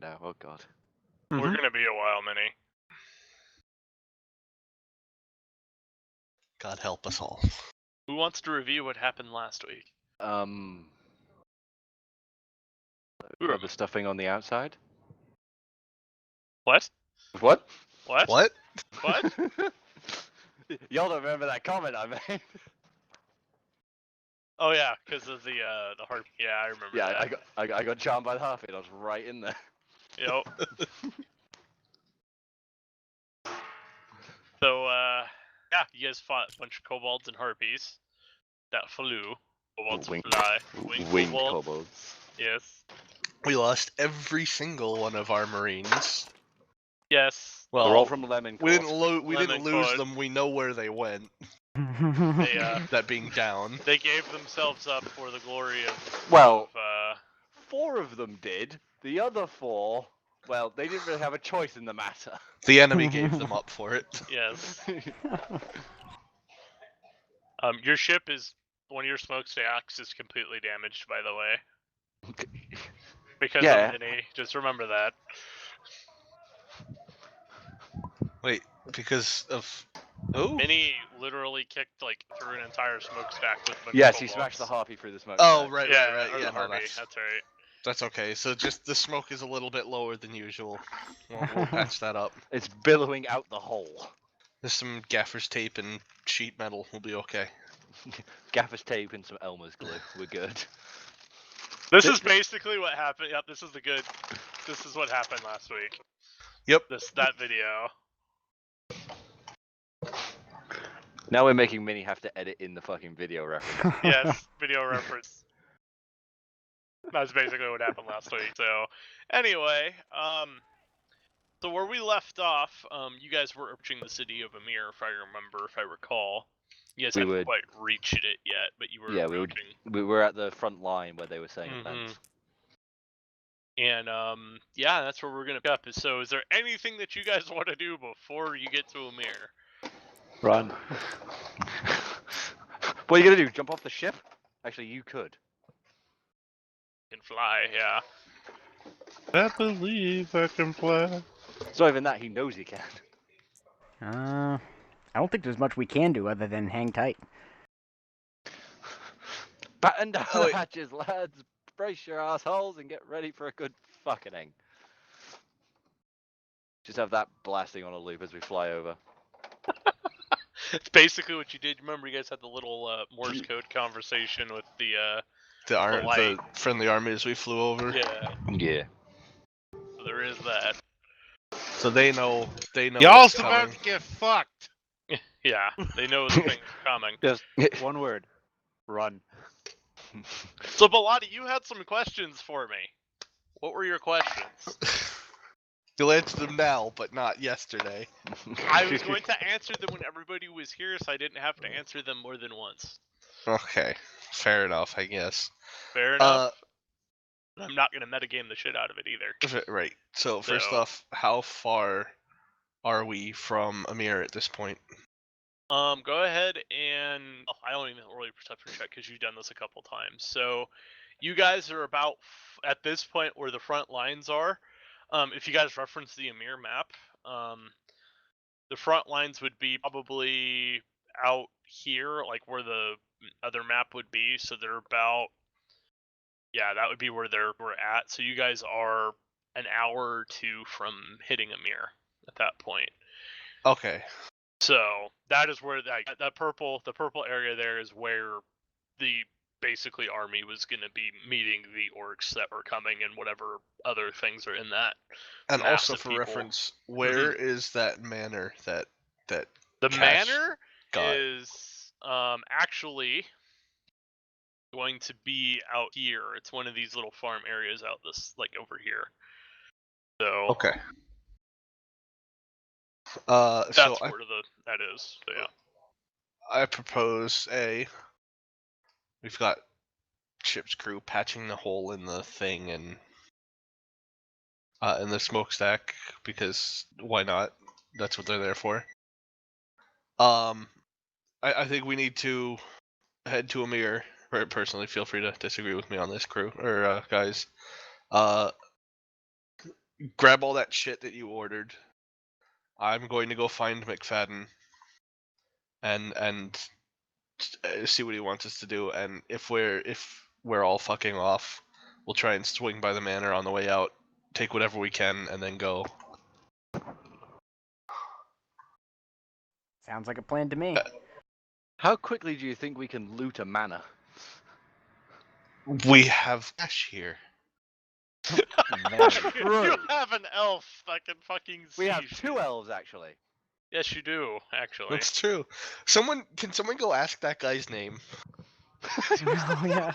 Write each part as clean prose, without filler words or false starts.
No, oh god. We're gonna be a while, Minnie. God help us all. Who wants to review what happened last week? The Who- stuffing on the outside? What? What? What? What? What? Y'all don't remember that comment I made? Oh yeah, because of the harp. Yeah, I remember Yeah, that. I got charmed by the harpy and I was right in there. Yep. So, yeah, you guys fought a bunch of kobolds and harpies that flew. Kobolds Wink. fly. Winged Kobolds. kobolds. Yes. We lost every single one of our marines. Yes. Well, They're all from Lemon we Court. didn't lose them. We know where they went. They, that being down. They gave themselves up for the glory of. Well, Of, 4 of them did. The other 4, well, they didn't really have a choice in the matter. The enemy gave them up for it. yes. Your ship is. One of your smokestacks is completely damaged, by the way. Because Yeah. of Minnie. Just remember that. Wait, because of who? Minnie literally kicked through an entire smokestack with a bunch Yes, of he smashed the kobolds. harpy through the smoke. Oh, right. Or Yeah, the no, harpy, that's right. that's okay. So just the smoke is a little bit lower than usual. We'll patch that up. It's billowing out the hole. There's some gaffer's tape and sheet metal. We'll be okay. Gaffer's tape and some Elmer's glue. We're good. This is basically what happened. Yep, this is what happened last week. Yep. That video. Now we're making Minnie have to edit in the fucking video reference. Yes, video reference. That's basically what happened last week. So, anyway, so where we left off, you guys were approaching the city of Amir, if I recall. You guys hadn't quite reached it yet, but you were approaching. we were at the front line where they were saying events. And yeah, that's where we're gonna pick up. So, is there anything that you guys want to do before you get to Amir? Run. What are you gonna do? Jump off the ship? Actually, you could. You can fly, yeah. I believe I can fly. It's not even that, he knows he can. I don't think there's much we can do other than hang tight. Batten down the hatches, lads. Brace your assholes and get ready for a good fucking hang. Just have that blasting on a loop as we fly over. It's basically what you did. Remember, you guys had the little Morse code conversation with the friendly armies we flew over. Yeah. Yeah. So there is that. So they know. Y'all's about to get fucked. Yeah, they know the thing's coming. Just one word. Run. So, Bilotti, you had some questions for me. What were your questions? You'll answer them now, but not yesterday. I was going to answer them when everybody was here, so I didn't have to answer them more than once. Okay, fair enough, I guess. Fair enough. I'm not going to metagame the shit out of it either. Right. So first off, how far are we from Amir at this point? Go ahead and I don't even really perception check because you've done this a couple times. So, you guys are about at this point where the front lines are. If you guys reference the Amir map, the front lines would be probably out here, like where the other map would be. So they're about, yeah, that would be where we're at. So you guys are an hour or two from hitting Amir at that point. Okay. So that is where the purple area there is where the basically army was going to be meeting the orcs that were coming and whatever other things are in that. And also for reference, where is that manor that the manor got? Is actually going to be out here. It's one of these little farm areas out this over here. So okay. That's so where that is. So yeah. I propose we've got ship's crew patching the hole in the thing and in the smokestack because why not? That's what they're there for. I think we need to head to Amir. Personally, feel free to disagree with me on this, crew or guys. grab all that shit that you ordered. I'm going to go find McFadden and see what he wants us to do. And if we're all fucking off, we'll try and swing by the manor on the way out, take whatever we can, and then go. Sounds like a plan to me. How quickly do you think we can loot a manor? We have cash here. Very true. You have an elf that can fucking see. We have shit. 2 elves, actually. Yes, you do, actually. That's true. Can someone go ask that guy's name? Oh, yeah.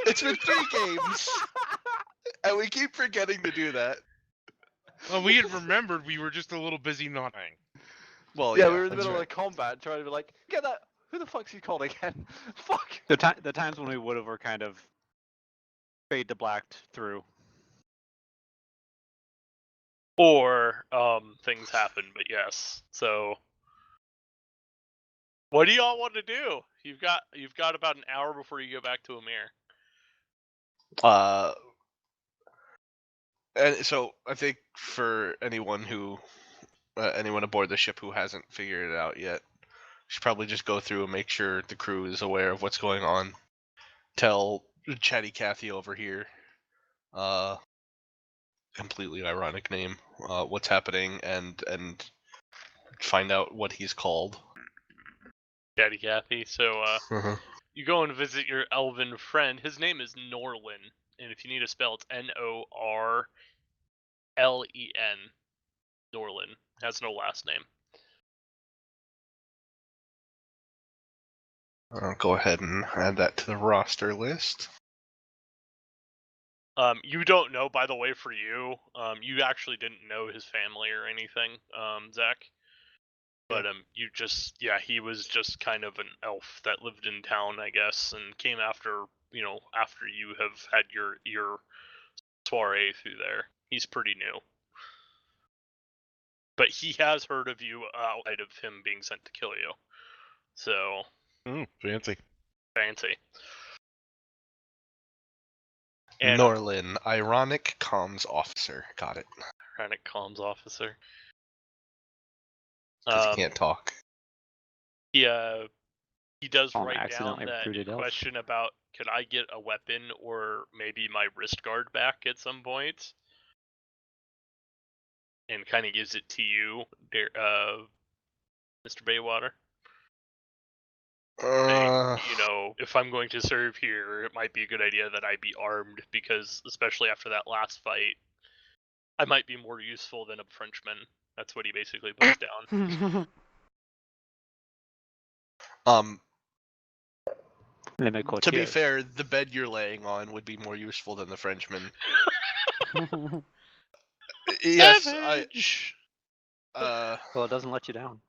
It's been 3 games, and we keep forgetting to do that. Well, we had remembered we were just a little busy nodding. Well, Yeah, we were in the that's middle right. of combat trying to be like, get that. Who the fuck's he called again? Fuck. The times when we would have were kind of fade to blacked through. Or things happen, but yes. So, what do y'all want to do? You've got about an hour before you go back to Amir. And so I think for anyone aboard the ship who hasn't figured it out yet, should probably just go through and make sure the crew is aware of what's going on. Tell Chatty Cathy over here, completely ironic name, what's happening, and find out what he's called. Daddy Cathy. So, you go and visit your elven friend. His name is Norlin, and if you need to spell, it's Norlen. Norlin has no last name. I'll go ahead and add that to the roster list. You don't know, by the way, for you. You actually didn't know his family or anything, Zach. But he was just kind of an elf that lived in town, I guess, and came after you have had your soiree through there. He's pretty new. But he has heard of you outside of him being sent to kill you. So Fancy. And Norlin, ironic comms officer. Got it. ironic comms officer. Because he can't talk. He does Oh, write down accidentally that recruited elf. question about could I get a weapon or maybe my wrist guard back at some point, and kind of gives it to you, Mr. Baywater. Saying, if I'm going to serve here, it might be a good idea that I be armed because, especially after that last fight, I might be more useful than a Frenchman. That's what he basically puts down. To be fair, the bed you're laying on would be more useful than the Frenchman. Yes, well, it doesn't let you down.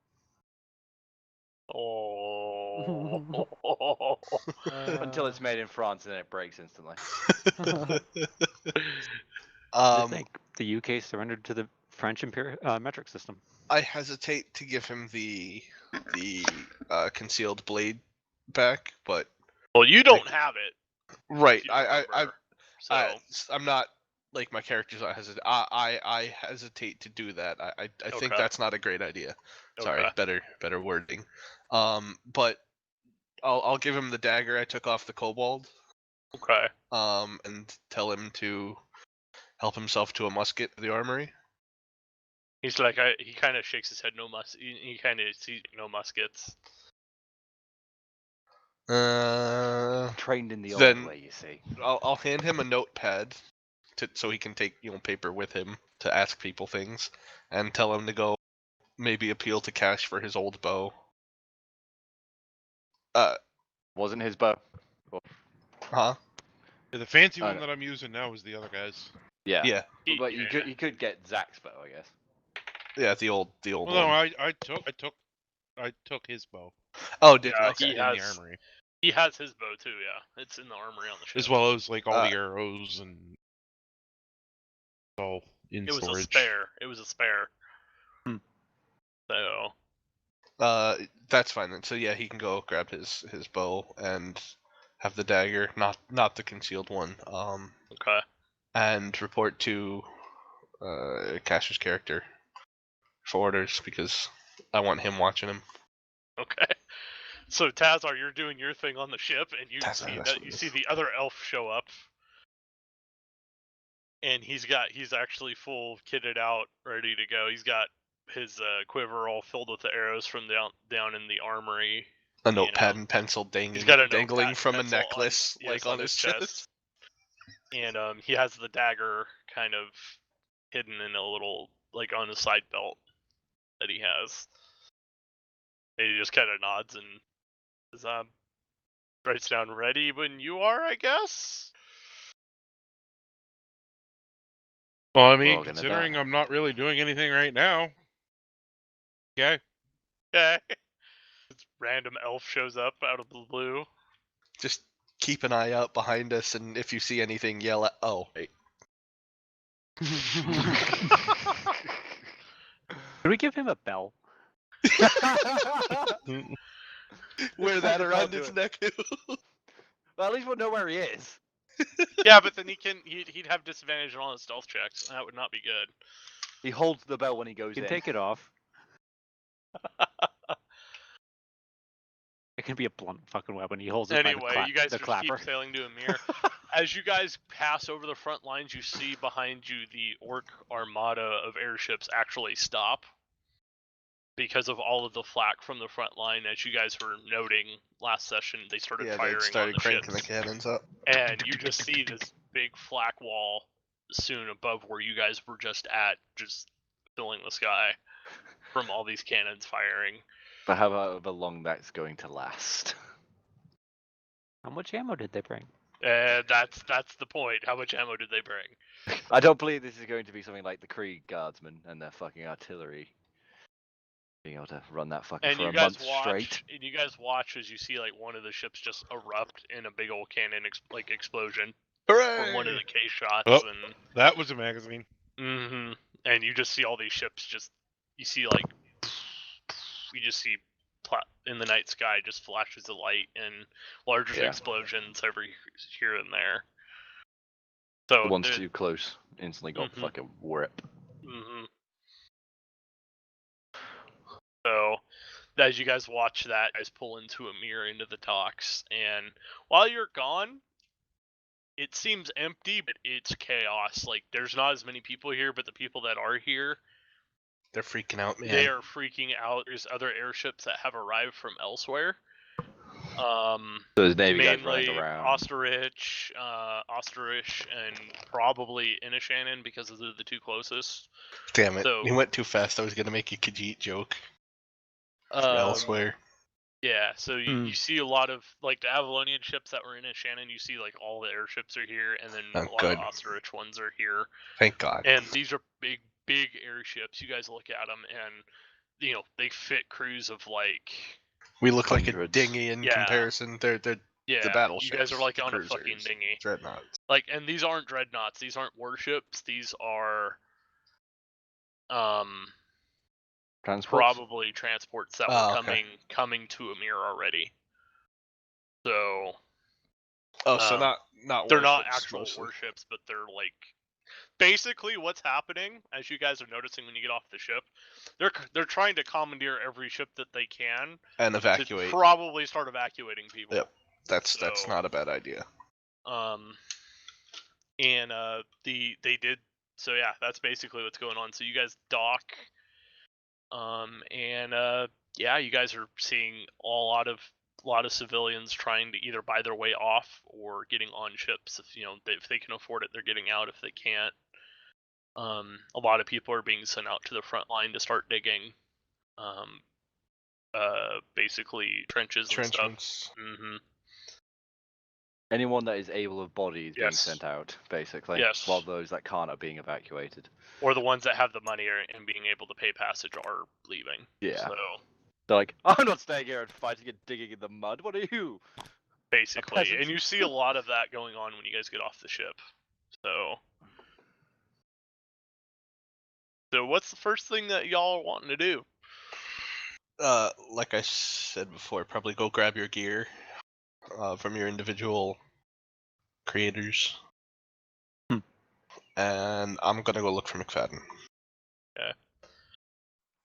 Oh. Until it's made in France and then it breaks instantly. I think the UK surrendered to the French metric system. I hesitate to give him the concealed blade back, but well, you don't have it, right? I'm I'm not like my character's not hesitate. I hesitate to do that. I think that's not a great idea. Sorry, better wording. But I'll give him the dagger I took off the kobold. Okay. And tell him to help himself to a musket at the armory. He's like, he kind of shakes his head. He kind of sees no muskets. Trained in the old way, you see. I'll hand him a notepad so he can take paper with him to ask people things, and tell him to go maybe appeal to cash for his old bow. Wasn't his bow. Huh? Yeah, the fancy one that I'm using now is the other guy's. Yeah. Yeah. But you could get Zach's bow, I guess. Yeah, the old Well, one. no, I took his bow. Oh, did Yeah, okay. In the armory. He has his bow too. Yeah, it's in the armory on the ship. As well as like all the arrows and all in it was storage. It was a spare. So. That's fine then. So yeah, he can go grab his bow and have the dagger, not the concealed one. Okay. And report to Cash's character for orders because I want him watching him. Okay. So Tazar, you're doing your thing on the ship, and you Tazar, see that's that what you it see is. the other elf show up, and he's actually full kitted out, ready to go. He's got his quiver all filled with the arrows from down in the armory. A notepad and pencil He's got a dangling notepad from a pencil necklace, on his chest. And he has the dagger kind of hidden in a little, like, on his side belt that he has. And he just kind of nods and says, writes down, ready when you are, I guess? Well, I We're mean, all gonna considering die. I'm not really doing anything right now. Okay. Okay. This random elf shows up out of the blue. Just keep an eye out behind us, and if you see anything, yell at. Oh, wait. Could we give him a bell? Wear that Can't around do his it. neck. Well, at least we'll know where he is. Yeah, but then he'd have disadvantage on all his stealth checks, and that would not be good. He holds the bell when he You goes can in. take it off. It can be a blunt fucking weapon. He holds it by Anyway, you guys the just clapper. keep sailing to Amir. As you guys pass over the front lines, you see behind you the orc armada of airships actually stop because of all of the flak from the front line. As you guys were noting last session, they started Yeah, firing they started on the cranking ships, the cannons up. and you just see this big flak wall soon above where you guys were just at, just filling the sky from all these cannons firing. But how about long that's going to last? How much ammo did they bring? That's the point. How much ammo did they bring? I don't believe this is going to be something like the Krieg guardsmen and their fucking artillery being able to run that fucking And for you a guys month watch, straight. and you guys watch as you see like one of the ships just erupt in a big old cannon explosion from one of the K shots, Oh. and That was a magazine. and you just see all these ships you see like you just see in the night sky just flashes of light and larger Yeah. explosions every here and there. So The one's too close instantly got Mhm. fucking whip. So, as you guys watch that, guys pull into Amir into the docks, and while you're gone, it seems empty, but it's chaos. Like, there's not as many people here, but the people that are here, They're freaking out, man. they are freaking out. There's other airships that have arrived from elsewhere. So there's Navy guys Mainly running around. Osterich, and probably Inishannon because those are the two closest. Damn it. So- You went too fast. I was going to make a Khajiit joke from elsewhere. Yeah, so you see a lot of like the Avalonian ships that were in Shannon. You see like all the airships are here, and then Oh, a lot good. of Osterich ones are here. Thank God. And these are big airships. You guys look at them, and they fit crews of like We look like a Hundreds. dinghy in Yeah. comparison. They're yeah. the battleships. You guys are like the on cruisers, a fucking dinghy. dreadnoughts. Like, and these aren't dreadnoughts. These aren't warships. These are Transports? probably transports that Oh, were okay. coming to Amir already. So Oh, so not they're not warships, actual mostly. warships, but they're like basically what's happening, as you guys are noticing when you get off the ship. They're trying to commandeer every ship that they can And to evacuate. probably start evacuating people. Yep. That's So- not a bad idea. And they did. So yeah, that's basically what's going on. So you guys dock, and yeah, you guys are seeing a lot of civilians trying to either buy their way off or getting on ships. If they can afford it, they're getting out. If they can't, a lot of people are being sent out to the front line to start digging, basically trenches and stuff. Trenchants. Anyone that is able of body is being Yes. sent out, basically. Yes. While those that can't are being evacuated. Or the ones that have the money and being able to pay passage are leaving. Yeah. So They're like, I'm not staying here and fighting and digging in the mud. What are you? basically, peasant. and you see a lot of that going on when you guys get off the ship. So what's the first thing that y'all are wanting to do? Like I said before, probably go grab your gear from your individual creators. and I'm gonna go look for McFadden.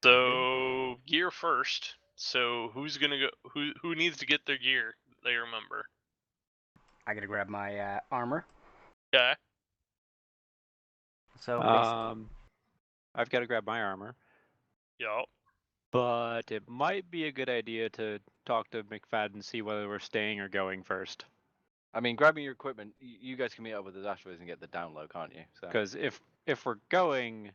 So gear first. So who's gonna go? Who needs to get their gear? They remember. I gotta grab my armor. Okay. So I've got to grab my armor, Yo. but it might be a good idea to talk to McFadden and see whether we're staying or going first. I mean, grabbing your equipment, you guys can meet up with the Dashboys and get the download, can't you? So. Because if we're going,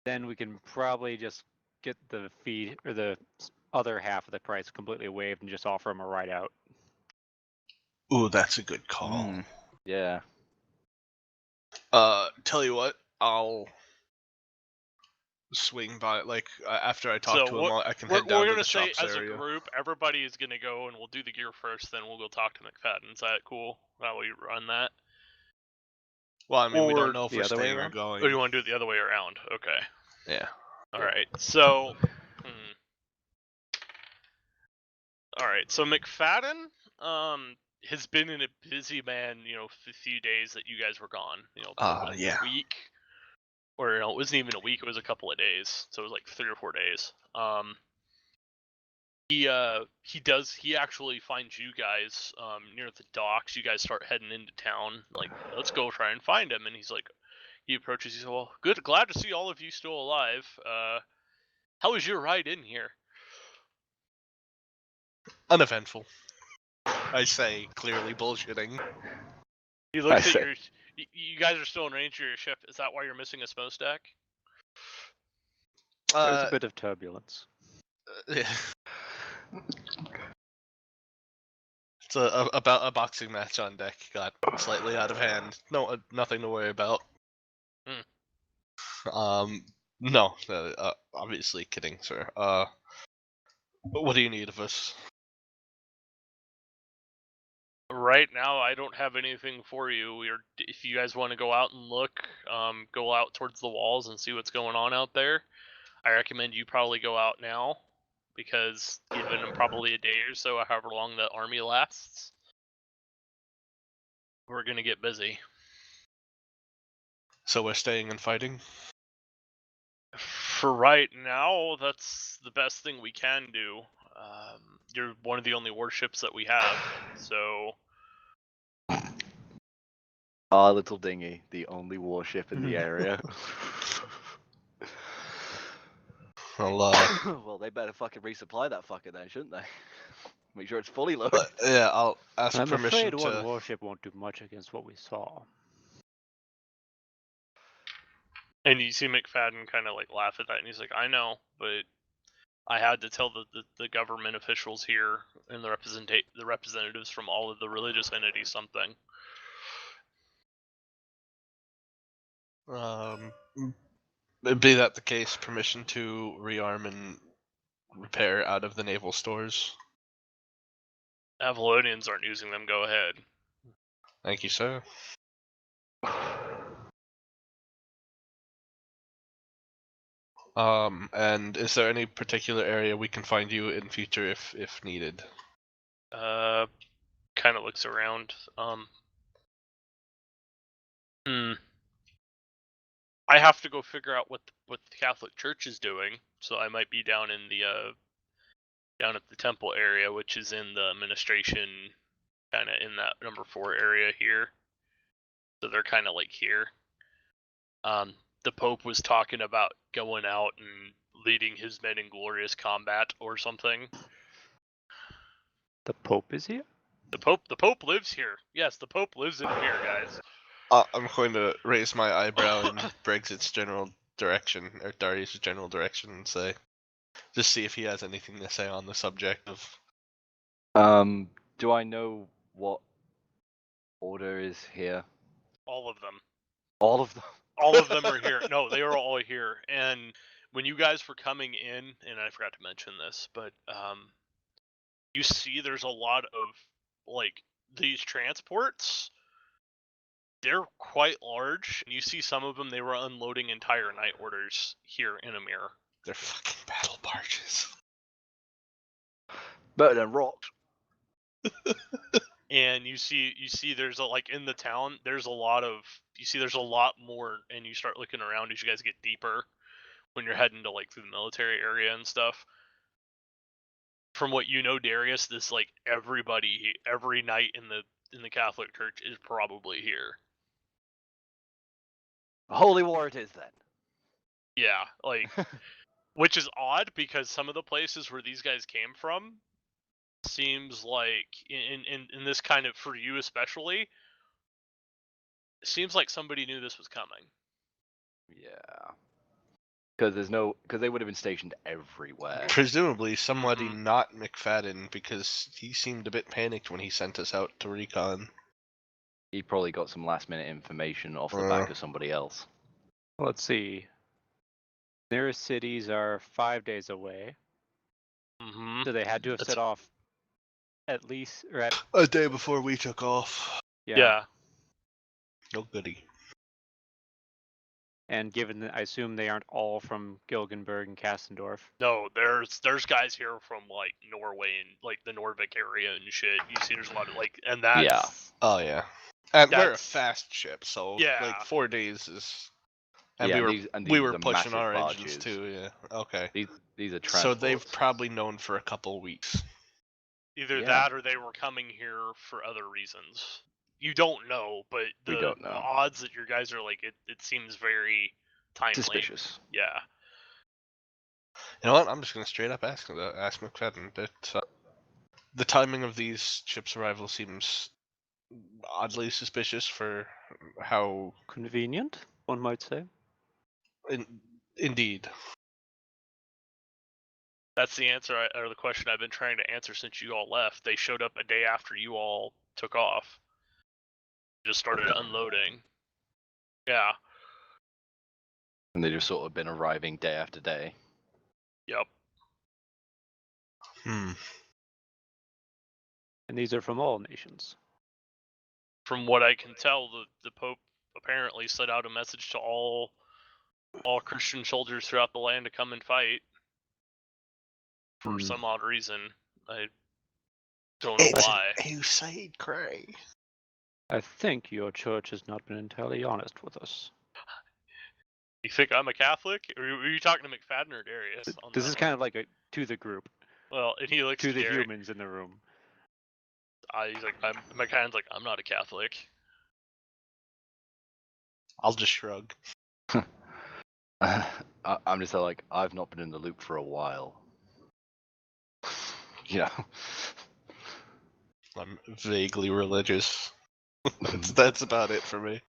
then we can probably just get the fee or the other half of the price completely waived and just offer him a ride out. Ooh, that's a good call. Yeah. Tell you what, I'll swing by, like, after I talk So to him, I can We're head down to gonna the say shops as area. a group, everybody is gonna go and we'll do the gear first. Then we'll go talk to McFadden. Is that cool? How we run that? Well, I mean, we Or don't know if the we're other way staying or around? going. Or do you want to do it the other way around? Okay. Yeah. All right. So. All right. So McFadden, has been in a busy man. The few days that you guys were gone. Yeah. A week. Or it wasn't even a week. It was a couple of days. So it was like 3 or 4 days. He actually finds you guys near the docks. You guys start heading into town. Like, let's go try and find him. And he approaches. He says, "Well, good. Glad to see all of you still alive. How was your ride in here?" Uneventful. I say, clearly bullshitting. He looks at your. You guys are still in range of your ship. Is that why you're missing a smokestack? There's a bit of turbulence. It's about a boxing match on deck got slightly out of hand. No, nothing to worry about. No, obviously kidding, sir. What do you need of us? Right now, I don't have anything for you. If you guys want to go out and look, go out towards the walls and see what's going on out there. I recommend you probably go out now, because given them probably a day or so, however long the army lasts, we're gonna get busy. So we're staying and fighting? For right now, that's the best thing we can do. You're one of the only warships that we have, so. Our little dinghy, the only warship in the area. Well, they better fucking resupply that fucker then, shouldn't they? Make sure it's fully loaded. Yeah, I'll ask I'm permission afraid one to. warship won't do much against what we saw. And you see McFadden kind of like laugh at that, and he's like, "I know, but I had to tell the government officials here and the representatives from all of the religious entities something." Be that the case, permission to rearm and repair out of the naval stores. Avalonians aren't using them. Go ahead. Thank you, sir. And is there any particular area we can find you in future if needed? Kind of looks around. I have to go figure out what the Catholic Church is doing, so I might be down in the down at the temple area, which is in the administration, kind of in that number 4 area here. So they're kind of like here. The Pope was talking about going out and leading his men in glorious combat or something. The Pope is here? The Pope lives here. Yes, the Pope lives in here, guys. I'm going to raise my eyebrow in Brexit's general direction, or Darius' general direction, and say, just see if he has anything to say on the subject of. Do I know what order is here? All of them. All of them. All of them are here. No, they are all here. And when you guys were coming in, and I forgot to mention this, but you see there's a lot of, like, these transports. They're quite large, and you see some of them, they were unloading entire night orders here in Amir. They're fucking battle barges. Better than rocks. and you see there's like in the town there's a lot more, and you start looking around as you guys get deeper when you're heading to like through the military area and stuff. From what you know, Darius, this like everybody every night in the Catholic Church is probably here. Holy war it is then. Yeah, like which is odd because some of the places where these guys came from seems like in this kind of, for you especially, seems like somebody knew this was coming. Yeah. Because they would have been stationed everywhere. Presumably somebody Mhm. not McFadden, because he seemed a bit panicked when he sent us out to recon. He probably got some last minute information off the back of somebody else. Let's see. Nearest cities are 5 days away, Mm-hmm. so they had to have That's- set off at least, or at, A day before we took off. Yeah. No goody. And given that I assume they aren't all from Gilgenberg and Kastendorf. No, there's guys here from like Norway and like the Norvik area and shit. You see, there's a lot of like, and that's Yeah. Oh yeah. And we're a That's- fast ship, so Yeah. like 4 days is. And Yeah, we these we are were pushing massive our barges. engines too. Yeah. Okay. These are transports. So they've probably known for a couple weeks. either Yeah. that or they were coming here for other reasons. You don't know, but We the don't know. odds that your guys are like it seems very timely. suspicious. Yeah. You know what? I'm just gonna straight up ask McFadden that the timing of these ships' arrival seems oddly suspicious for how. Convenient, one might say. Indeed. That's the answer, or the question I've been trying to answer since you all left. They showed up a day after you all took off. Just started unloading. Yeah. And they've just sort of been arriving day after day. Yep. Hmm. And these are from all nations. From what I can tell, the Pope apparently sent out a message to all Christian soldiers throughout the land to come and fight. For some odd reason. I don't know why. Crusade cray. I think your church has not been entirely honest with us. You think I'm a Catholic? Or were you talking to McFadden or Darius? On This that is one? kind of like a to the group, Well, and he looks to to the Darius. humans in the room. He's like, McFadden's like, I'm not a Catholic. I'll just shrug. I'm just like, I've not been in the loop for a while. You know. I'm vaguely religious. That's about it for me.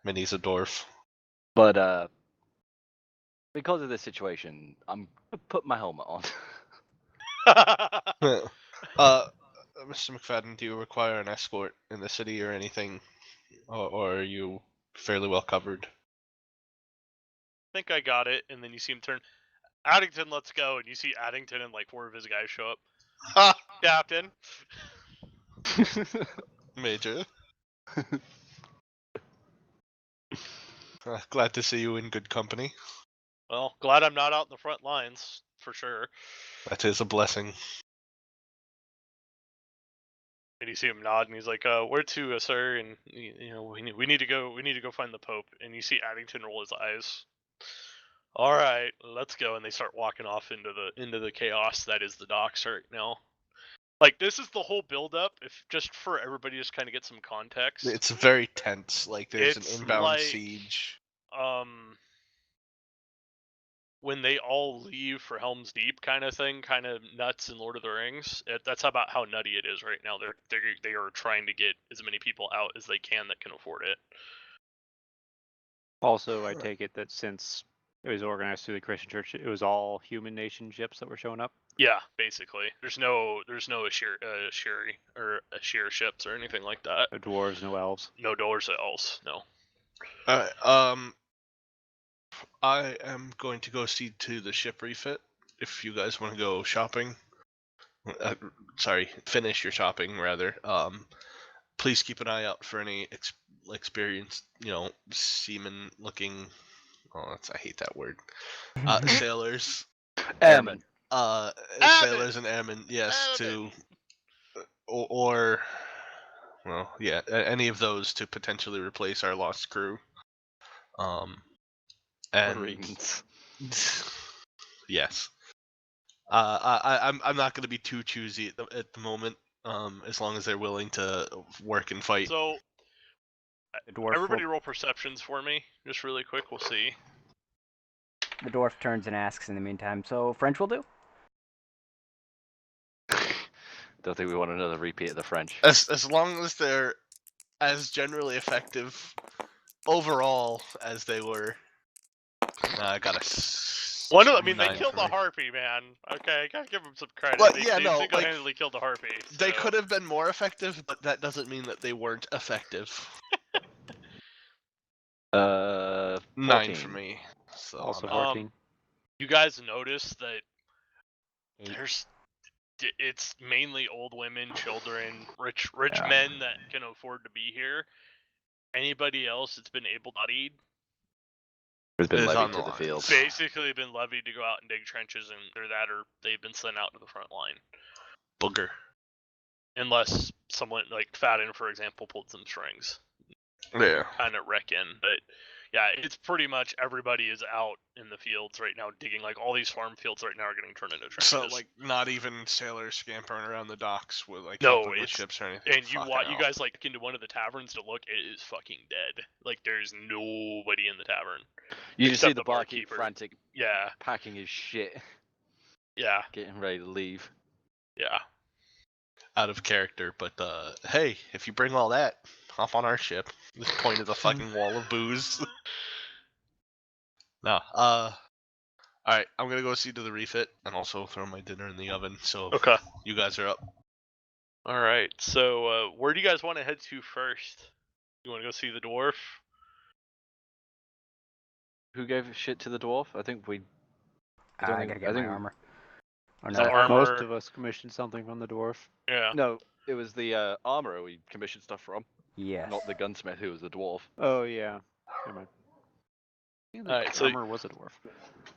Minnie's a dwarf. But because of this situation, I'm gonna put my helmet on. Mr. McFadden, do you require an escort in the city or anything? Or are you fairly well covered? I think I got it, and then you see him turn. Addington, let's go, and you see Addington and like 4 of his guys show up. Ha! Captain. Major. Glad to see you in good company. Well, glad I'm not out in the front lines, for sure. That is a blessing. And you see him nod, and he's like, "Where to, sir?" And you know, we need to go find the Pope. And you see Addington roll his eyes. All right, let's go. And they start walking off into the chaos that is the docks right now. Like, this is the whole build-up. If just for everybody, just kind of get some context. It's very tense. Like there's It's an inbound like, siege. When they all leave for Helm's Deep, kind of thing, kind of nuts in Lord of the Rings. That's about how nutty it is right now. They are trying to get as many people out as they can that can afford it. Also, I take it that since it was organized through the Christian Church, it was all human nation ships that were showing up. Yeah, basically. There's no Ashir ships or anything like that. No dwarves, no elves. No doors at elves. No. I am going to go see to the ship refit. If you guys want to go shopping, finish your shopping rather. Please keep an eye out for any experienced, seamen looking. Oh, I hate that word. Sailors. Airmen. Sailors and airmen. Yes, Airmen. or well, yeah, any of those to potentially replace our lost crew. And Marines. yes, I'm not going to be too choosy at the moment. As long as they're willing to work and fight. So The dwarf, everybody roll perceptions for me, just really quick. We'll see. the dwarf turns and asks in the meantime. So French will do. Don't think we want another repeat of the French. As long as they're as generally effective overall as they were. I got a. One of, I mean, they 9 killed for the me. harpy, man. Okay, I gotta give them some credit. Well, they yeah, no, like, single-handedly killed the harpy. They so- could have been more effective, but that doesn't mean that they weren't effective. 9 14. for me. So Also I'm- 14. You guys notice that 8. it's mainly old women, children, rich Yeah. men that can afford to be here. Anybody else that's been able-bodied Has been It is levied on to the the lines. field. basically been levied to go out and dig trenches, and either that or they've been sent out to the front line. booger. Unless someone like Fadden, for example, pulled some strings. Yeah. Kind of reckon, but yeah, it's pretty much everybody is out in the fields right now digging. Like all these farm fields right now are getting turned into trenches. So like not even sailors scampering around the docks with like No, helping with it's- ships or anything. and you Fucking hell. guys like into one of the taverns to look, it is fucking dead. Like there's nobody in the tavern. You just see except the the barkeep barkeeper. frantic, Yeah, packing his shit, yeah, getting ready to leave. yeah. Out of character, but hey, if you bring all that, hop on our ship. Just point at the fucking wall of booze. No, alright, I'm gonna go see to the refit and also throw my dinner in the oven, so Okay. you guys are up. All right. So where do you guys want to head to first? You want to go see the dwarf? Who gave shit to the dwarf? I think we. I don't gotta think- get I my think- armor. Oh The no. armor. Most of us commissioned something from the dwarf. Yeah. No, it was the armorer we commissioned stuff from, Yes. not the gunsmith who was the dwarf. Oh yeah. Never mind. I think the Alright, so- armor was a dwarf.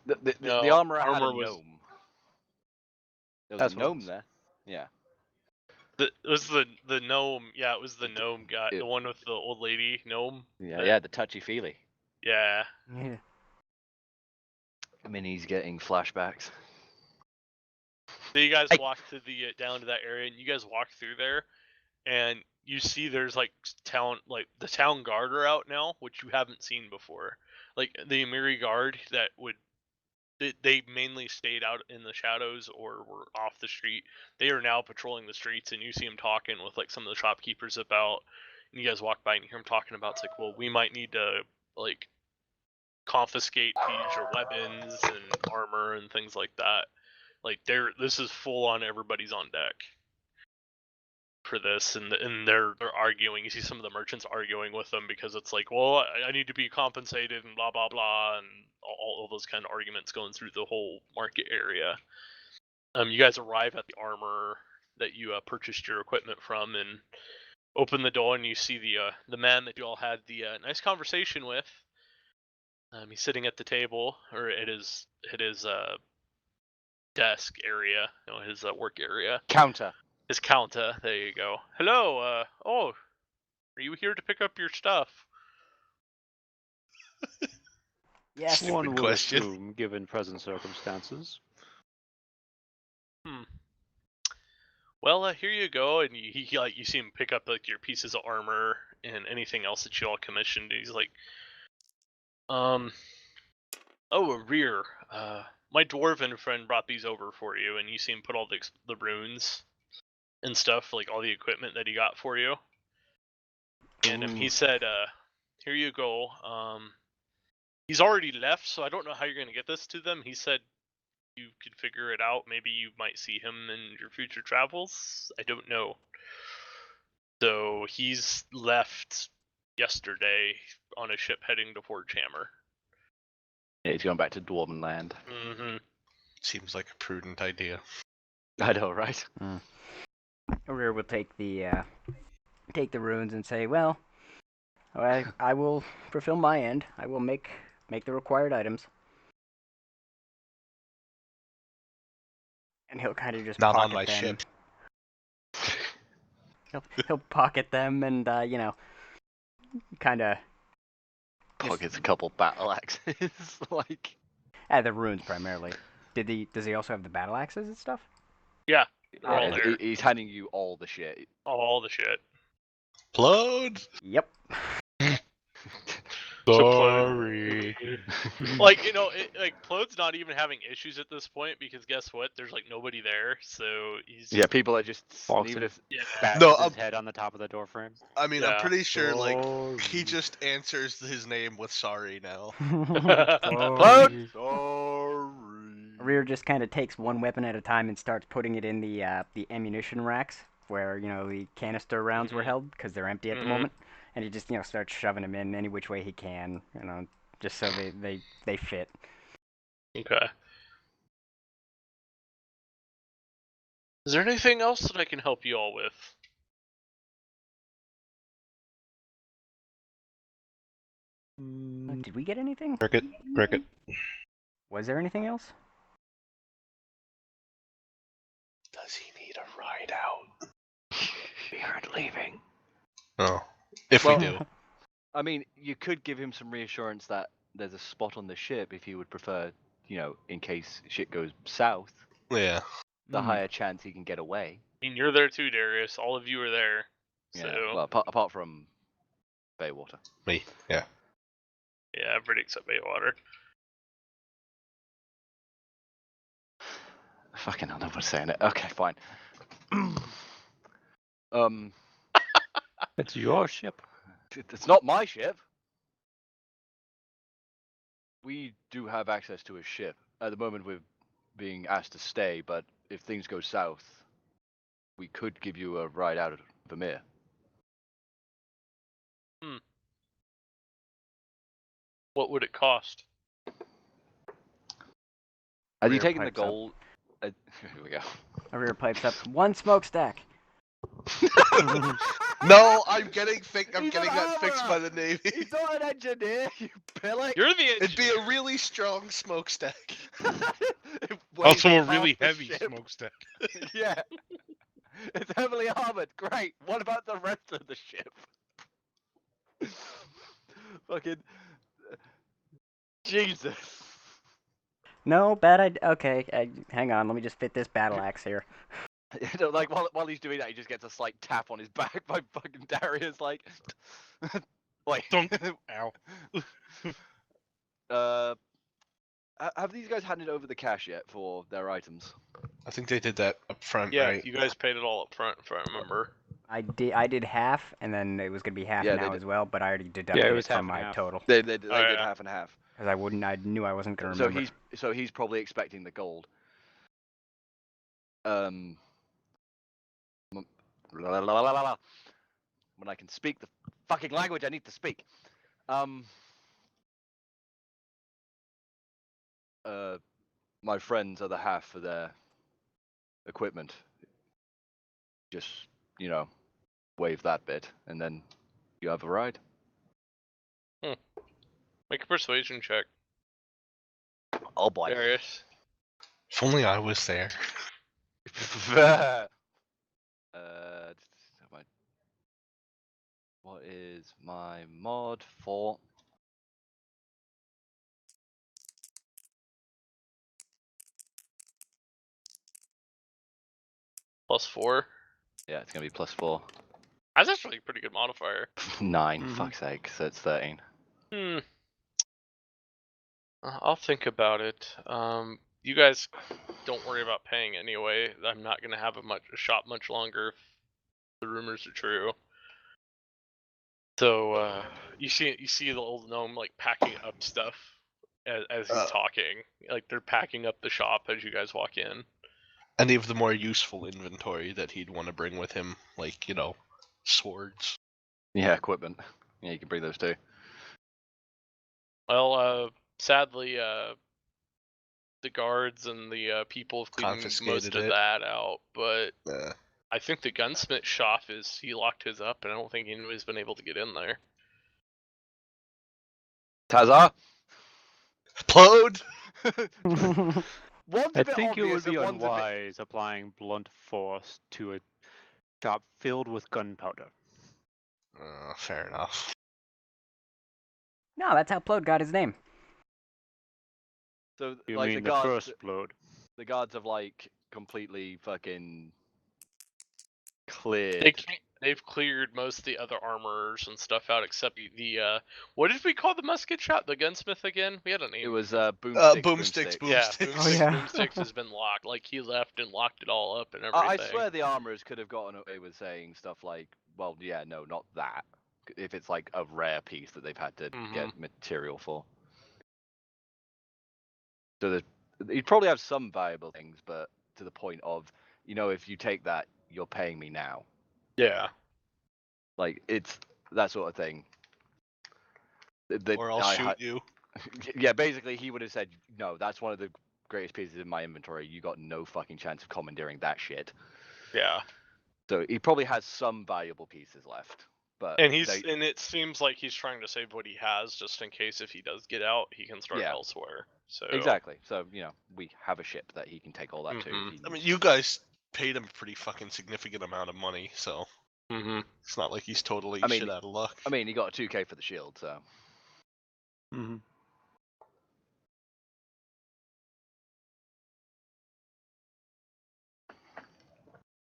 The No, armorer had a armor was- gnome. There was That's a what it gnome was. there. Yeah. It was the gnome. Yeah, it was the gnome guy, it- the one with the old lady gnome. Yeah, yeah, the touchy feely. Yeah. Yeah. I mean, he's getting flashbacks. So you guys Hey. walk to the down to that area, and you guys walk through there, and you see there's like the town guard are out now, which you haven't seen before. Like the Amiri guard that they mainly stayed out in the shadows or were off the street. They are now patrolling the streets, and you see them talking with like some of the shopkeepers about. And you guys walk by and you hear them talking about it's like, well, we might need to like confiscate your weapons and armor and things like that. Like this is full on everybody's on deck for this, and they're arguing. You see some of the merchants arguing with them because it's like, well, I need to be compensated and blah blah blah, and all those kind of arguments going through the whole market area. You guys arrive at the armor that you purchased your equipment from, and open the door, and you see the man that you all had the nice conversation with. He's sitting at the table, or at his desk area, his work area. Counter. His counter. There you go. Hello. Oh, are you here to pick up your stuff? Yes. Stupid One would question. assume, given present circumstances. Well, here you go, and he like you see him pick up like your pieces of armor and anything else that you all commissioned. He's like, oh, a rear. My dwarven friend brought these over for you, and you see him put all the runes and stuff, like all the equipment that he got for you. And he said, here you go. He's already left, so I don't know how you're gonna get this to them. He said you could figure it out. Maybe you might see him in your future travels. I don't know. So he's left yesterday on a ship heading to Fort Chamber. Yeah, he's going back to Dwarven land. Mm-hmm. Seems like a prudent idea. I know, right? Rear will take the runes and say, well, I will fulfill my end. I will make the required items. And he'll kind of just Not on pocket my them. ship. He'll pocket them and kind of Pockets a couple battle axes. Like, the runes primarily. Does he also have the battle axes and stuff? Yeah, they're all yeah, there. he's handing you all the shit. All the shit. Plode. Yep. Sorry. Like, Plode's not even having issues at this point because guess what? There's like nobody there, so he's Yeah, people are just Walks even in. if Bashes No, his head on the top of the door frame. I mean, I'm Yeah. pretty sure like Sorry. he just answers his name with sorry now. Plode. Sorry. Rear just kind of takes one weapon at a time and starts putting it in the ammunition racks where the canister rounds were Mhm. held because they're empty at the Mhm. moment, and he just starts shoving them in any which way he can, just so they fit. Okay. Is there anything else that I can help you all with? Did we get anything? Cricket. Cricket. Was there anything else? Does he need a ride out? We aren't leaving. Oh, if Well- we do. I mean, you could give him some reassurance that there's a spot on the ship if he would prefer, in case shit goes south, Yeah. the Hmm. higher chance he can get away. I mean, you're there too, Darius. All of you are there. Yeah. So, Well, apart from Baywater. Me. Yeah. yeah, everybody except Baywater. Fucking hell, no one's saying it. Okay, fine. It's your ship. It's not my ship. We do have access to a ship. At the moment, we're being asked to stay, but if things go south, we could give you a ride out of Vermeer. What would it cost? Have you Rear taken the pipes up. gold? Here we go. Rear pipes up. One smokestack. No, I'm getting He's getting an that fixed by armorer! the Navy. He's not an engineer, you pillock. You're the It'd be engineer. a really strong smokestack. It weighs Also a half really the heavy ship. smokestack. Yeah. It's heavily armored. Great. What about the rest of the ship? Fucking Jesus. No, bad idea. Okay, hang on. Let me just fit this battle axe here. Like while he's doing that, he just gets a slight tap on his back by fucking Darius. Like, wait. Dunk. Ow. Have these guys handed over the cash yet for their items? I think they did that up front, Yeah, right? you guys paid it all up front, if I remember. I did half, and then it was gonna be half Yeah, they now did. as well. But I already deducted it was it from half and my half. total They did yeah. half and half. because I knew I wasn't gonna So remember. he's probably expecting the gold. La, la, la, la, la. When I can speak the fucking language I need to speak. My friends are the half for their equipment. Just, waive that bit, and then you have a ride. Make a persuasion check, Oh boy. Darius. If only I was there. What is my mod for? +4. Yeah, it's gonna be +4. That's actually a pretty good modifier. 9, Mhm. fuck's sake, so it's 13. I'll think about it. You guys don't worry about paying anyway. I'm not gonna have a shop much longer if the rumors are true. So you see the old gnome like packing up stuff as he's talking. Like they're packing up the shop as you guys walk in. Any of the more useful inventory that he'd want to bring with him, like, swords. Yeah, equipment. Yeah, you can bring those too. Well, sadly, the guards and the people have cleaned most Confiscated of it. that out, but Yeah. I think the gunsmith shop he locked his up, and I don't think anybody's been able to get in there. Tazar? Plode! One's I a bit think it obvious would be and one's a bit... unwise applying blunt force to a shop filled with gunpowder. Fair enough. No, that's how Plode got his name. So You like mean the the guards, first blood? the guards have like completely fucking They cleared. can't, they've cleared most of the other armorers and stuff out, except the what did we call the musket shop? The gunsmith again? We had a name. It was boomsticks. Boomsticks. Yeah, Boomsticks. Oh, yeah. Boomsticks has been locked. Like he left and locked it all up and I everything. swear the armorers could have gotten away with saying stuff like, "Well, yeah, no, not that." If it's like a rare piece that they've had to get material for. So you'd probably have some valuable things, but to the point of, if you take that, you're paying me now. Yeah. Like it's that sort of thing. Or I'll shoot you. Yeah, basically he would have said, "No, that's one of the greatest pieces in my inventory. You got no fucking chance of commandeering that shit." Yeah. So he probably has some valuable pieces left, but And and it seems like he's trying to save what he has just in case if he does get out, he can start Yeah. elsewhere. So exactly. So we have a ship that he can take all that to. Mhm. If he I mean, needs you guys paid him a pretty fucking significant amount of money, so it's not like he's totally I mean- shit out of luck. I mean, he got a 2K for the shield, so. Mm-hmm.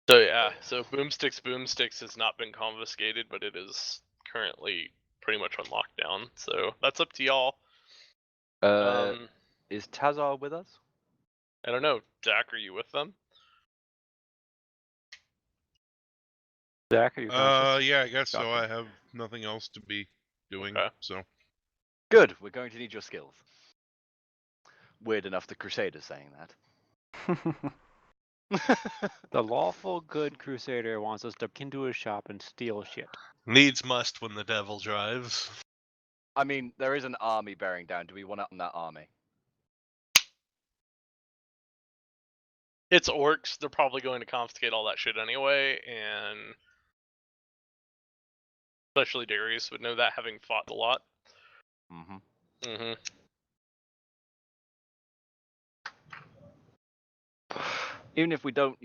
So yeah, so Boomsticks has not been confiscated, but it is currently pretty much on lockdown. So that's up to y'all. Is Tazar with us? I don't know, Zach, are you with them? Zach, are you conscious? Yeah, I guess so. Gotcha. I have nothing else to be doing, Okay. so. Good. We're going to need your skills. Weird enough, the Crusader's saying that. The lawful good crusader wants us to into his shop and steal shit. Needs must when the devil drives. I mean, there is an army bearing down. Do we want to on that army? It's orcs. They're probably going to confiscate all that shit anyway, and especially Darius would know that, having fought a lot. Mm-hmm. Even if we don't,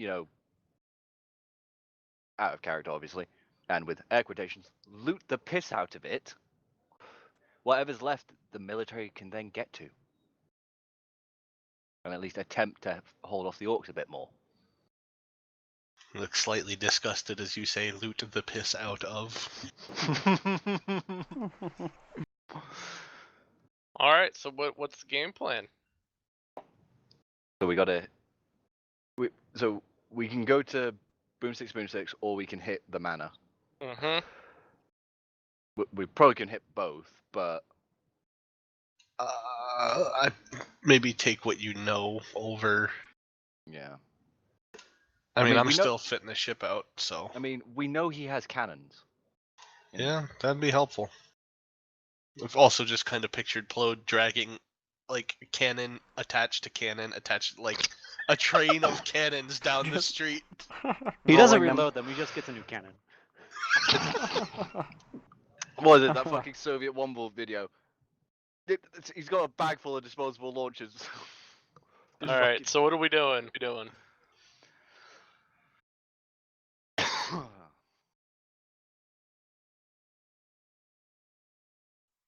out of character, obviously, and with air quotations, loot the piss out of it, whatever's left, the military can then get to. And at least attempt to hold off the orcs a bit more. Look slightly disgusted as you say loot the piss out of. Alright, so what's the game plan? So we can go to Boomsticks, or we can hit the manor. We probably can hit both, but I maybe take what you know over. yeah. I mean, I'm we know- still fitting the ship out, so. I mean, we know he has cannons. Yeah, that'd be helpful. We've also just kind of pictured Plode dragging, like, cannon attached to cannon, like, a train of cannons down the street. He doesn't Rolling them. reload them. He just gets a new cannon. What is it, that fucking Soviet Womble video? He's got a bag full of disposable launchers. Alright, so what are we doing?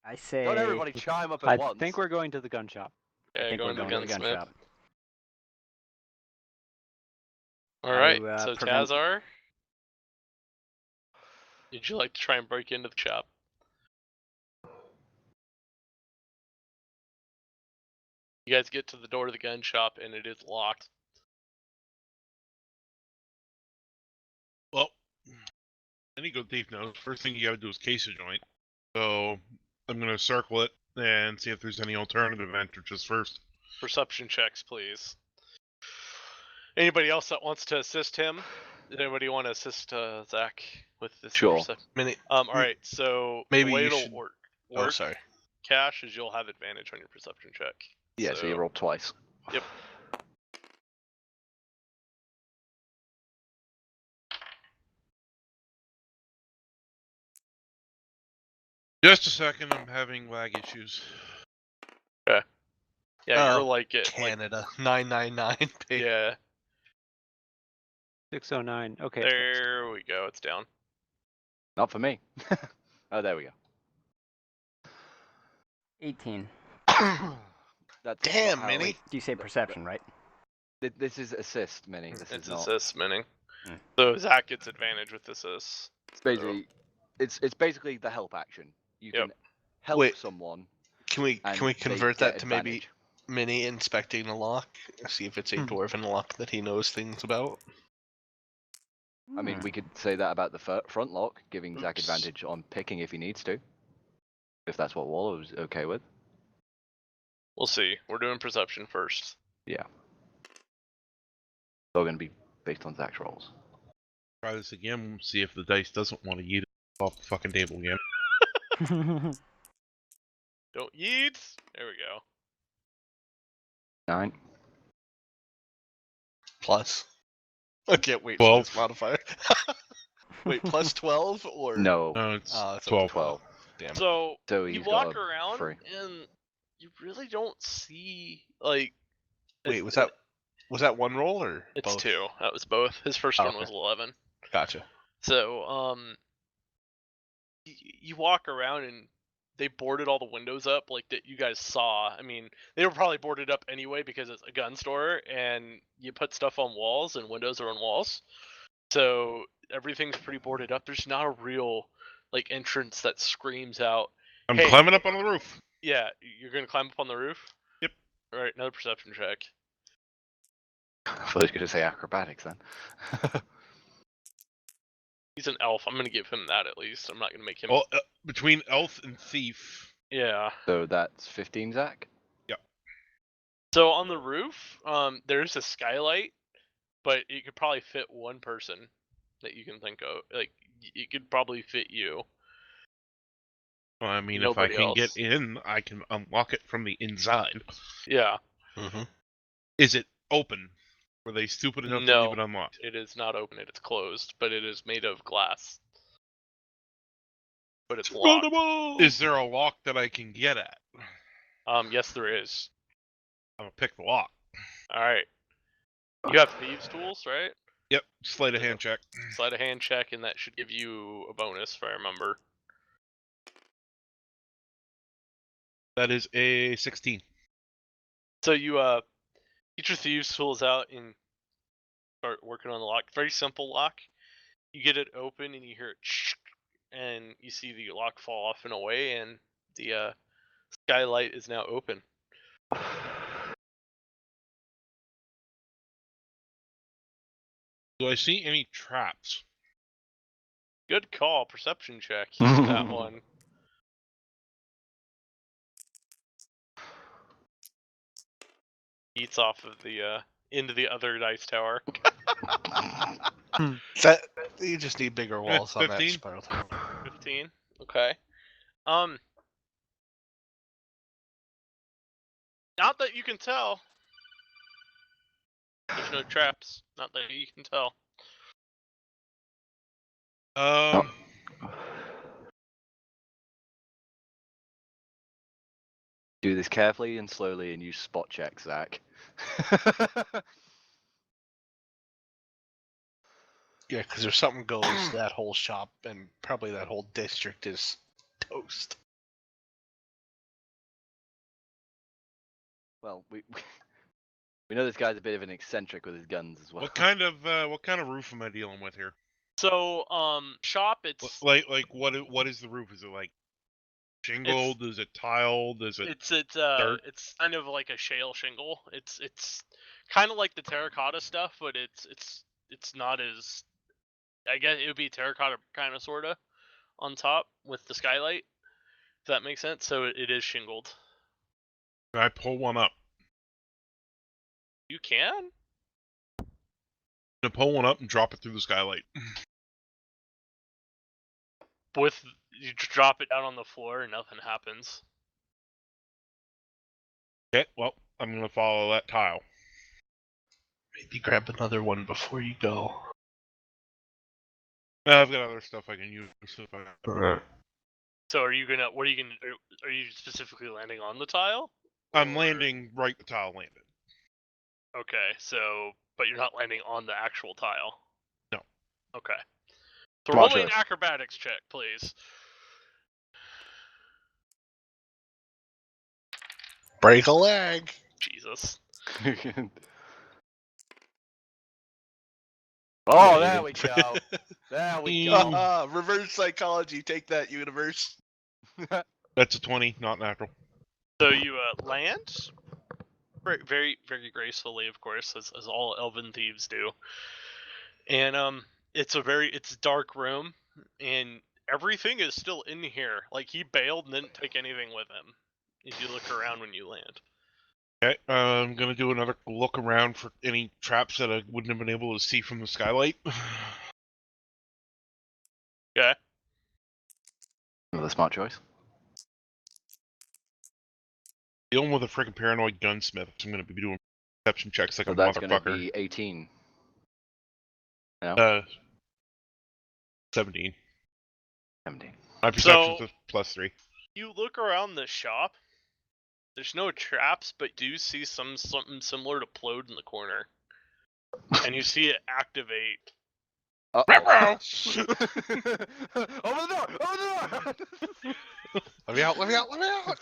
I say. Not everybody chime up at I once. think we're going to the gun shop. Yeah, I think going we're to going the to the gun gunsmith. shop. Alright, To, so prevent- Tazar, would you like to try and break into the shop? You guys get to the door of the gun shop and it is locked. Well, any good thief knows, first thing you gotta do is case a joint. So, I'm gonna circle it and see if there's any alternative entrances first. Perception checks, please. Anybody else that wants to assist him? Does anybody want to assist Zach with this? Sure. Alright, so Maybe the way you it'll should- work, Oh, sorry. Cash, is you'll have advantage on your perception check. Yeah, so you roll twice. Yep. Just a second, I'm having lag issues. Yeah, Oh, you're like it. Canada 999 pay. Yeah. 609. Okay. There we go. It's down. Not for me. Oh, there we go. 18. That's Damn, not how Minnie. Do you say perception, right? This is assist, Minnie. This It's is not. assist, Minning. Hmm. So Zach gets advantage with assist. It's basically the help action. You Yep. can help Wait. someone. Can we and convert they that get to maybe advantage. Minnie inspecting the lock? See if it's a dwarven lock that he knows things about. I mean, we could say that about the front lock, giving Zach advantage on picking if he needs to. If that's what Wallow's okay with. We'll see. We're doing perception first. Yeah. It's all going to be based on Zach's rolls. Try this again. See if the dice doesn't want to yeet it off the fucking table again. Don't yeet. There we go. 9. Plus. I can't wait 12. for this modifier. Wait, plus 12 or? No. No, it's It's 12. 12. Damn it. So So you he's walk got a around 3. and you really don't see like. Wait, was that one roll or It's both? 2. That was both. His first Oh, one okay. was 11. Gotcha. So you walk around and they boarded all the windows up like that you guys saw. I mean, they were probably boarded up anyway because it's a gun store and you put stuff on walls and windows are on walls. So everything's pretty boarded up. There's not a real like entrance that screams out. I'm Hey. climbing up on the roof. Yeah, you're gonna climb up on the roof? Yep. Alright, another perception check. I thought he was going to say acrobatics then. He's an elf. I'm gonna give him that at least. I'm not gonna make him. Well, between elf and thief. Yeah. So that's 15, Zach? So on the roof, there's a skylight, but it could probably fit one person that you can think of. Like, it could probably fit you. Well, I mean, Nobody if I can else. get in, I can unlock it from the inside. Yeah. Mm-hmm. Is it open? Were they stupid enough to No. leave it unlocked? It is not open. It's closed, but it is made of glass. But it's locked. Is there a lock that I can get at? Yes, there is. I'm gonna pick the lock. All right. You have thieves' tools, right? Yep, sleight of hand check. Sleight of hand check, and that should give you a bonus, if I remember. That is a 16. So you get your thieves' tools out and start working on the lock. Very simple lock. You get it open and you hear it, and you see the lock fall off and away, and the skylight is now open. Do I see any traps? Good call. Perception check. That one. Eats off of the into the other dice tower. That you just need bigger walls on that 15? spiral tower. 15. Okay. Not that you can tell. There's no traps. Not that you can tell. Do this carefully and slowly and use spot checks, Zach. Yeah, because if something goes, that whole shop and probably that whole district is toast. Well, we know this guy's a bit of an eccentric with his guns as well. What kind of roof am I dealing with here? So, shop. It's Like what is the roof? Is it like shingled? Is it tiled? Is it? it's kind of like a shale shingle. It's kind of like the terracotta stuff, but it's not as. I guess it would be terracotta kind of sorta on top with the skylight. If that makes sense. So it is shingled. Can I pull one up? You can. I'm gonna pull one up and drop it through the skylight. With you drop it down on the floor and nothing happens. Okay, well, I'm gonna follow that tile. Maybe grab another one before you go. I've got other stuff I can use. So are you gonna? What are you gonna? Are you specifically landing on the tile? I'm Or- landing right the tile landed. Okay, so but you're not landing on the actual tile. Okay. So Smart roll me an choice. acrobatics check, please. Break a leg. Jesus. Oh, there we go. There we go. Reverse psychology. Take that, universe. That's a 20, not natural. So you land very, very gracefully, of course, as all elven thieves do. And it's a dark room, and everything is still in here. Like, he bailed and didn't take anything with him. If you look around when you land. Okay, I'm gonna do another look around for any traps that I wouldn't have been able to see from the skylight. Okay. Another smart choice. Dealing with a freaking paranoid gunsmith, so I'm gonna be doing perception checks like So a that's going to motherfucker. be 18. No? 17. 17. My perception's So- a +3. You look around the shop. There's no traps, but you do see something similar to Plode in the corner. And you see it activate. Uh-oh. Over the door! Over the door! Let me out, let me out, let me out!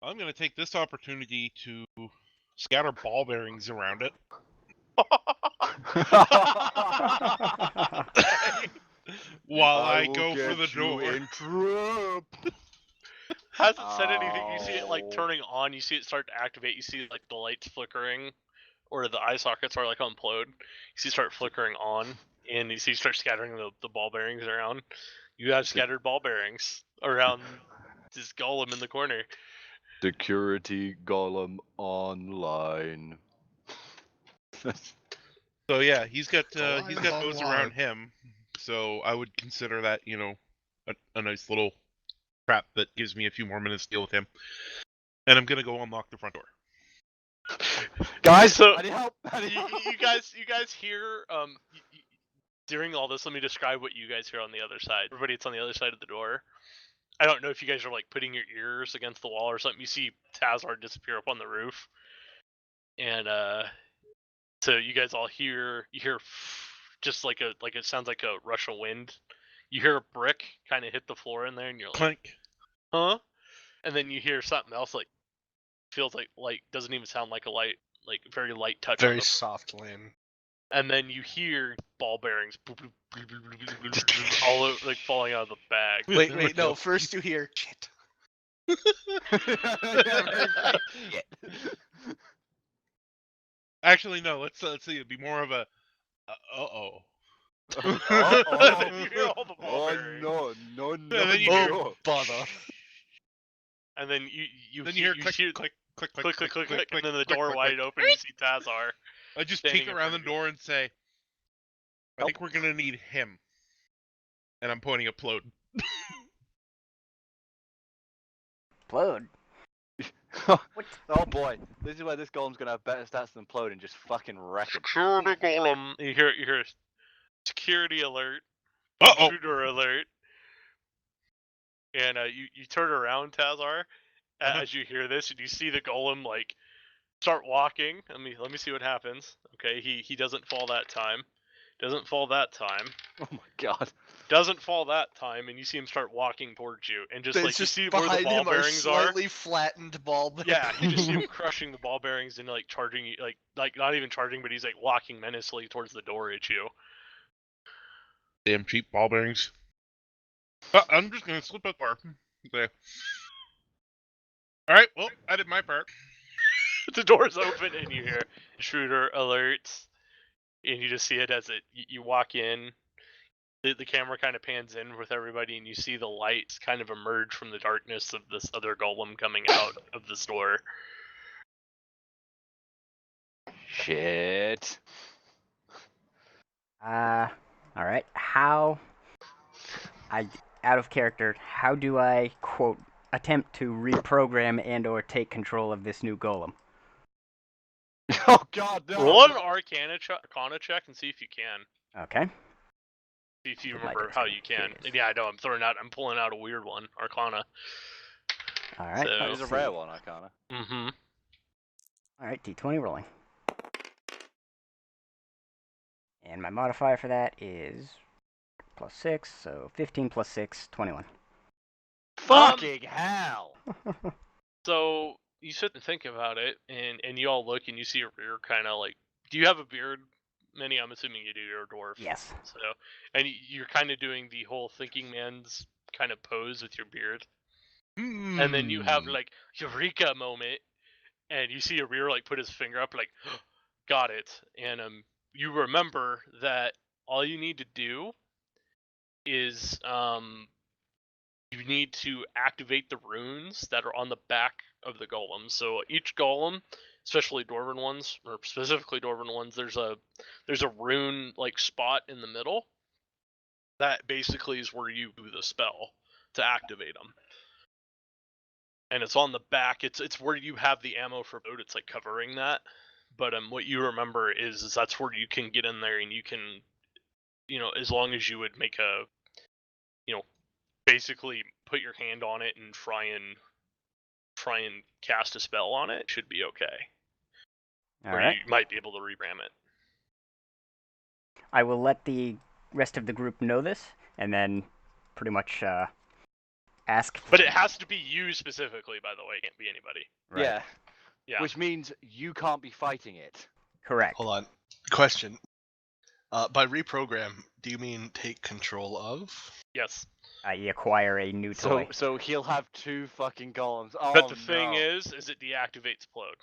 I'm gonna take this opportunity to scatter ball bearings around it. While I will go for get the you door. in trap. Hasn't said anything. You see it like Oh. turning on. You see it start to activate. You see like the lights flickering, or the eye sockets are like unplugged. You see it start flickering on, and you see it start scattering the ball bearings around. You have scattered ball bearings around this golem in the corner. Security golem online. So yeah, he's got Alive those online. around him. So I would consider that, a nice little trap that gives me a few more minutes to deal with him. And I'm gonna go unlock the front door. Guys, So- I need help. I need You, help. you guys hear during all this. Let me describe what you guys hear on the other side. Everybody, it's on the other side of the door. I don't know if you guys are like putting your ears against the wall or something. You see Tazar disappear up on the roof, and so you guys all hear just like it sounds like a rush of wind. You hear a brick kind of hit the floor in there, and you're like, Clink. huh? And then you hear something else like feels like doesn't even sound like a light, like very light touch on Very the soft land. and then you hear ball bearings all like falling out of the bag. Wait, no. First you hear shit. Actually, no. Let's see. It'd be more of a uh-oh. And then you hear all the ball Oh bearings. no, And then you hear bother. And then you Then you hear click, click, click, click, click, click, click, and then the click, door click, wide click. open. You see Tazar. I just standing peek in around front the of you. door and say, I think we're gonna need him. And I'm pointing at Plode. Plode. Oh boy, this is where this golem's gonna have better stats than Plode and just fucking wreck it. Security golem. You hear security alert. Uh-oh. Intruder alert. And you turn around, Tazar, as you hear this, and you see the golem like start walking. Let me see what happens. Okay, he doesn't fall that time. Doesn't fall that time. Oh my god. Doesn't fall that time, and you see him start walking towards you, and just It's like you just see where the behind ball him are bearings are. slightly flattened ball bearings. Yeah, you just see him crushing the ball bearings and like charging you, like not even charging, but he's like walking menacingly towards the door at you. Damn cheap ball bearings. I'm just gonna slip up there. Okay. Alright, well, I did my part. The door's open, and you hear intruder alerts, and you just see it as you walk in. The camera kind of pans in with everybody, and you see the lights kind of emerge from the darkness of this other golem coming out of this door. Shit. All right. Out of character, how do I, quote, attempt to reprogram and/or take control of this new golem? Oh god, no. Roll an Arcana check and see if you can. Okay. See if you With my remember how you dexterity. can. Here it is. Yeah, I know. I'm pulling out a weird one, Arcana. All right. So- That is a rare one, Arcana. Mm-hmm. Alright, D20 rolling. And my modifier for that is +6, so 15 plus 6, 21. Fucking hell! So you sit and think about it, and you all look and you see a rear kind of like. Do you have a beard, Minnie? I'm assuming you do. You're a dwarf. Yes. So, and you're kind of doing the whole thinking man's kind of pose with your beard, and then you have like eureka moment, and you see a rear like put his finger up, like, got it, and you remember that all you need to do is you need to activate the runes that are on the back of the golem. So each golem, especially dwarven ones, or specifically dwarven ones, there's a rune like spot in the middle that basically is where you do the spell to activate them. And it's on the back. It's where you have the ammo for boat. It's like covering that. But what you remember is that's where you can get in there and you can, as long as you would make a, basically put your hand on it and try and cast a spell on it, should be okay. Or you might be able to reram it. I will let the rest of the group know this, and then pretty much ask. But it has to be you specifically, by the way. It can't be anybody. Right. Yeah. Yeah. Which means you can't be fighting it. Correct. Hold on. Question. By reprogram, do you mean take control of? Yes. You acquire a new toy. So he'll have 2 fucking golems. Oh, But the thing no. is it deactivates Plode.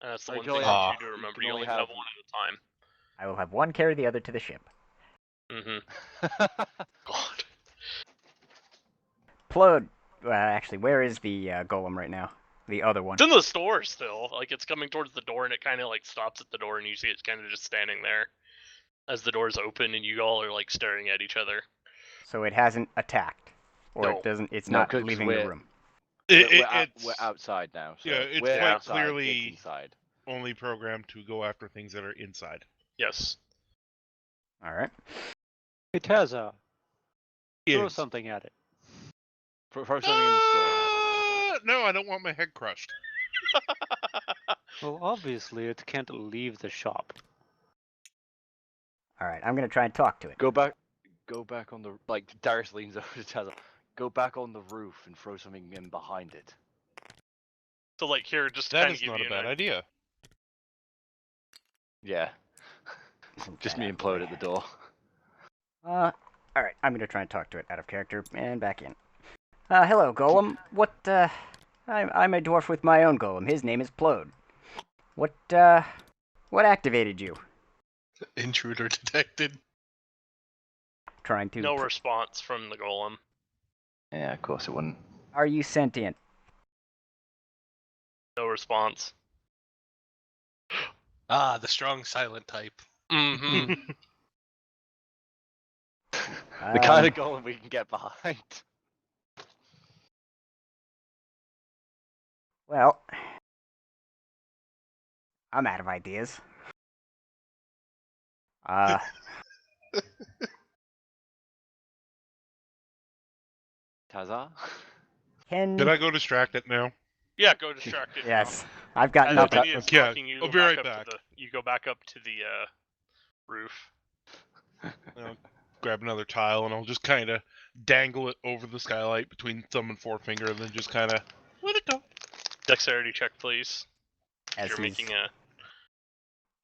And that's the So one you thing can that only you do remember. you You can only only have have- one at a time. I will have one carry the other to the ship. Mm-hmm. God. Plode. Actually, where is the golem right now? The other one. It's in the store still. Like, it's coming towards the door, and it kind of, like, stops at the door, and you see it's kind of just standing there as the doors open, and you all are, like, staring at each other. So it hasn't attacked, or No. it doesn't. It's No, not 'cause leaving the we're- room. It's We're outside now. So yeah, it's we're quite outside, clearly- it's inside. only programmed to go after things that are inside. Yes. All right. Hey, Tazza, throw Is. something at it. Throw something in the store. No, I don't want my head crushed. Well, obviously, it can't leave the shop. All right. I'm gonna try and talk to it. Go back on the Darius leans over to Tazza. Go back on the roof and throw something in behind it. So, like, here, just to That kind of is give not you a bad idea. Yeah. Just me and Plode at the door. All right. I'm gonna try and talk to it out of character and back in. Hello, golem. What? I'm a dwarf with my own golem. His name is Plode. What activated you? Intruder detected. Trying to. no response from the golem. Yeah, of course it wouldn't. Are you sentient? No response. Ah, the strong silent type. Mm-hmm. The kind of golem we can get behind. Well, I'm out of ideas. Tazza? Can. Did I go distract it now? Yeah, go distract it. Yes. I've got As nothing. Vinny is Yeah, talking, you I'll go be right up back. you go back up to the roof. I'll grab another tile and I'll just kind of dangle it over the skylight between thumb and forefinger, and then just kind of let it go. Dexterity check, please. As You're making a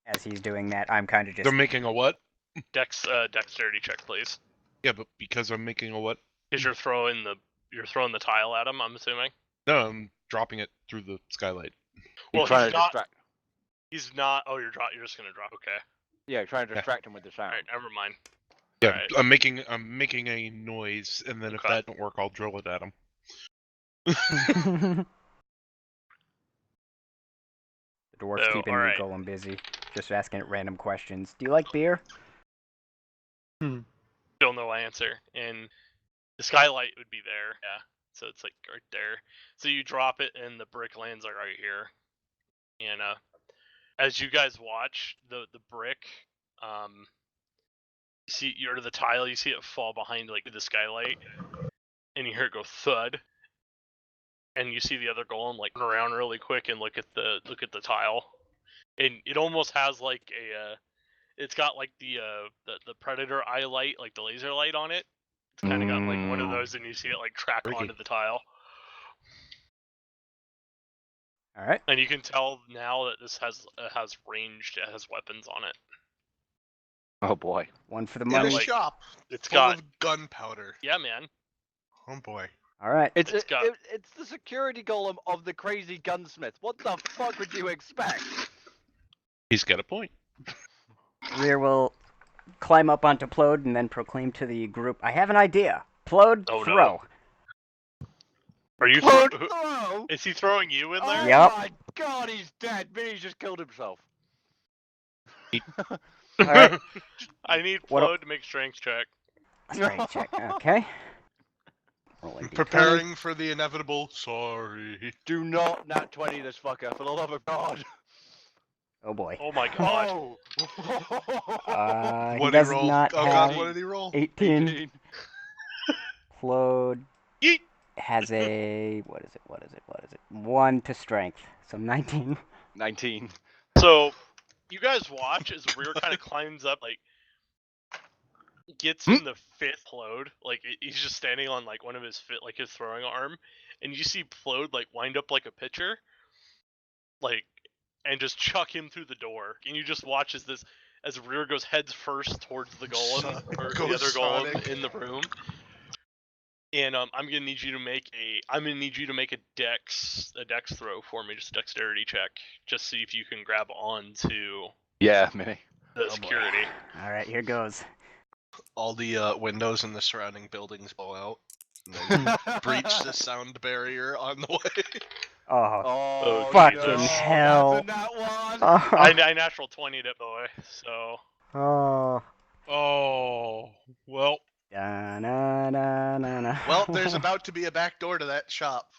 As he's doing that, I'm kind of just. They're making a what? dexterity check, please. Yeah, but because I'm making a what? Because you're throwing the tile at him. I'm assuming. No, I'm dropping it through the skylight. Well, You're trying he's to not. distract. He's not. Oh, you're just gonna drop. Okay. Yeah, trying to distract him with the All sound. right. Never mind. Yeah, Alright. I'm making a noise, and then if Okay. that don't work, I'll drill it at him. The dwarf's So, keeping alright. the golem busy, just asking it random questions. Do you like beer? Still no answer. And the skylight would be there. Yeah. So it's like right there. So you drop it, and the brick lands like right here. And as you guys watch the brick, you see the tile. You see it fall behind like the skylight, and you hear it go thud. and you see the other golem like turn around really quick and look at the tile, and it almost has like a it's got like the predator eye light, like the laser light on it. It's kind of got like one of those, and you see it like track Freaky. onto the tile. All right. And you can tell now that this has ranged, it has weapons on it. Oh boy. One for the In Yeah, a money. like, shop It's full got of gunpowder. yeah, man. Oh boy. All right. It's It's got- it's the security golem of the crazy gunsmith. What the fuck would you expect? He's got a point. Rear will climb up onto Plode and then proclaim to the group, I have an idea. Plode, Oh, no. throw. Are you? Plode, Who- throw! Is he throwing you in Oh there? Yep. my god, he's dead. Vinny's just killed himself. All right. I need What- Flo to make strength check. Strength check. Okay. Rolling d20. Preparing for the inevitable. Sorry. Do not nat 20 this fucker, for the love of God. Oh boy. Oh my god. Oh. He What did does he roll? not Oh have god, what did he roll? 18. Plode Yeet. has a what is it? 1 to strength, so 19. 19. So, you guys watch as Rear kind of climbs up, like, gets in the fifth Plode. Like, he's just standing on, like, one of his like, his throwing arm. And you see Plode, like, wind up like a pitcher. Like, and just chuck him through the door. And you just watch as Rear goes heads first towards the golem, or the other golem Sonic. in the room. And I'm gonna need you to make a dex throw for me, just a dexterity check, just see if you can grab on to Yeah, Minnie. the boy. security. All right, here goes. All the windows in the surrounding buildings blow out. And then breach the sound barrier on the way. Oh, Oh, fucking no, hell. that's a nat one. oh, I natural 20'd it, boy. So oh. Oh, well, Da, na, na, na, na. Well, there's about to be a back door to that shop.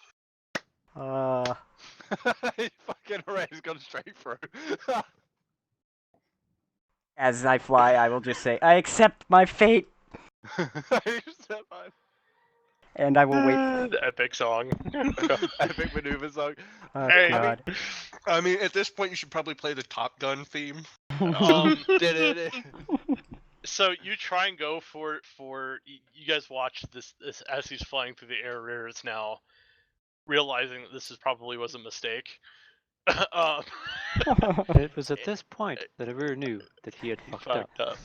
He fucking Ray's gone straight through. As I fly, I will just say, I accept my fate, and I will wait. the epic song. Epic maneuver song. Oh, Hey. God. I mean, at this point, you should probably play the Top Gun theme. So you try and go for you guys watch this as he's flying through the air. Rear is now realizing that this probably was a mistake. It was at this point that Rear knew that he had fucked up.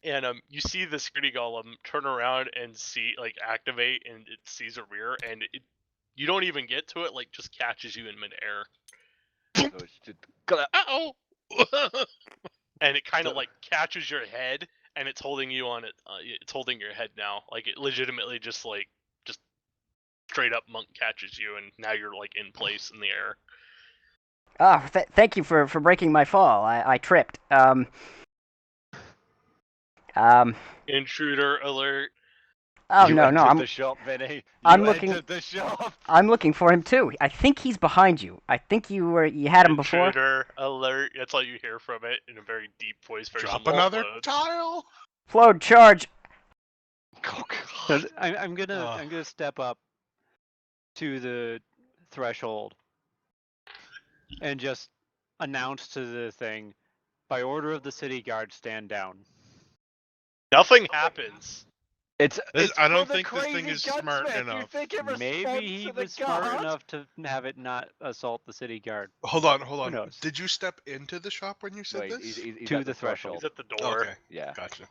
And you see the security golem turn around and see activate, and it sees a Rear, and you don't even get to it, just catches you in midair. So it's just gotta- Uh-oh! And it kind of catches your head, and it's holding you on it. It's holding your head now. It legitimately just straight up monk catches you, and now you're in place in the air. Oh, thank you for breaking my fall. I tripped. Intruder alert. Oh, You no, entered the I'm shop, Vinny. I'm You looking- entered the shop. looking for him too. I think he's behind you. I think you had him before. Intruder alert. That's all you hear from it in a very deep voice. Very Drop similar another to Flo's. tile. Flowed, charge. Oh, So God. I'm gonna step up to the threshold and just announce to the thing, by order of the city guard, stand down. Nothing happens. It's I don't for the think this thing crazy is smart gunsmith. You enough. think it responds Maybe he to the was smart guard? enough to have it not assault the city guard. Hold on. knows? Did you step into the shop when you said Wait, this? he's To at the threshold. He's at the door. Okay, Yeah. gotcha.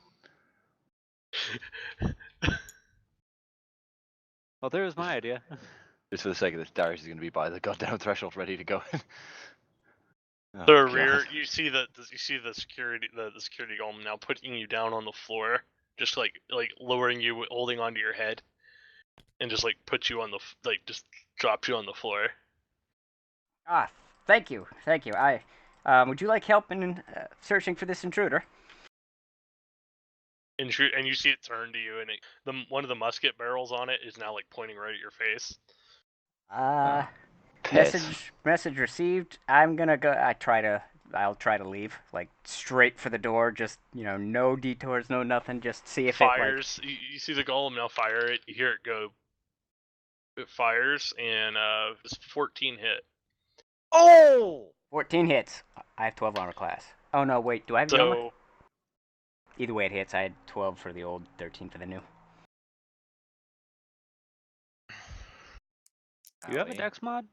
Well, there's my idea. Just for the sake of this, Darius is going to be by the goddamn threshold, ready to go in. Oh, The God. rear, you see the security golem now putting you down on the floor, just lowering you, holding onto your head, and just put you on the just drops you on the floor. Ah, thank you. I would you like help in searching for this intruder? And you see it turn to you, and one of the musket barrels on it is now pointing right at your face. Piss. Message received. I'm gonna go. I'll try to leave, straight for the door. Just no detours, no nothing. Just see if Fires. You see the golem now fire it. You hear it go. It fires and it's 14 hit. Oh! 14 hits. I have 12 armor class. Oh no, wait, do I have the armor? So Either way it hits. I had 12 for the old, 13 for the new. Do you have a dex mod?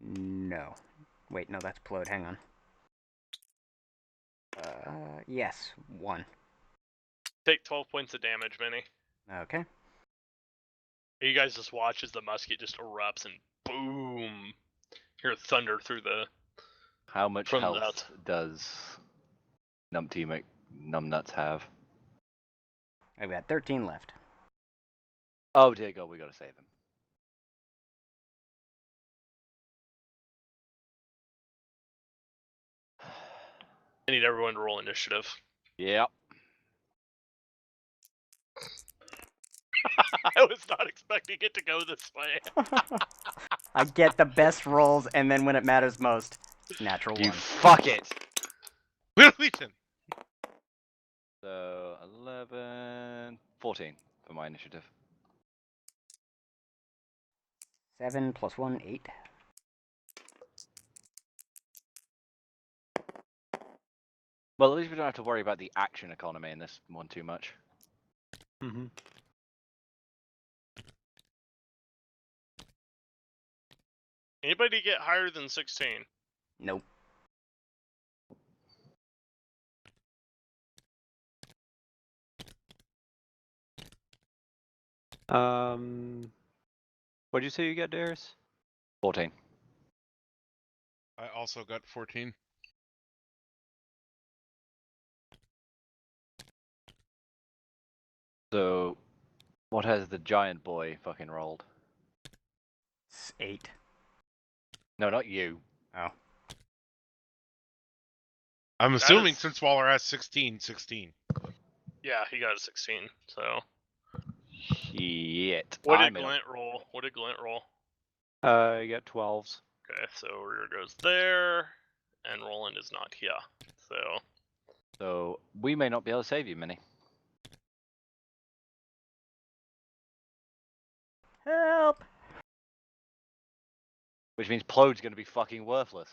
No. Wait, no, that's Plode. Hang on. Yes, 1. take 12 points of damage, Minnie. Okay. You guys just watch as the musket just erupts and boom! Hear thunder through the. How much From health that. does Numbnuts have? I've got 13 left. Oh dear God, we gotta save him. I need everyone to roll initiative. Yep. I was not expecting it to go this way. I get the best rolls, and then when it matters most, natural You 1. fuck it. Ethan. So 11, 14 for my initiative. 7 plus 1, 8. Well, at least we don't have to worry about the action economy in this one too much. Mm-hmm. Anybody get higher than 16? Nope. What did you say you got, Darius? 14. I also got 14. So, what has the giant boy fucking rolled? 8. No, not you. Oh. I'm assuming is- since Waller has 16. Yeah, he got a 16. So Shit. what did I'm in a- Glint roll? What did Glint roll? You got 12s. Okay, so Rear goes there, and Roland is not here. So So, we may not be able to save you, Minnie. Help! Which means Plode's gonna be fucking worthless.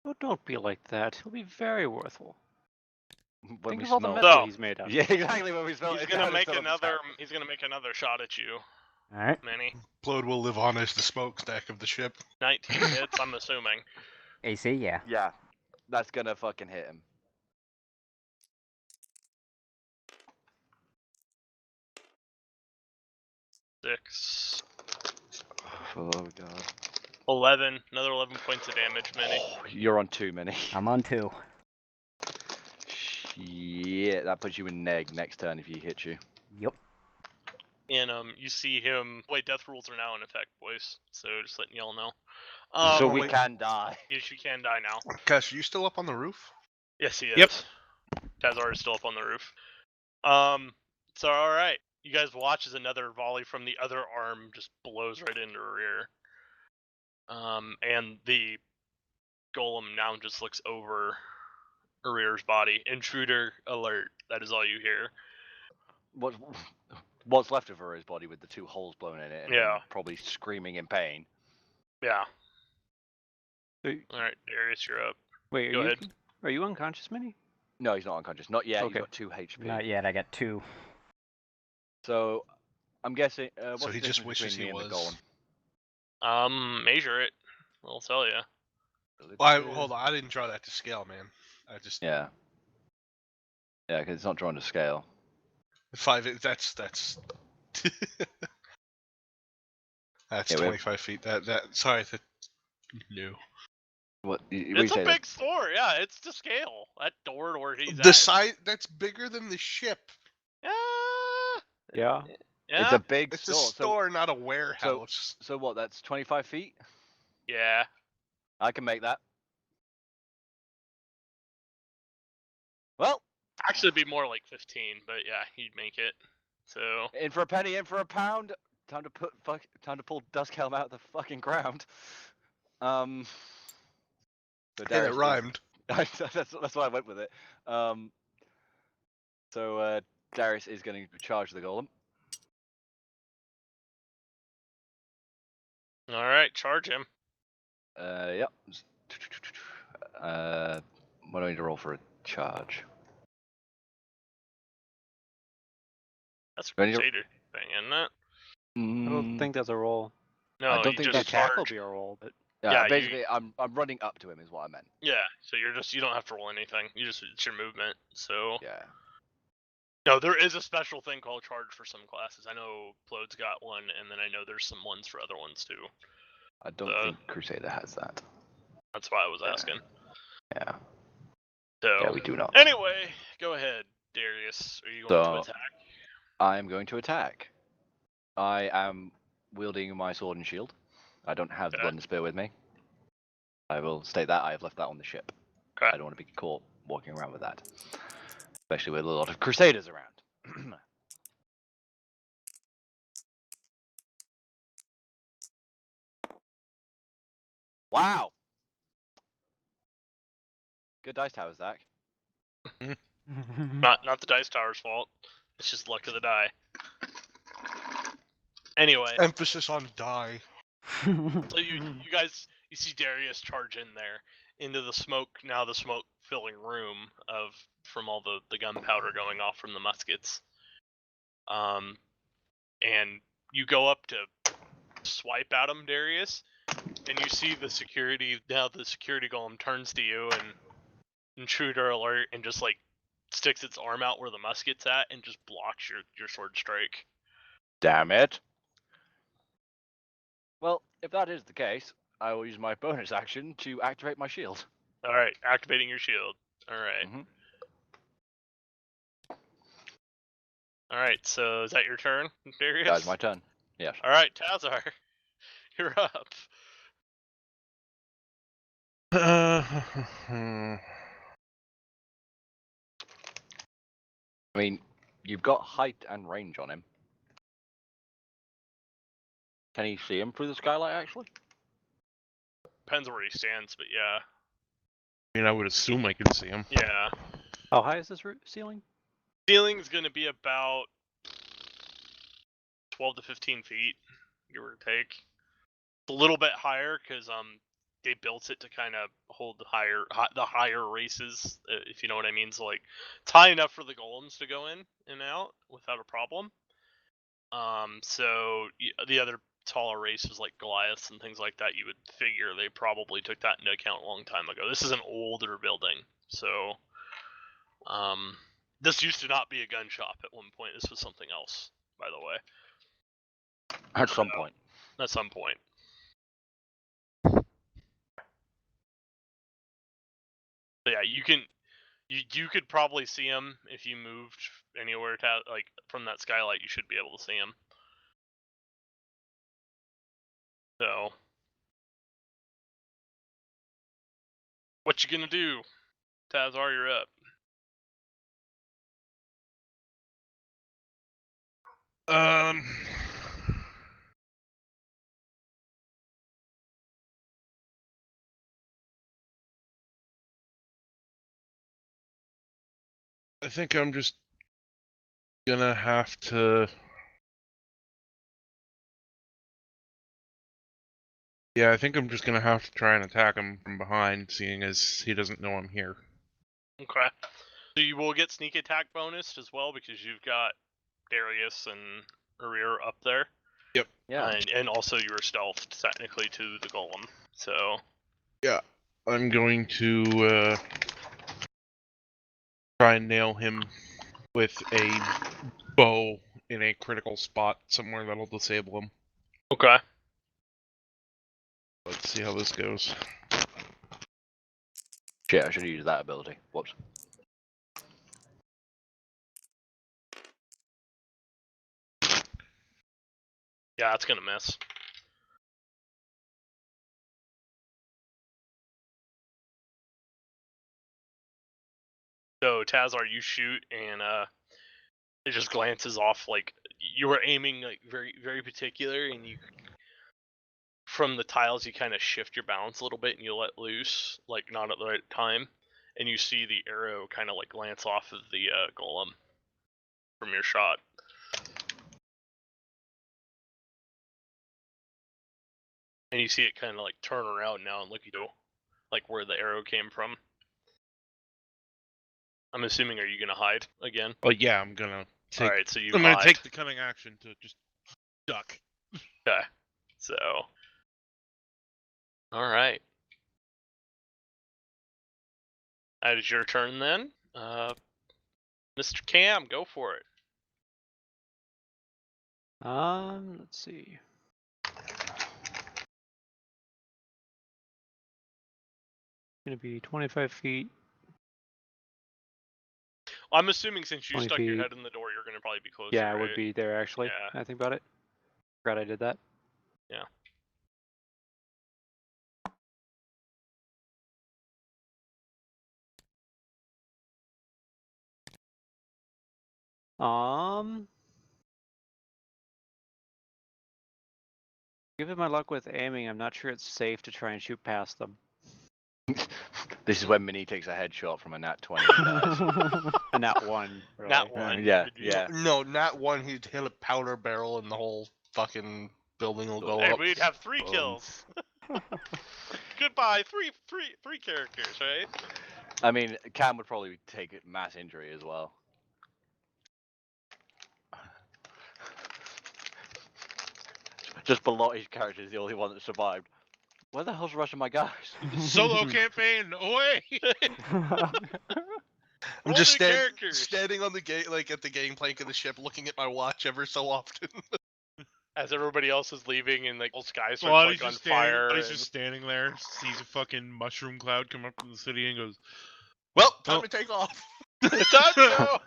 Oh, don't be like that. He'll be very worthful. When Think we of all the smell- metal So- he's made out of. Yeah, exactly. When we smell he's it, gonna how make it's still up his another. hat. He's gonna make another shot at you, Alright. Manny. Plode will live on as the smokestack of the ship. 19 hits, I'm assuming. AC, yeah. Yeah, that's gonna fucking hit him. Six. Oh god. 11. Another 11 points of damage, Manny. You're on 2, Minnie. I'm on 2. Shit, that puts you in neg next turn if he hits you. Yup. And you see him. Wait, death rules are now in effect, boys. So just letting y'all know. So we wait. can die. Yes, you can die now. Cash, are you still up on the roof? Yes, he is. Yep. Tazar is still up on the roof. So all right, you guys watch as another volley from the other arm just blows right into rear. And the golem now just looks over Rear's body. Intruder alert. That is all you hear. What's left of her is body with the 2 holes blown in it and him Yeah. probably screaming in pain. Yeah. So- All right, Darius, you're up. Wait, Go ahead. Are you unconscious, Minnie? No, he's not unconscious. Not yet. Okay. He's got 2 HP. Not yet, I got 2. So, I'm guessing. What's So the he just difference wishes between he me and the was. golem? Measure it. I'll tell you. Hold on, I didn't draw that to scale, man. I just Yeah. Yeah, because it's not drawn to scale. 5. That's that's Yeah, we have- 25 feet. Sorry. No. What? You It's say a that- big store. Yeah, it's to scale. That door to where he's The at. size that's bigger than the ship. Yeah. Yeah. Yeah. It's a big It's a store. store, not a warehouse. So what? That's 25 feet. Yeah. I can make that. Well, Actually, it'd be more like 15, but yeah, he'd make it. So in for a penny, in for a pound. Time to pull Duskhelm out of the fucking ground. So Hey, Darius that rhymed. that's why I went with it. So Darius is going to charge the golem. All right, charge him. Yep. What do I need to roll for a charge? That's a Ready to- Crusader thing, isn't it? I don't think that's a roll. No, don't you think just Attack will charge. be a roll, but Yeah, you- basically, I'm running up to him is what I meant. Yeah, so you don't have to roll anything. It's your movement. So Yeah. no, there is a special thing called charge for some classes. I know Plode's got one, and then I know there's some ones for other ones too. I don't think Crusader has that. That's why I was asking. Yeah. So Yeah, we do not. anyway, go ahead, Darius. Are you going to attack? I am going to attack. I am wielding my sword and shield. I don't have the Okay. blunder spear with me. I will state that. I have left that on the ship. Okay. I don't want to be caught walking around with that. Especially with a lot of Crusaders around. Wow! Good dice towers, Zach. Not the dice tower's fault. It's just luck of the die. Anyway, Emphasis on die. so you guys see Darius charge in there into the smoke. Now the smoke filling room from all the gunpowder going off from the muskets. And you go up to swipe at him, Darius, and you see the security. Now the security golem turns to you and intruder alert, and just like sticks its arm out where the musket's at and just blocks your sword strike. Damn it. Well, if that is the case, I will use my bonus action to activate my shield. All right, activating your shield. All right. Mhm. All right. So is that your turn, Darius? That is my turn. Yes. All right, Tazar, you're up. I mean, you've got height and range on him. Can he see him through the skylight, actually? Depends where he stands, but yeah. I mean, I would assume I can see him. Yeah. how high is this ceiling? Ceiling's going to be about 12 to 15 feet, give or take. It's a little bit higher because they built it to kind of hold the higher races, if you know what I mean. So like, it's high enough for the golems to go in and out without a problem. So the other taller races like Goliaths and things like that, you would figure they probably took that into account a long time ago. This is an older building, so this used to not be a gun shop at one point. This was something else, by the way. At some point. At some point. So yeah, you could probably see him if you moved anywhere like from that skylight. You should be able to see him. So, what you gonna do, Tazar? You're up. I think I'm just gonna have to. Yeah, I think I'm just gonna have to try and attack him from behind, seeing as he doesn't know I'm here. Okay. So you will get sneak attack bonus as well because you've got Darius and Arir up there. Yep. Yeah. And also you were stealthed technically to the golem. So. Yeah, I'm going to try and nail him with a bow in a critical spot somewhere that'll disable him. Okay. Let's see how this goes. Shit, I should have used that ability. Whoops. Yeah, that's gonna miss. So Tazar, you shoot and it just glances off. Like you were aiming like very very particular, and you from the tiles you kind of shift your balance a little bit and you let loose, like not at the right time, and you see the arrow kind of like glance off of the golem. from your shot. And you see it kind of like turn around now and look at you, like where the arrow came from. I'm assuming, are you gonna hide again? Oh yeah, I'm gonna take. All right, so you I'm hide. gonna take the cunning action to just duck. Okay, so. All right. That is your turn then. Mr. Cam, go for it. Let's see. Gonna be 25 feet. I'm assuming since you 20 stuck your feet. head in the door, you're gonna probably be closer. Yeah, I right? would be there actually. Yeah. I think about it. Forgot I did that. Yeah. Given my luck with aiming, I'm not sure it's safe to try and shoot past them. This is when Mini takes a headshot from a nat 20 and dies. And not one. Really. Not one. Yeah, Did you- yeah. No, not one. He'd hit a powder barrel and the whole fucking building will go Hey, up. we'd have 3 Boom. kills. Goodbye, three characters, right? I mean, Cam would probably take mass injury as well. Just Belotti's character is the only one that survived. Where the hell's the rest of my guys? Solo campaign away. I'm Roll just the characters. standing on the gate, like at the gangplank of the ship, looking at my watch ever so often. As everybody else is leaving and like whole sky starts Lottie like on just fire. He's and- just standing there, sees a fucking mushroom cloud come up from the city, and goes, Well, time Oh. to take off. It's time to go.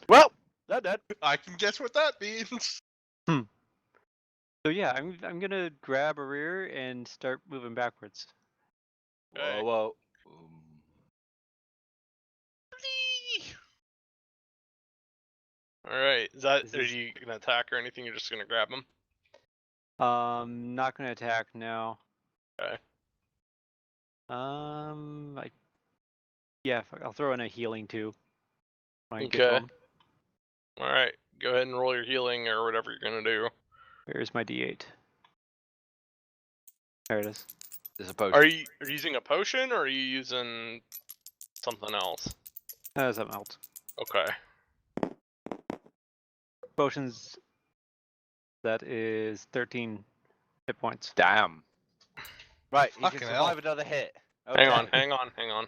Well, they're dead. I can guess what that means. So yeah, I'm gonna grab a rear and start moving backwards. Okay. Whoa. All right. Is that? This Are is- you gonna attack or anything? You're just gonna grab him. Not gonna attack now. Okay. Yeah, I'll throw in a healing too. When I get Okay. to him. All right. Go ahead and roll your healing or whatever you're gonna do. Where's my D8? There it is. There's a potion. Are you using a potion or are you using something else? Something else. Okay. Potions. That is 13 hit points. Damn. Right, he Fucking can hell. survive another hit. Hang on. Okay. Hang on. Hang on.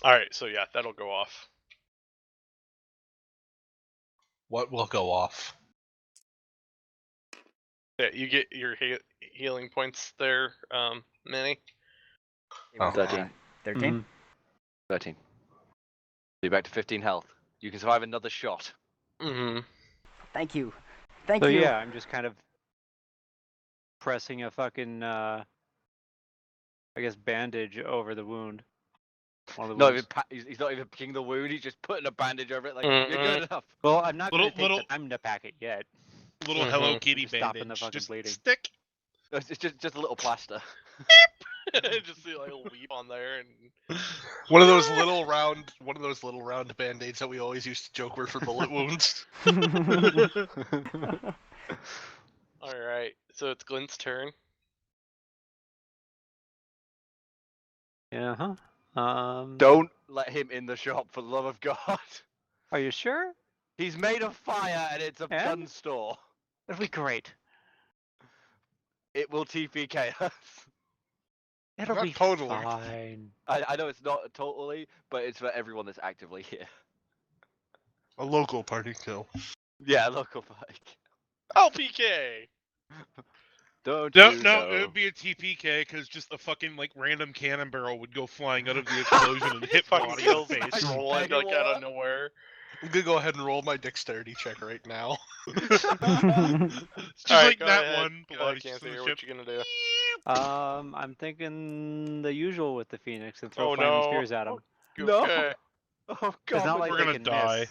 All right. So yeah, that'll go off. What will go off? Yeah, you get your healing points there, Minnie. Oh. 13. 13? Mhm. 13. So you're back to 15 health. You can survive another shot. Mm-hmm. Thank you. Thank So you. yeah, I'm just kind of pressing a fucking I guess bandage over the wound. One of the Not wounds. even he's not even picking the wound. He's just putting a bandage over it. Like Mhm. you're good enough. Well, I'm not Little- gonna take little- the time to pack it yet. Little Mhm. Hello Kitty Just stopping the bandage. fucking Just bleeding. stick. It's just a little plaster. Just see like a leap on there and. One of those little round band-aids that we always used to joke were for bullet wounds. All right. So it's Glenn's turn. Yeah, huh? Don't let him in the shop, for the love of God. Are you sure? He's made of fire and it's a And? gun store. That'll be great. It will TPK us. It'll Not be totally. fine. I know it's not totally, but it's for everyone that's actively here. A local party kill. Yeah, local bike. LPK. Don't No, you no, know? it would be a TPK because just a fucking like random cannon barrel would go flying out of the explosion and hit Fucking body in the kills face. rolling like out of nowhere. I'm gonna go ahead and roll my dexterity check right now. It's just Alright, like go that ahead. one. Go But ahead, he's just in Canthier, the what ship. you gonna do? I'm thinking the usual with the Phoenix and throw Oh, flaming no. spears at him. No. Okay. Oh It's not god. like We're they gonna can die.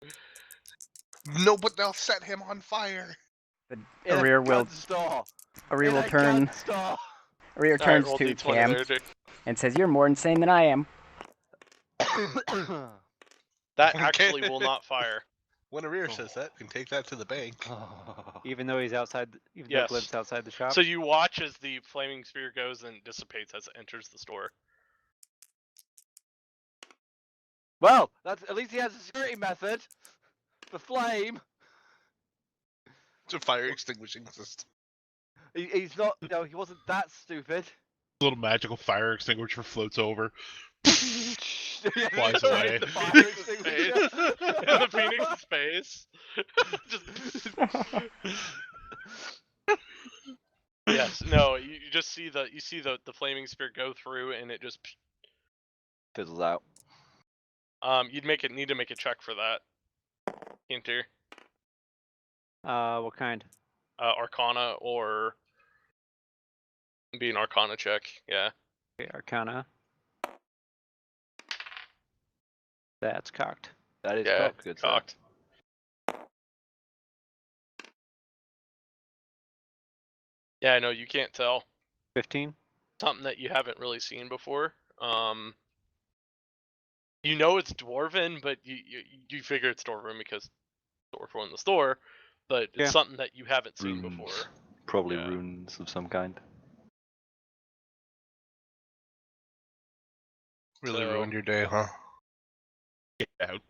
miss. No, but they'll set him on fire. In Arir a will gun store. Arir In will a turn. gun store. Arir Alright, turns roll to D20 Cam there, Jake. and says, "You're more insane than I am." That Okay. actually will not fire. When Arir says that, you can take that to the bank. Even though he's outside, even Yes. though Glib's outside the shop. So you watch as the flaming spear goes and dissipates as it enters the store. Well, that's at least he has a security method. The flame. It's a fire extinguishing system. He's not. No, he wasn't that stupid. Little magical fire extinguisher floats over. Yeah, Flies just away. the fire extinguisher. In the Phoenix's face. Just yes, no. You just see the flaming spear go through and it just. Fizzles out. You'd need to make a check for that. Enter What kind? Arcana or be an Arcana check. Yeah. Okay, Arcana. That's cocked. That is Yeah. cocked. Good stuff. Cocked. Yeah, no, you can't tell. 15. Something that you haven't really seen before. You know it's dwarven, but you figure it's dwarven because dwarf in the store. But it's Yeah. something that you haven't seen Runes. before. Probably Yeah. runes of some kind. Really So- ruined your day, huh? Get out.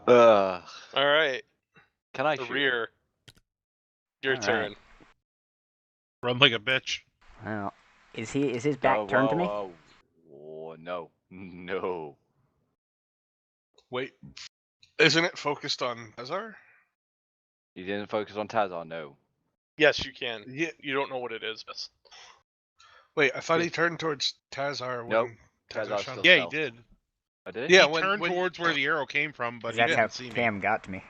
Ugh. All right, Can I the shoot? rear. Your All turn. right. Run like a bitch. Well, is his back Oh, turned to me? whoa. Oh, no. No. Wait, isn't it focused on Azar? You didn't focus on Tazar, no. Yes, you can. Yeah. You don't know what it is, but Wait, I thought he turned towards Tazar when Nope. Tazar Tazar's shot still him. Yeah, he stealth. did. I did? Yeah, He turned towards where the arrow came from, but 'Cause he that's didn't how see me. Cam got to me.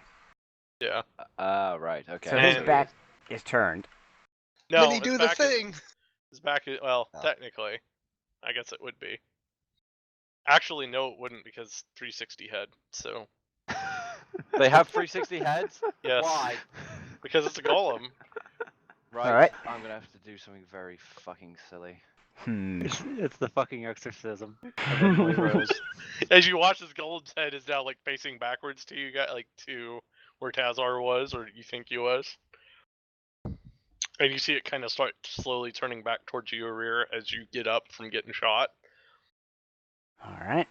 yeah. Right, okay. So his And- back is turned. No, Then he his do the back is- thing. His back is well, Oh. technically, I guess it would be. Actually, no, it wouldn't because 360 head. So They have 360 heads? yes, Why? because it's a golem. Right. Alright. I'm gonna have to do something very fucking silly. It's the fucking exorcism of Emily Rose. As you watch, this golem's head is now like facing backwards to you guys, like to where Tazar was, or you think he was. And you see it kind of start slowly turning back towards your rear as you get up from getting shot. All right.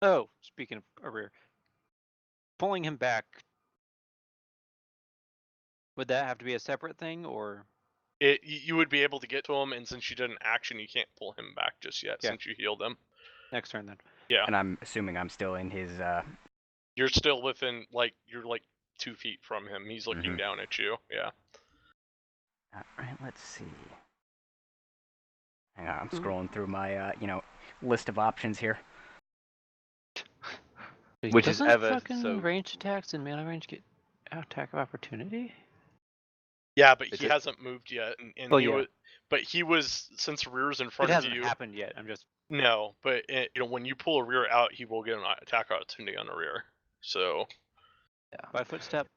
Oh, speaking of rear, pulling him back. Would that have to be a separate thing, or? You would be able to get to him, and since you did an action, you can't pull him back just yet Yeah. since you healed him. Next turn then. Yeah. And I'm assuming I'm still in his. You're still within, like, you're like 2 feet from him. He's looking Mhm. down at you. Yeah. All right. Let's see. Hang on. I'm scrolling through my list of options here. Which is Doesn't ever fucking so- ranged attacks and melee range get attack of opportunity? Yeah, but Is he it- hasn't moved yet, and Oh, he yeah. was, but he was since rear's in It front of hasn't you. happened yet. I'm just. No, but when you pull a rear out, he will get an attack opportunity on a rear. So, By footstep.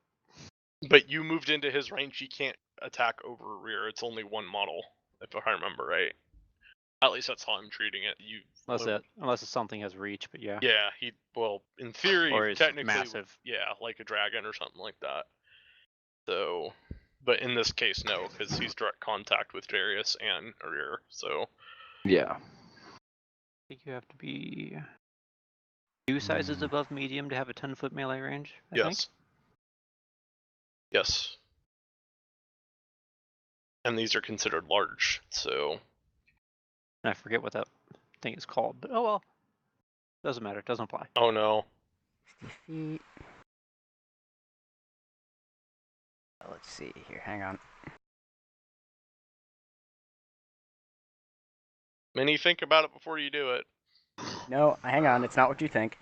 but you moved into his range. He can't attack over a rear. It's only one model, if I remember right. At least that's how I'm treating it. Unless something has reach, but yeah. Yeah, well, in theory, Or is technically, massive. yeah, like a dragon or something like that. So, but in this case, no, because he's direct contact with Darius and Arir. So, Yeah. I think you have to be 2 sizes above medium to have a 10-foot melee range. I think. yes, yes, and these are considered large. So, I forget what that thing is called, but oh well. Doesn't matter. It doesn't apply. oh no, 60 feet. Let's see here. Hang on. Minnie, think about it before you do it. No, hang on. It's not what you think.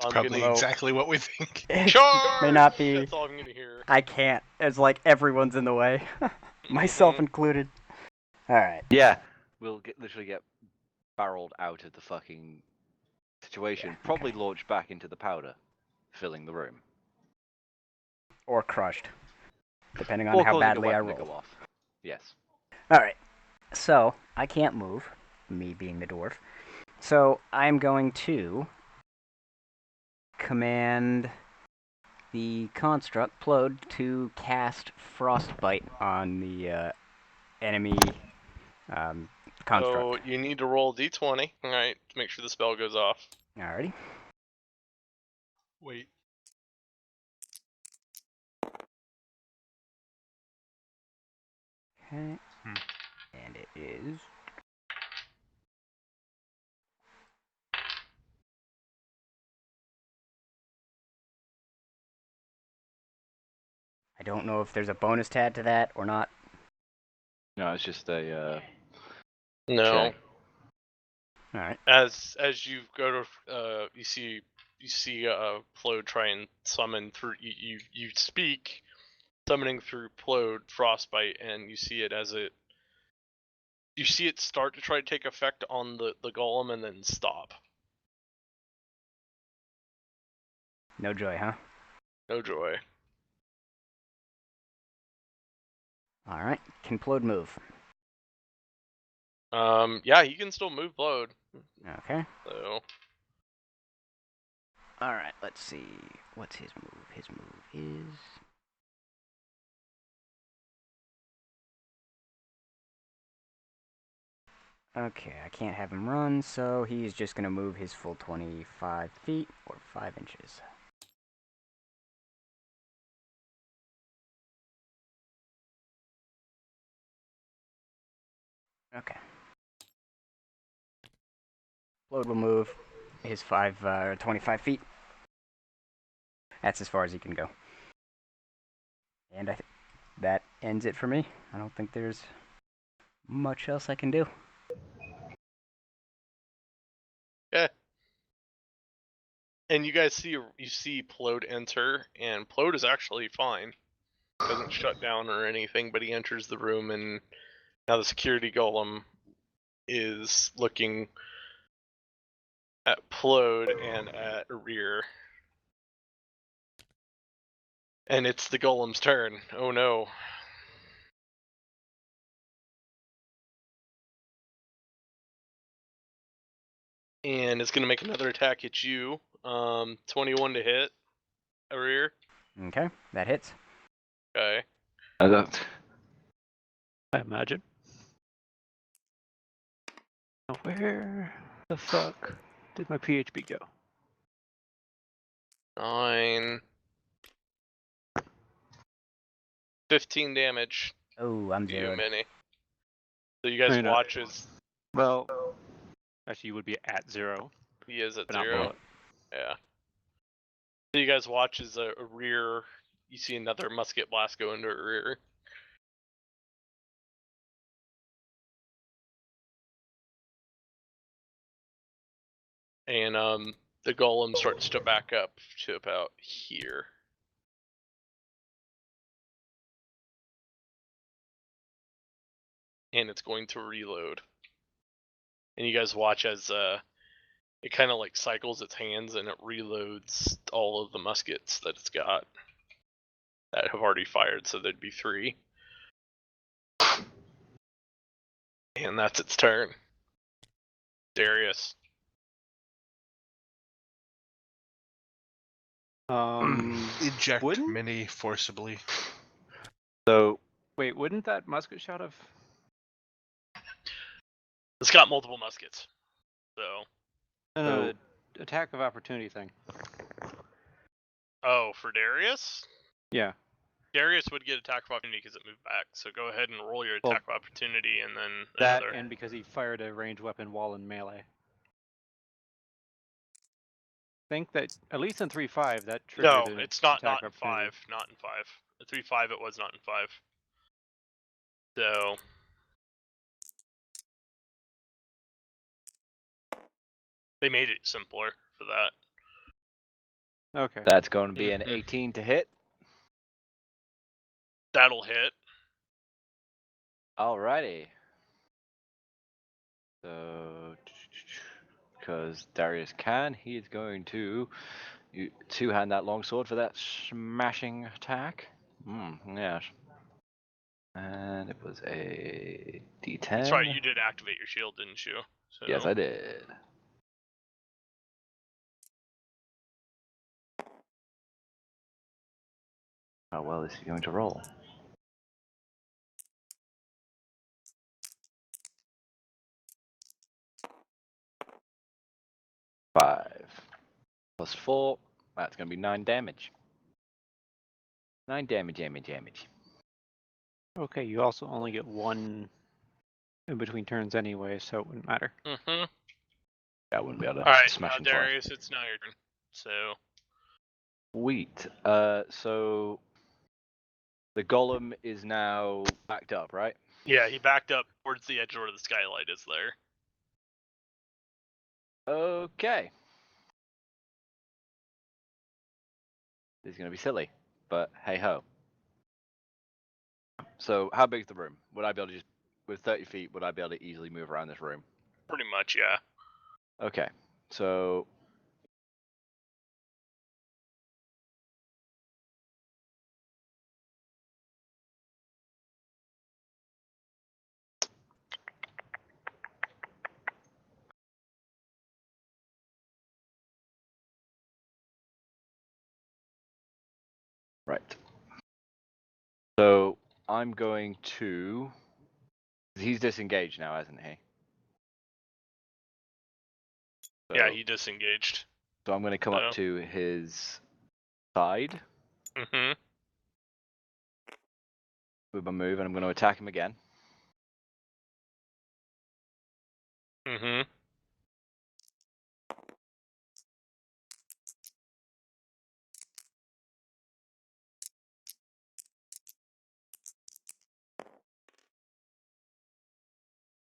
I'm Probably gonna exactly what we think. It charge. may not be. That's all I'm gonna hear. I can't. It's like everyone's in the way, myself Mhm. included. All right. Yeah, we'll literally get barreled out of the fucking situation. Yeah, Probably launched back into the powder, filling the room. Or crushed, depending on Or how causing a badly I weapon to roll. go off. Yes. All right. So I can't move, me being the dwarf. So I'm going to command the construct Plode to cast Frostbite on the enemy construct. So you need to roll d20, alright, to make sure the spell goes off. Alrighty. Wait. Okay. And it is. I don't know if there's a bonus tab to that or not. No, it's just a No. check. Alright. As you go to you see Plode try and summon through you speak summoning through Plode Frostbite, and you see it start to try to take effect on the golem and then stop. No joy, huh? No joy. Alright. Can Plode move? Yeah, he can still move Plode. Okay. So Alright, let's see. What's his move? His move is. Okay, I can't have him run, so he's just gonna move his full 25 feet, or 5 inches. Okay. Plode will move his 25 feet. That's as far as he can go. And that ends it for me. I don't think there's much else I can do. yeah. And you guys see Plode enter, and Plode is actually fine. Doesn't shut down or anything, but he enters the room, and now the security golem is looking at Plode and at Rear. And it's the golem's turn. Oh no. And it's gonna make another attack at you. 21 to hit. Rear. Okay, that hits. Okay. I don't. I imagine. Now, where the fuck did my PHB go? 9. 15 damage. Oh, I'm To you, zeroed. Minnie. So you guys I mean, watch as Well, actually, you would be at 0, he is at but not 0. below it. Yeah. So you guys watch as a Rear. You see another musket blast go into a Rear. And the golem starts to back up to about here. And it's going to reload. And you guys watch as it kind of like cycles its hands and it reloads all of the muskets that it's got that have already fired, so there'd be 3. And that's its turn. Darius. Eject Wouldn't? Mini forcibly. So Wait, wouldn't that musket shot have? It's got multiple muskets. So. No, the attack of opportunity thing. Oh, for Darius? Yeah. Darius would get attack of opportunity because it moved back. So go ahead and roll your attack of opportunity and then That another. and because he fired a ranged weapon while in melee. Think that at least in 3.5 that triggered. No, an it's not. attack Not in of opportunity. 5. Not in 5. At 3.5, it was not in 5. So They made it simpler for that. Okay. That's going to be an Mhm. 18 to hit. That'll hit. Alrighty. So, because Darius can, he is going to two-hand that longsword for that smashing attack. Yes. And it was a D10. That's right, you did activate your shield, didn't you? So... Yes, I did. How well is he going to roll? 5 plus 4. That's going to be 9 damage. 9 damage. Okay, you also only get one in between turns anyway, so it wouldn't matter. Mm-hmm. I wouldn't be able to Alright, smash him Darius, it's now your turn. So... Sweet. So the golem is now backed up, right? Yeah, he backed up towards the edge where the skylight is there. Okay. This is going to be silly, but hey ho. So how big's the room? Would I be able to just, with 30 feet, would I be able to easily move around this room? Pretty much, yeah. Okay. So right. So I'm going to. He's disengaged now, hasn't he? Yeah, he disengaged. So I'm going to come up to his side Mm-hmm. with my move, and I'm going to attack him again. Mm-hmm.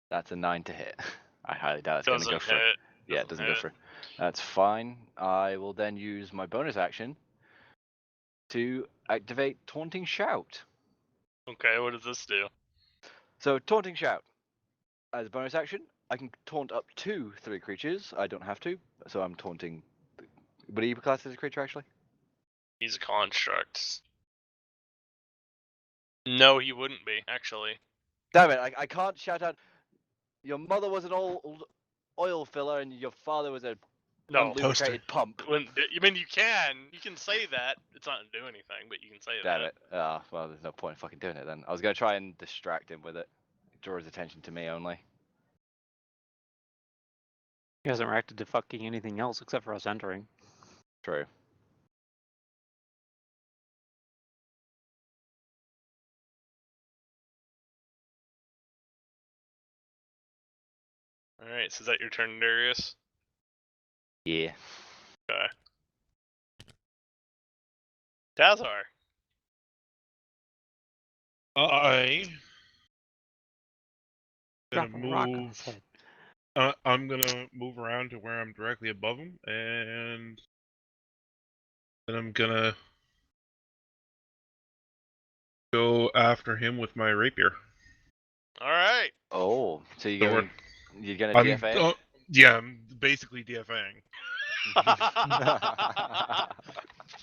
That's a 9 to hit. I highly doubt it's going to go for. Hit. Yeah, it doesn't go for. That's fine. I will then use my bonus action to activate Taunting Shout. Okay, what does this do? So Taunting Shout, as a bonus action, I can taunt up to 3 creatures. I don't have to, so I'm taunting. Would he be classed as a creature actually? He's a construct. No, he wouldn't be, actually. Damn it! I can't shout out. Your mother was an old oil filler, and your father was a No. unlubricated pump. I mean, you can say that. It's not gonna do anything, but you can say Damn that. it! Well, there's no point in fucking doing it then. I was gonna try and distract him with it, draw his attention to me only. He hasn't reacted to fucking anything else except for us entering. True. Alright, so is that your turn, Darius? Yeah. Okay. Dazar. I Drop gonna a rock on move. his head. I'm gonna move around to where I'm directly above him, and then I'm gonna go after him with my rapier. Alright. Oh, so So you're gonna I'm, DFA? yeah, I'm basically DFAing.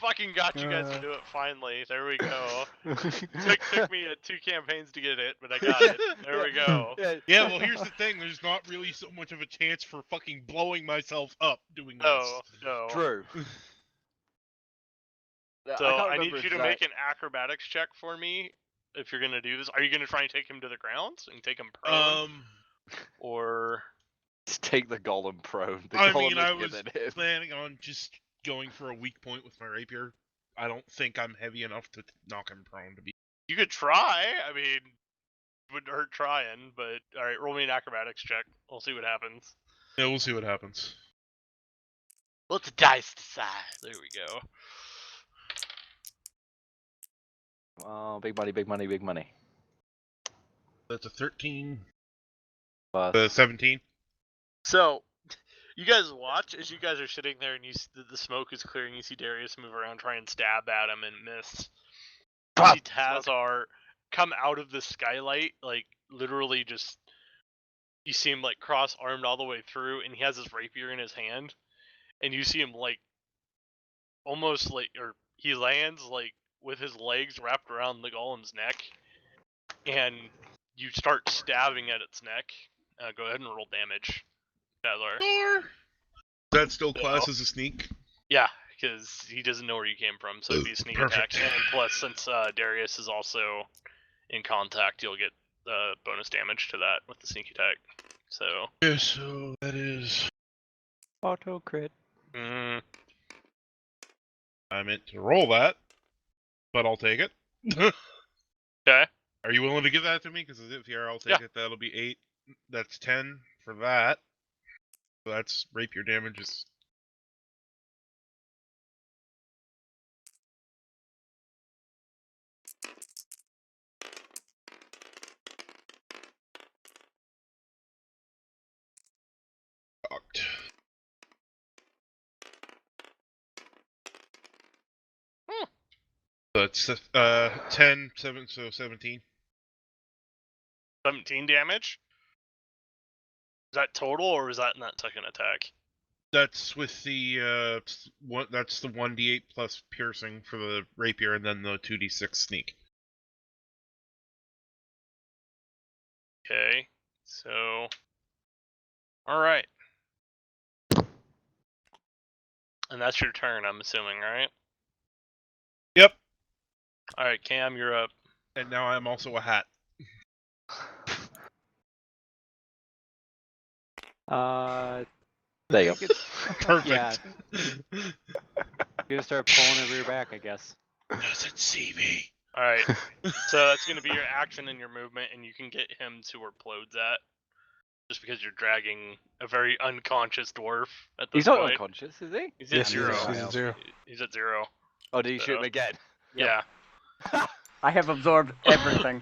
Fucking got you guys to do it finally. There we go. Took me 2 campaigns to get it, but I got it. There we go. Yeah, well, here's the thing. There's not really so much of a chance for fucking blowing myself up doing No, this. no. True. So I need you to make an acrobatics check for me if you're gonna do this. Are you gonna try and take him to the ground and take him prone? Or Just take the golem prone. The I golem mean, is I was giving him. planning on just going for a weak point with my rapier. I don't think I'm heavy enough to knock him prone to be. you could try. I mean, it wouldn't hurt trying. But all right, roll me an acrobatics check. We'll see what happens. Yeah, we'll see what happens. Let the dice decide. There we go. Oh, big money, big money, big money. That's a 13. Plus 17. So, You guys watch as you guys are sitting there, and the smoke is clearing. You see Darius move around, try and stab at him, and miss. You see Tazar come out of the skylight, like literally just. You see him like cross-armed all the way through, and he has his rapier in his hand, and you see him like almost like, or he lands like with his legs wrapped around the golem's neck, and you start stabbing at its neck. Go ahead and roll damage, Tazar. That still class So- as a sneak? Yeah, because he doesn't know where you came from, so it'd be a sneak Perfect. attack. And plus, since Darius is also in contact, you'll get bonus damage to that with the sneak attack. So. Yeah, so that is. Auto crit. Mm, I meant to roll that, but I'll take it. okay. Are you willing to give that to me? Because if you are, I'll take it. That'll be 8. That's 10 for that. So that's rapier damage is. Fucked. So it's 10, 7, so 17. 17 damage? Is that total, or is that in that second attack? That's with the one. That's the 1d8 plus piercing for the rapier, and then the 2d6 sneak. Okay, so... Alright. And that's your turn, I'm assuming, right? Yep. Alright, Cam, you're up. And now I'm also a hat. There you think go. Perfect. Gonna start pulling over your back, I guess. Does it see me? Alright, so that's gonna be your action and your movement, and you can get him to where Plode's at. Just because you're dragging a very unconscious dwarf at this He's not point. unconscious, is he? He's at 0. He's at 0. He's at 0. Oh, did you shoot him again? Yeah. I have absorbed everything.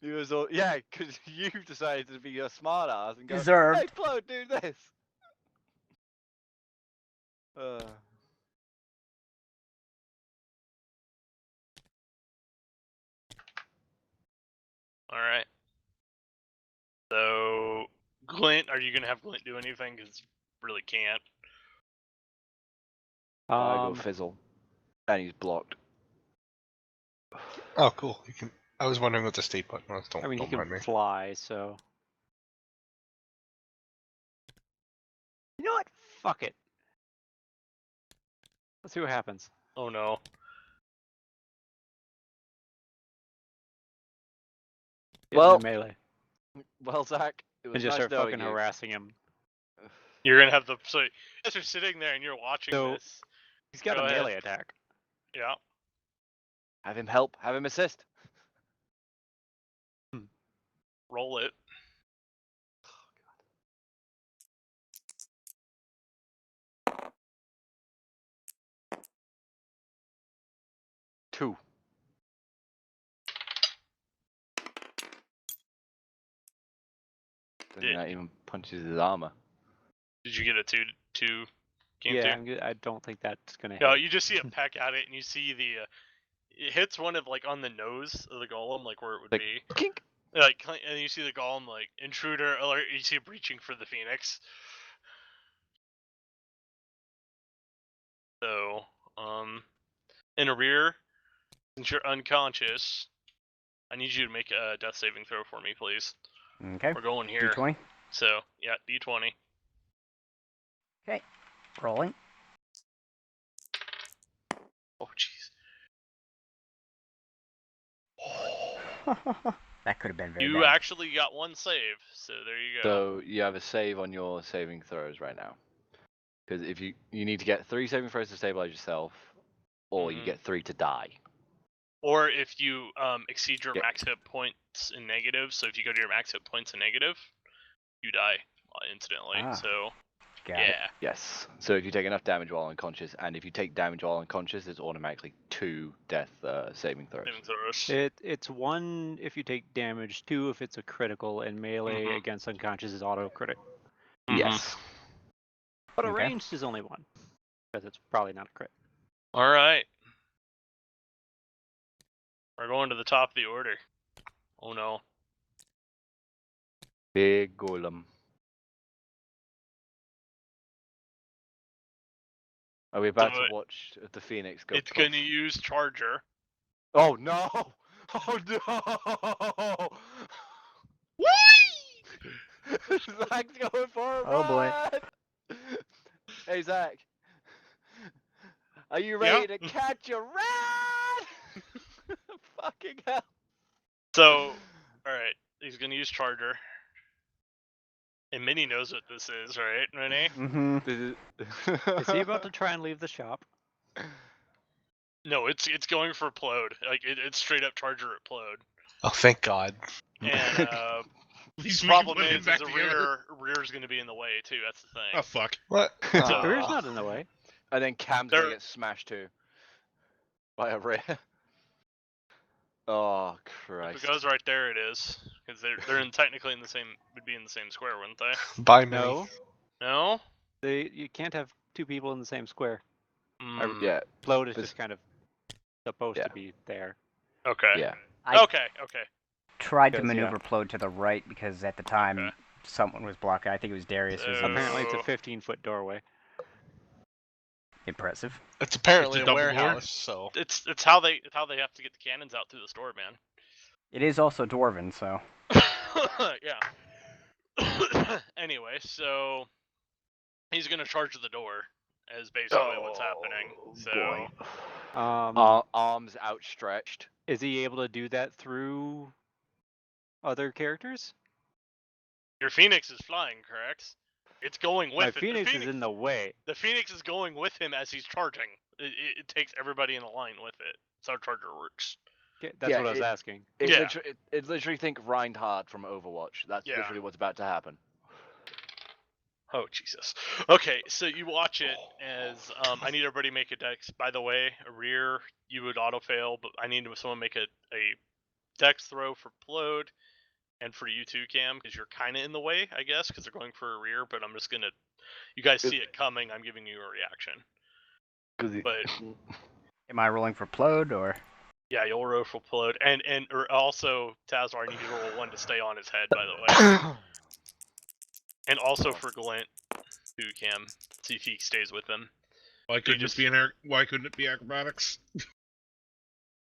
He was all, yeah, because you decided to be a smart ass and go, Deserved. hey, Flo, do this. Alright. So, Glint, are you gonna have Glint do anything? Because really can't. I go fizzle. And he's blocked. Oh, cool. You can. I was wondering what the state button was. I mean, he Don't mind can me. fly, so. You know what? Fuck it. Let's see what happens. Oh no. Get Well- into melee. Well, Zach, it was And just nice start knowing fucking you. harassing him. You're gonna have the. So, you guys are sitting there and you're watching So- this. He's got Go a ahead. melee attack. Yeah. Have him help, have him assist. Roll it. Two. Did- That even punches his armor. Did you get a two? Game Yeah, two? I don't think that's gonna No, hit. you just see it peck at it, and you see the. It hits one of like on the nose of the golem, like where it would Like, be. kink. Like, and you see the golem like intruder alert. You see it breaching for the phoenix. So, in a rear, since you're unconscious, I need you to make a death saving throw for me, please. Okay. We're going here. D20. So, yeah, D20. Rolling. Oh, jeez. That could have been very You bad. actually got one save, so there you go. So you have a save on your saving throws right now. Because if you need to get 3 saving throws to stabilize yourself, or you Mhm. get 3 to die. Or if you exceed your Yeah. max hit points in negative, so if you go to your max hit points in negative, you die instantly. Ah, So, Got it. yeah. Yes. So if you take enough damage while unconscious, and if you take damage while unconscious, it's automatically 2 death saving throws. Saving throws. It's 1 if you take damage, 2 if it's a critical, and melee Mhm. against unconscious is auto critic. Mhm. Yes. But a Okay. ranged is only 1. Because it's probably not a crit. All right. We're going to the top of the order. Oh no. Big golem. Are we about So to watch the Phoenix go? It's going to use Charger. Oh no! Oh no! Zach's going for it. Oh, boy. Run! Hey Zach, are you ready Yeah. to catch a rat? Fucking hell! So, alright. He's going to use Charger. And Minnie knows what this is, right, Renee? Mm-hmm. Is he about to try and leave the shop? No, it's going for Plode. Like, it's straight up Charger at Plode. Oh, thank God. And, Please the make him problem put him is back a together. rear's going to be in the way, too. That's the thing. Oh fuck. What? So- Rear's not in the way. And then Cam's gonna There- get smashed too by a rear. Oh If Christ! it goes right there, it is. Because they're technically in the same, would be in the same square, wouldn't they? Bye, me. No. No? You can't have 2 people in the same square. Mm, Yeah, Float is This- just kind of supposed Yeah. to be there. Okay. yeah. I Okay, okay. tried to Because, yeah. maneuver Plode to the right because at the time Okay. someone was blocking. I think it was Darius. Who's Apparently it's a Oh. 15-foot doorway. impressive. It's apparently It's a a double warehouse, so. It's how they have to get the cannons out through the store, man. It is also dwarven, so Yeah. Anyway, so he's gonna charge the door, is basically what's happening. So Boy. Arms outstretched. Is he able to do that through other characters? your Phoenix is flying, correct? It's going with My it. The Phoenix is in the way. The Phoenix is going with him as he's charging. It takes everybody in a line with it. That's how Charger works. Okay, that's Yeah, what I was asking. Yeah. It literally think Reinhardt from Overwatch. That's Yeah. literally what's about to happen. Oh Jesus. Okay, so you watch it as I need everybody to make a dex. By the way, a rear you would auto fail, but I need someone make a dex throw for Plode and for you too, Cam, because you're kind of in the way, I guess, because they're going for a rear. But I'm just gonna, you guys see it coming. I'm giving you a reaction. But am I rolling for Plode or? yeah, you'll roll for Plode, and or also Tazar, I need you to roll 1 to stay on his head, by the way, and also for Glint too, Cam. See if he stays with him. Why couldn't just- it be why couldn't it be acrobatics?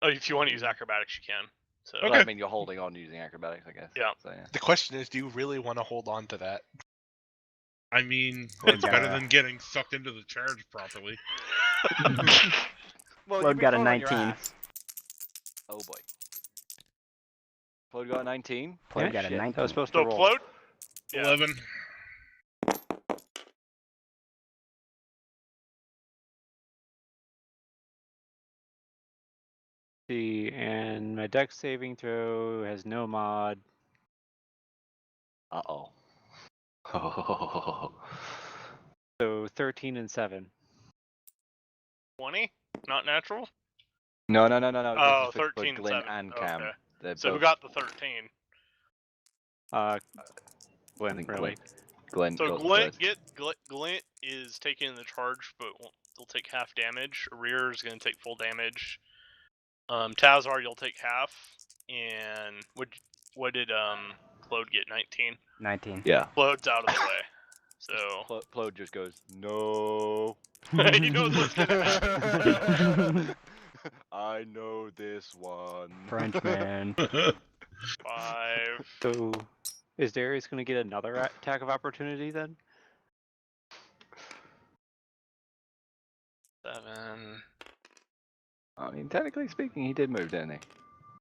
Oh, if you want to use acrobatics, you can. So Well, Okay. I mean, you're holding on using acrobatics, I guess. Yeah. So, yeah. The question is, do you really want to hold on to that? I mean, Well, it's better gotta- than getting sucked into the charge properly. Well, Plode you'd be got a fine on your 19. ass. Oh boy. Plode got a 19. Plode Yeah, got a shit. 19. I was supposed to so roll. Plode. Yeah. 11. See, and my dex saving throw has no mod. Uh oh. So 13 and 7. 20? Not natural? No. This Oh, is for 13 and Glyn 7. and Cam. Okay. They're So who both- got the 13? I Gwen, think really. Glenn So got the Glint first. Glint is taking the charge, but will take half damage. Rear is going to take full damage. Tazar, you'll take half. And what did Plode get? 19. 19. Yeah. Plode's out of the way. So Plode just goes, no. he knows what's gonna happen. I know this one. Frenchman. 5. So is Darius going to get another attack of opportunity then? 7. I mean, technically speaking, he did move, didn't he?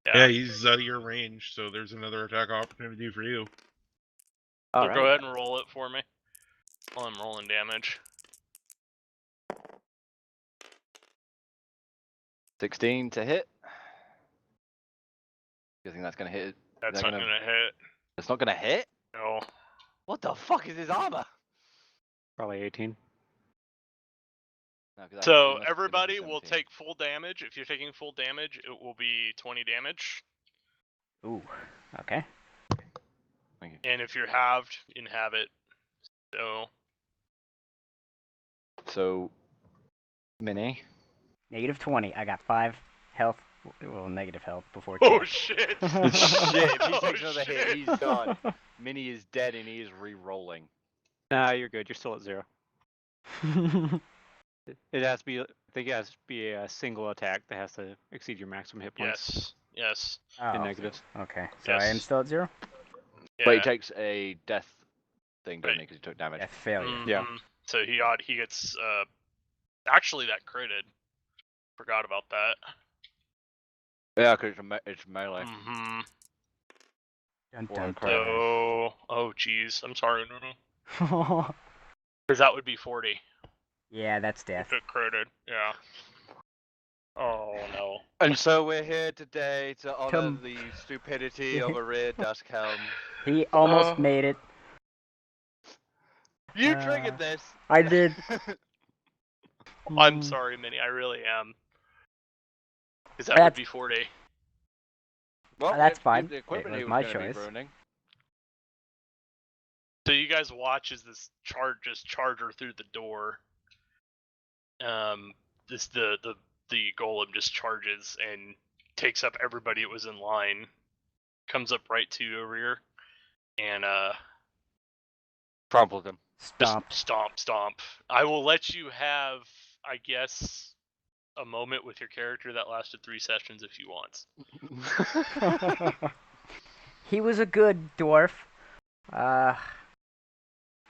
Yeah, he's out of your range, so there's another attack opportunity for you. So Alright. go ahead and roll it for me while I'm rolling damage. 16 to hit. You think that's gonna hit? That's that not gonna- gonna hit. It's not gonna hit? No. What the fuck is his armor? Probably 18. No, 'cause that- So it must be everybody will 17. take full damage. If you're taking full damage, it will be 20 damage. Ooh. Okay. Thank you. And if you're halved, inhabit. So So, Mini. Negative 20. I got 5 health. Well, negative health before Oh check. shit! Shit, if he Oh, takes another hit, shit. he's done. Mini is dead and he is re-rolling. Nah, you're good. You're still at 0. It has to be. I think it has to be a single attack that has to exceed your maximum hit points. Yes. Oh, In negatives. okay. So I am Yes. still at 0? Yeah. But he takes a death thing, doesn't Right. he? Because he took damage. Death failure. Yeah. Mhm. So he gets actually that critted. Forgot about that. Yeah, because it's melee. Mm-hmm. Dun, Four dun, crit. So jeez, I'm sorry, no. dun. Because that would be 40 Yeah, that's death. if it critted. Yeah. Oh no. And so we're here today to honor Come- the stupidity of a rear dusk helm. He almost made it. You triggered this. I did. I'm Mm. sorry, Minnie. I really am. Because that That's- would be 40. Well, That's if fine. The equipment It he was was my going to be choice. ruining. So you guys watch as this charge her through the door. The golem just charges and takes up everybody that was in line. Comes up right to your rear, and Trampled him. Stomp. just stomp. I will let you have, I guess, a moment with your character that lasted 3 sessions if you want. He was a good dwarf. A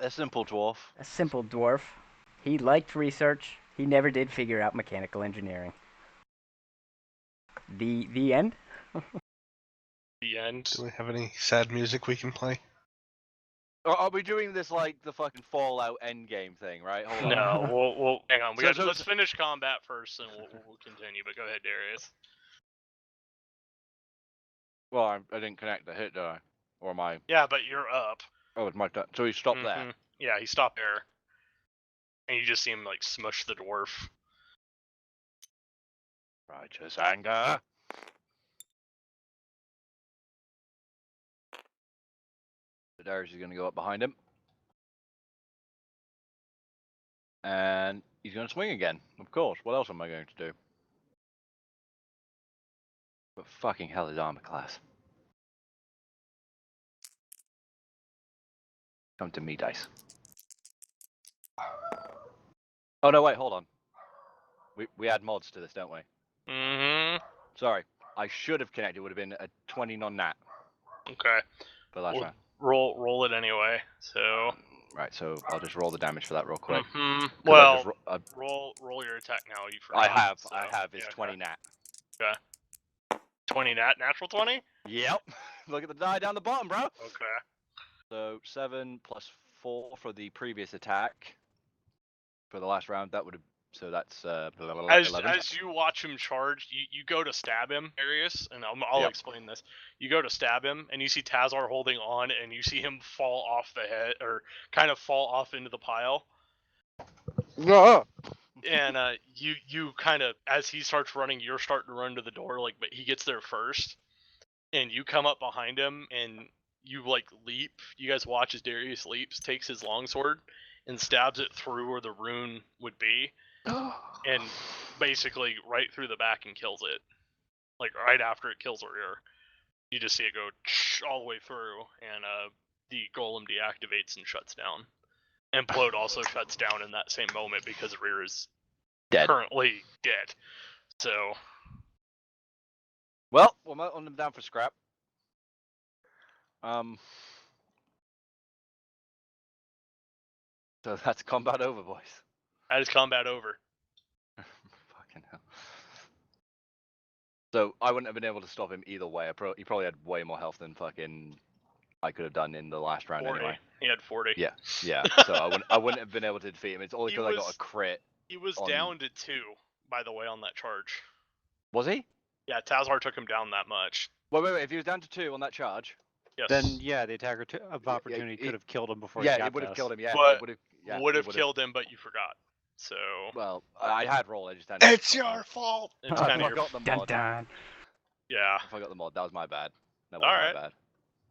simple dwarf. A simple dwarf. He liked research. He never did figure out mechanical engineering. The end? The end. Do we have any sad music we can play? Are we doing this like the fucking Fallout Endgame thing, right? Hold on. No, we'll hang on. Let's So- finish combat first, and we'll continue. But go ahead, Darius. Well, I didn't connect the hit, did I? Or am I? Yeah, but you're up. Oh, it's my turn. So he stopped there. Mhm. Yeah, he stopped there, and you just see him like smush the dwarf. Righteous anger. So Darius is going to go up behind him. And he's going to swing again. Of course. What else am I going to do? But fucking hell is armor class. Come to me, dice. Oh no, wait, hold on. We add mods to this, don't we? Mm-hmm. Sorry, I should have connected. Would have been a 20 non-nat Okay. for the last Well, round. roll it anyway. So. Right, so I'll just roll the damage for that real quick. 'Cause Well, I just roll your attack now. You forgot. I have. It's yeah, 20 nat. 20 natural 20. Yep. Look at the die down the bottom, bro. Okay. So 7 plus 4 for the previous attack. For the last round, that would have. So that's 11. As you watch him charge, you go to stab him, Darius, and I'll Yep. explain this. You go to stab him, and you see Tazar holding on, and you see him fall off the head, or kind of fall off into the pile. And you kind of, as he starts running, you're starting to run to the door, like, but he gets there first, and you come up behind him, and you like leap. You guys watch as Darius leaps, takes his longsword, and stabs it through where the rune would be. And basically right through the back and kills it. Like right after it kills the rear. You just see it go all the way through, and the golem deactivates and shuts down. And Plode also shuts down in that same moment because rear is Dead. currently dead. So Well, we're melting them down for scrap. So that's combat over, boys. that is combat over. Fucking hell. So I wouldn't have been able to stop him either way. He probably had way more health than fucking I could have done in the last round 40. anyway. He had 40. Yeah. So I wouldn't have been able to defeat him. It's only He because I got was- a crit. He was on- down to 2, by the way, on that charge. Was he? Yeah, Tazar took him down that much. Wait. If he was down to 2 on that charge. Yes. Then yeah, the attacker of opportunity he- could have killed him before Yeah, he got it would have to us. killed him. Yeah, But it would have. Yeah, would it have would've- killed him, but you forgot. So Well, I had roll. I just hadn't. It's your fault. it's I kind of your forgot the Dun mod. dun. yeah. I forgot the mod. That was my bad. That was Alright. my bad.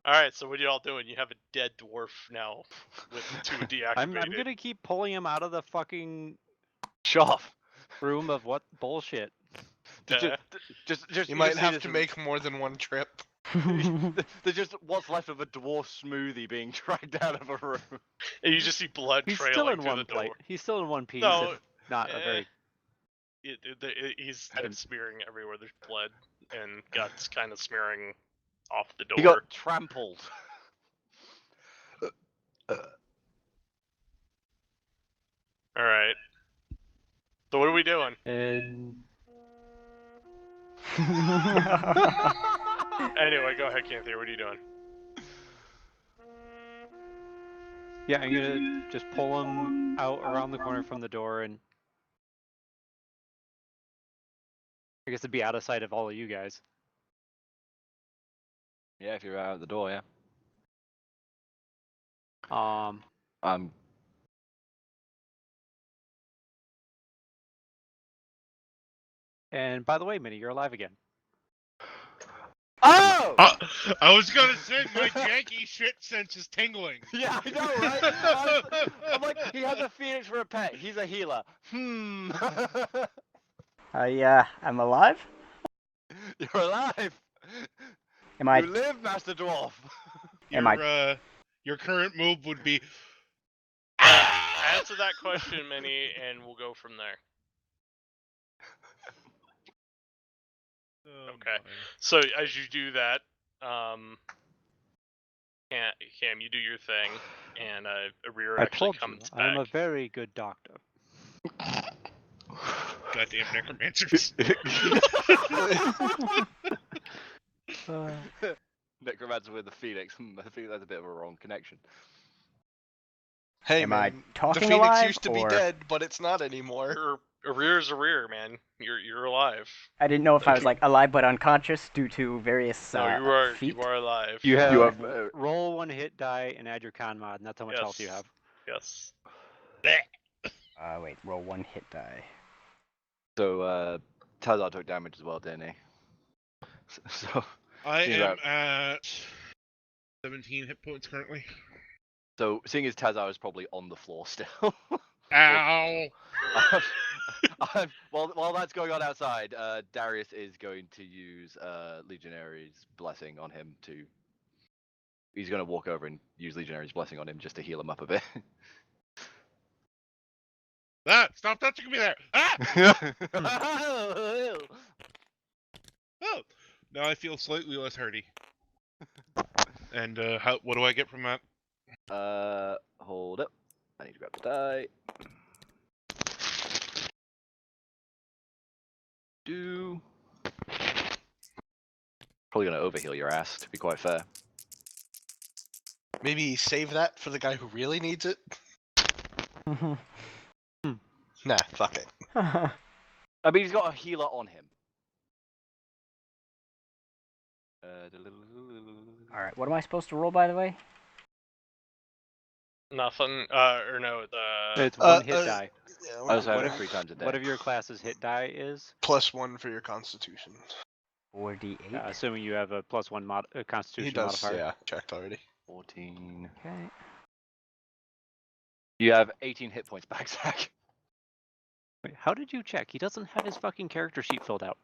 All right, so what are y'all doing? You have a dead dwarf now with 2 deactivated. I'm gonna keep pulling him out of the fucking Shove. Room of what bullshit? Just You might see have this to as- make more than one trip. There's just what's left of a dwarf smoothie being dragged out of a room. And you just see blood He's trailing still in through one the door. plate. He's still in one piece. No, if not a very. He's Had him- smearing everywhere. There's blood and guts kind of smearing off the door. He got trampled. All right. So what are we doing? And Anyway, go ahead, Canthy. What are you doing? yeah, I'm gonna just pull him out around the corner from the door, and I guess it'd be out of sight of all of you guys. Yeah, if you're out the door, yeah. Um, and by the way, Minnie, you're alive again. Oh! I was gonna say my janky shit sense is tingling. Yeah, I know, right? I'm like, he has a phoenix for a pet. He's a healer. I'm alive? You're alive. Am I? You live, Master Dwarf. Am Your current move would be. Answer that question, Minnie, and we'll go from there. Oh Okay. my. So as you do that, Cam, you do your thing, and Rear I actually told you, comes back. I'm a very good doctor. Goddamn necromancers. Necromancer with the phoenix. I think that's a bit of a wrong connection. Hey, Am man, I the talking Phoenix alive, used to be or- dead, but it's not anymore. A rear is a rear, man. You're alive. I didn't know if I was like alive but unconscious due to various No, you feet. are alive. You have, You have, roll one hit die and add your con mod, and that's how much health you Yes. have. Yes. Wait, roll one hit die. So, Tazar took damage as well, didn't he? So, I He's am out. at 17 hit points currently. seeing as Tazar is probably on the floor still. Ow! While that's going on outside, Darius is going to use Legionary's blessing on him to. He's going to walk over and use Legionary's blessing on him just to heal him up a bit. Ah! Stop touching me there! Ah! Oh! Now I feel slightly less hurty. And what do I get from that? Hold up. I need to grab the die. Probably gonna overheal your ass, to be quite fair. Maybe save that for the guy who really needs it? Nah, fuck it. I mean, he's got a healer on him. Alright, what am I supposed to roll, by the way? Nothing. Or no. It's one hit die. Yeah, I was What having if- 3 times a day. Whatever your class's hit die is, +1 for your constitution. 4d8. assuming you have a +1 He constitution does, modifier. yeah, checked already. 14. Okay. You have 18 hit points back, Zach. Wait, how did you check? He doesn't have his fucking character sheet filled out.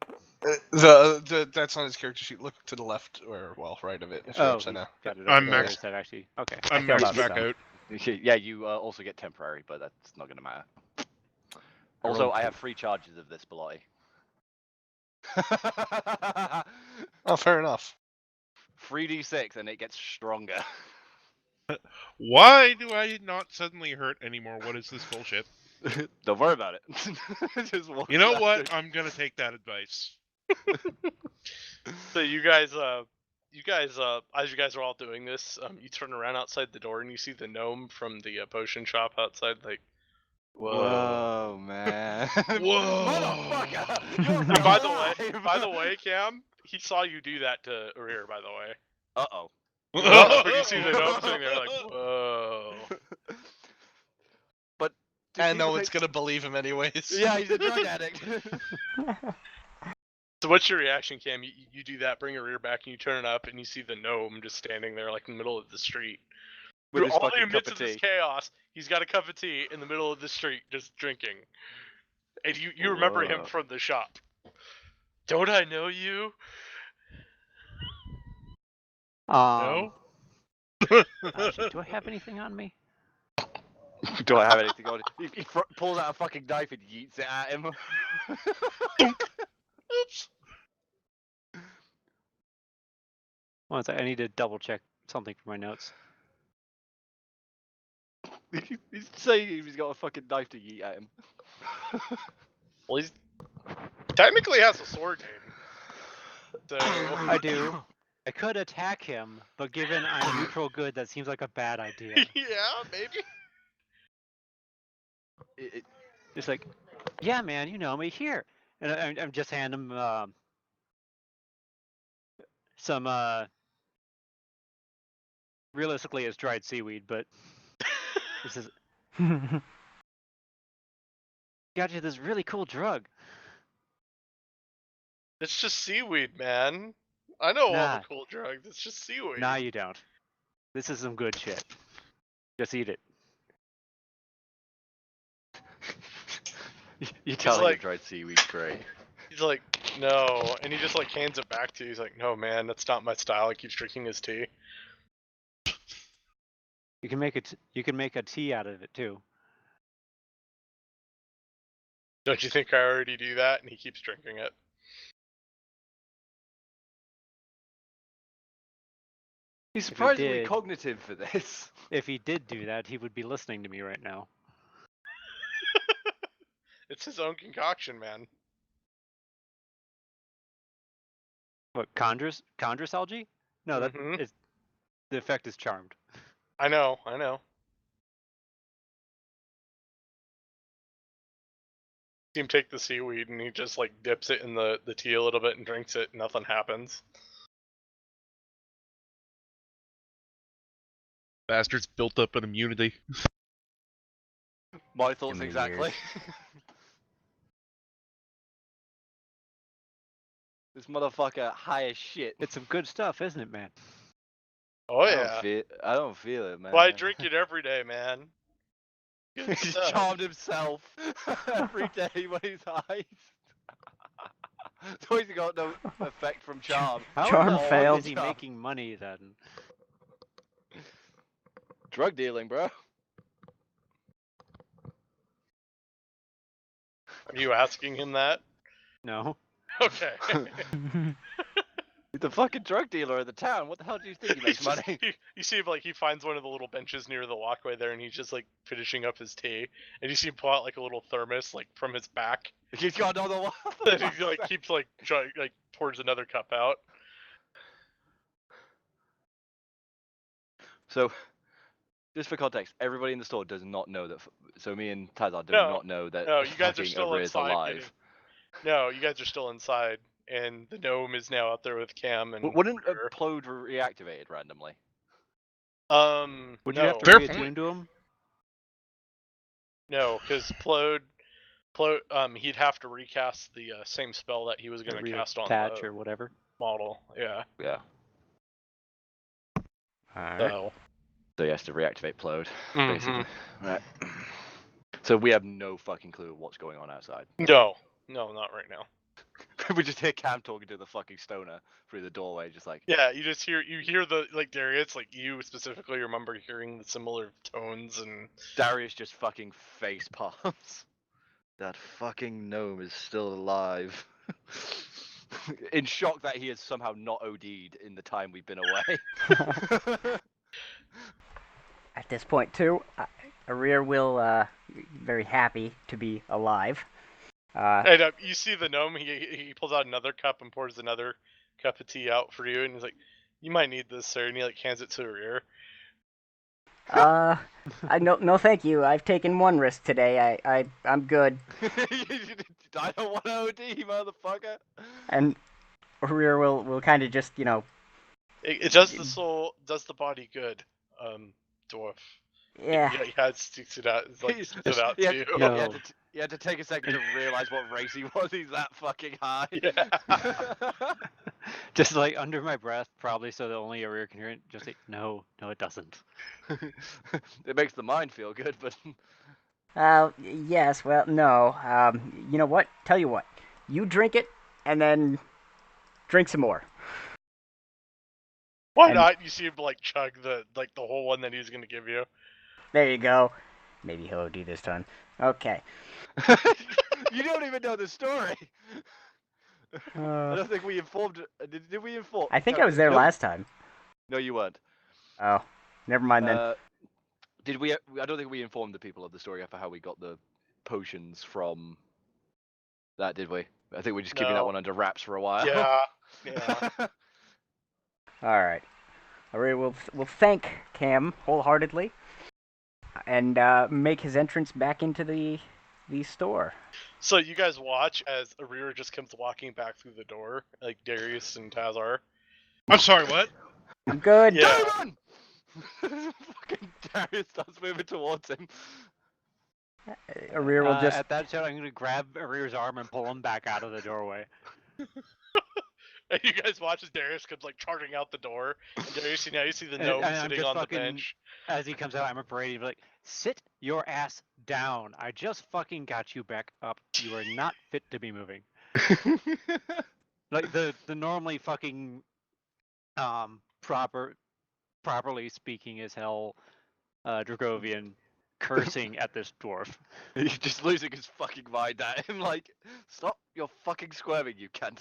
That's on his character sheet. Look to the left, or well, right of it. If you're upside he's down. got it I'm over there maxed. instead, actually. Okay. I'm feel maxed about back some. out. Yeah, you also get temporary, but that's not going to matter. Also, rolled I have 3 charges of this Bellotti. Oh, fair enough. 3d6 and it gets stronger. Why do I not suddenly hurt anymore? What is this bullshit? Don't worry about it. Just walk You know back what? in. I'm gonna take that advice. So you guys, as you guys are all doing this, you turn around outside the door and you see the gnome from the potion shop outside, like, Whoa, man. Whoa. Motherfucker! You're And alive! by the way, Cam, he saw you do that to Urir, by the way. Uh-oh. When you see the gnome sitting there, like, whoa. But And no one's gonna believe him anyways. Yeah, he's a drug addict. So what's your reaction, Cam? You do that, bring Urir back, and you turn it up, and you see the gnome just standing there, like, in the middle of the street. With Through his all the fucking cup midst of of this tea. chaos, he's got a cup of tea in the middle of the street, just drinking. and you remember him Whoa. from the shop. Don't I know you? No. Actually, do I have anything on me? Do I have anything on? He pulls out a fucking knife and yeets it at him. Oops. One sec, I need to double check something for my notes. He's saying he's got a fucking knife to yeet at him. Well, he's technically has a sword name. So I do. I could attack him, but given I'm neutral good, that seems like a bad idea. yeah, maybe. It's like, yeah, man, you know me here, and I'm just handing him some realistically it's dried seaweed, but this is got you this really cool drug. It's just seaweed, man. I know all Nah. the cool drugs. It's just seaweed. Nah, you don't. This is some good shit. Just eat it. You tell him like- dried seaweed's great. He's like, no, and he just like hands it back to you. He's like, no, man, that's not my style. He keeps drinking his tea. You can make it. You can make a tea out of it too. Don't you think I already do that? And he keeps drinking it. He's If he surprisingly did- cognitive for this. If he did do that, he would be listening to me right now. It's his own concoction, man. What, Chondrus algae? No, that Mhm. is the effect is charmed. I know. See him take the seaweed and he just like dips it in the tea a little bit and drinks it. And nothing happens. Bastard's built up an immunity. My thoughts Give me exactly. This motherfucker high as shit. It's some good stuff, isn't it, man? Oh I yeah. don't feel it, man. Well, I drink it every day, man. Good He's stuff. charmed himself every day when he's high. So he's got no effect from charm. How Charm the fuck failed. is he making money then? Drug dealing, bro. Are you asking him that? No. Okay. He's the fucking drug dealer of the town. What the hell do you think he makes money? You see him like he finds one of the little benches near the walkway there, and he's just like finishing up his tea. And you see him pull out like a little thermos like from his back, He's got another one. and he like keeps like pours another cup out. So, just for context, everybody in the store does not know that. So me and Tazar do No, not know that. No, you guys are fucking still Arya is inside. alive. No, you guys are still inside, and the gnome is now out there with Cam and. Wouldn't a Ritter. Plode reactivated randomly? Would no, you have to Fair reattune to him? No, because Plode, he'd have to recast the same spell that he was going to cast on Reattach the or whatever. model. Yeah. Yeah. Alright. So he has to reactivate Plode, Mhm. basically. Right. So we have no fucking clue what's going on outside. No, not right now. We just hear Cam talking to the fucking stoner through the doorway, just like. Yeah, you hear the like Darius, like you specifically remember hearing the similar tones and. Darius just fucking face palms. That fucking gnome is still alive. In shock that he has somehow not OD'd in the time we've been away. At this point, too, Arir will be very happy to be alive. And you see the gnome. He pulls out another cup and pours another cup of tea out for you, and he's like, "You might need this, sir." And he like hands it to Arir. No, thank you. I've taken one risk today. I'm good. I don't want to OD, motherfucker. And Arir will kind of just, It does the soul, does the body good, dwarf. yeah. Yeah, it sticks it out. It's like stood out Yeah, to you. No. he had to take a second to realize what race he was. He's that fucking high. Yeah. Just like under my breath, probably so that only a rear can hear it. Just like, no, it doesn't. It makes the mind feel good, but Yes, well, no. You know what? Tell you what. You drink it, and then drink some more. Why And- not? You see him like chug the whole one that he's gonna give you. There you go. Maybe he'll OD this time. Okay. You don't even know the story. I Uh, don't think we informed. Did we inform? I think I was there no, last time. No, you weren't. Oh, never mind then. Did we? I don't think we informed the people of the story for how we got the potions from that, did we? I think we're just keeping that No. one under wraps for a while. Yeah. Yeah. All right. We'll thank Cam wholeheartedly, and make his entrance back into the store. So you guys watch as Arira just comes walking back through the door, like Darius and Tazar. I'm sorry, what? I'm good. Yeah. Run! Fucking Darius starts moving towards him. Arir will just. At that shot, I'm gonna grab Arir's arm and pull him back out of the doorway. And you guys watch as Darius comes like charging out the door, and Darius, now you see the And- gnome and I'm sitting just on the fucking- bench. As he comes out, I'm parading like, sit your ass down. I just fucking got you back up. You are not fit to be moving. Like the normally fucking properly speaking as hell Dragovian cursing at this dwarf. He's just losing his fucking mind at him. Like, stop! You're fucking squirming, you cunt.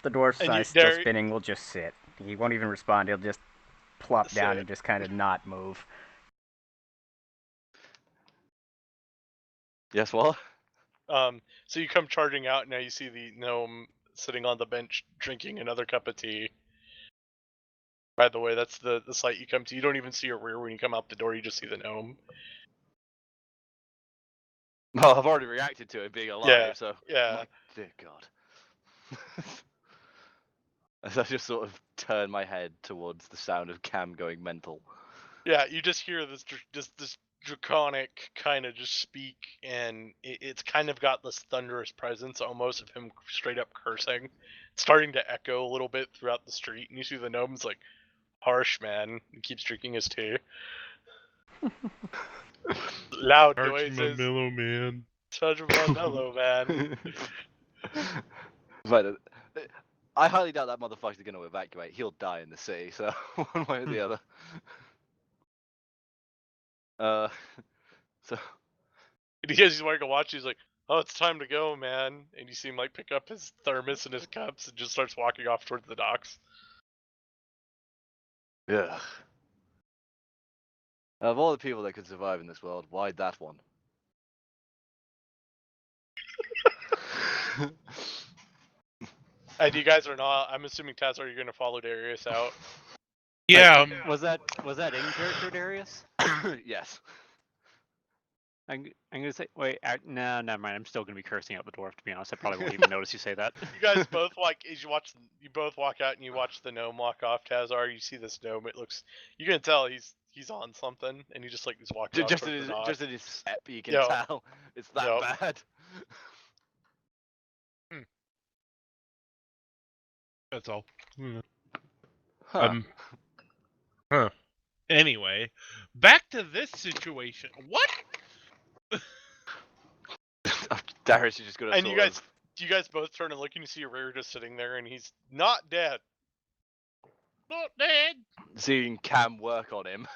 The dwarf's And you- eyes still Dari- spinning. Will just sit. He won't even respond. He'll just plop down Sit. and just kind of not move. Yes, what? So you come charging out, and now you see the gnome sitting on the bench drinking another cup of tea. By the way, that's the site you come to. You don't even see Arira when you come out the door. You just see the gnome. Well, I've already reacted to it being alive, Yeah, so. yeah. My dear God. As I just sort of turn my head towards the sound of Cam going mental. Yeah, you just hear this draconic kind of just speak, and it's kind of got this thunderous presence almost of him straight up cursing. It's starting to echo a little bit throughout the street, and you see the gnome's like, harsh man, he keeps drinking his tea. Loud noises. Mellow man. Touch my mellow, man. But I highly doubt that motherfucker's going to evacuate. He'll die in the city, so one way or the other. So And he's wearing a watch, he's like, oh, it's time to go, man. And you see him like pick up his thermos and his cups and just starts walking off towards the docks. yeah. Of all the people that could survive in this world, why that one? And you guys are not, I'm assuming, Taz, are you going to follow Darius out? Yeah, Was that in character, Darius? Yes. I'm gonna say wait. No, never mind. I'm still gonna be cursing out the dwarf. To be honest, I probably won't even notice you say that. You guys both you both walk out and you watch the gnome walk off. Tazar, you see this gnome. It looks, you can tell he's on something, and he just like is walking off Just towards in the his, dock. just in his step, you can Yeah. tell it's that Yep. bad. that's all. Huh. Huh. Anyway, back to this situation. What? Darius is just gonna. And sort you guys both turn and look, and you see Rare just sitting there, and he's not dead. Not dead. of seeing Cam work on him.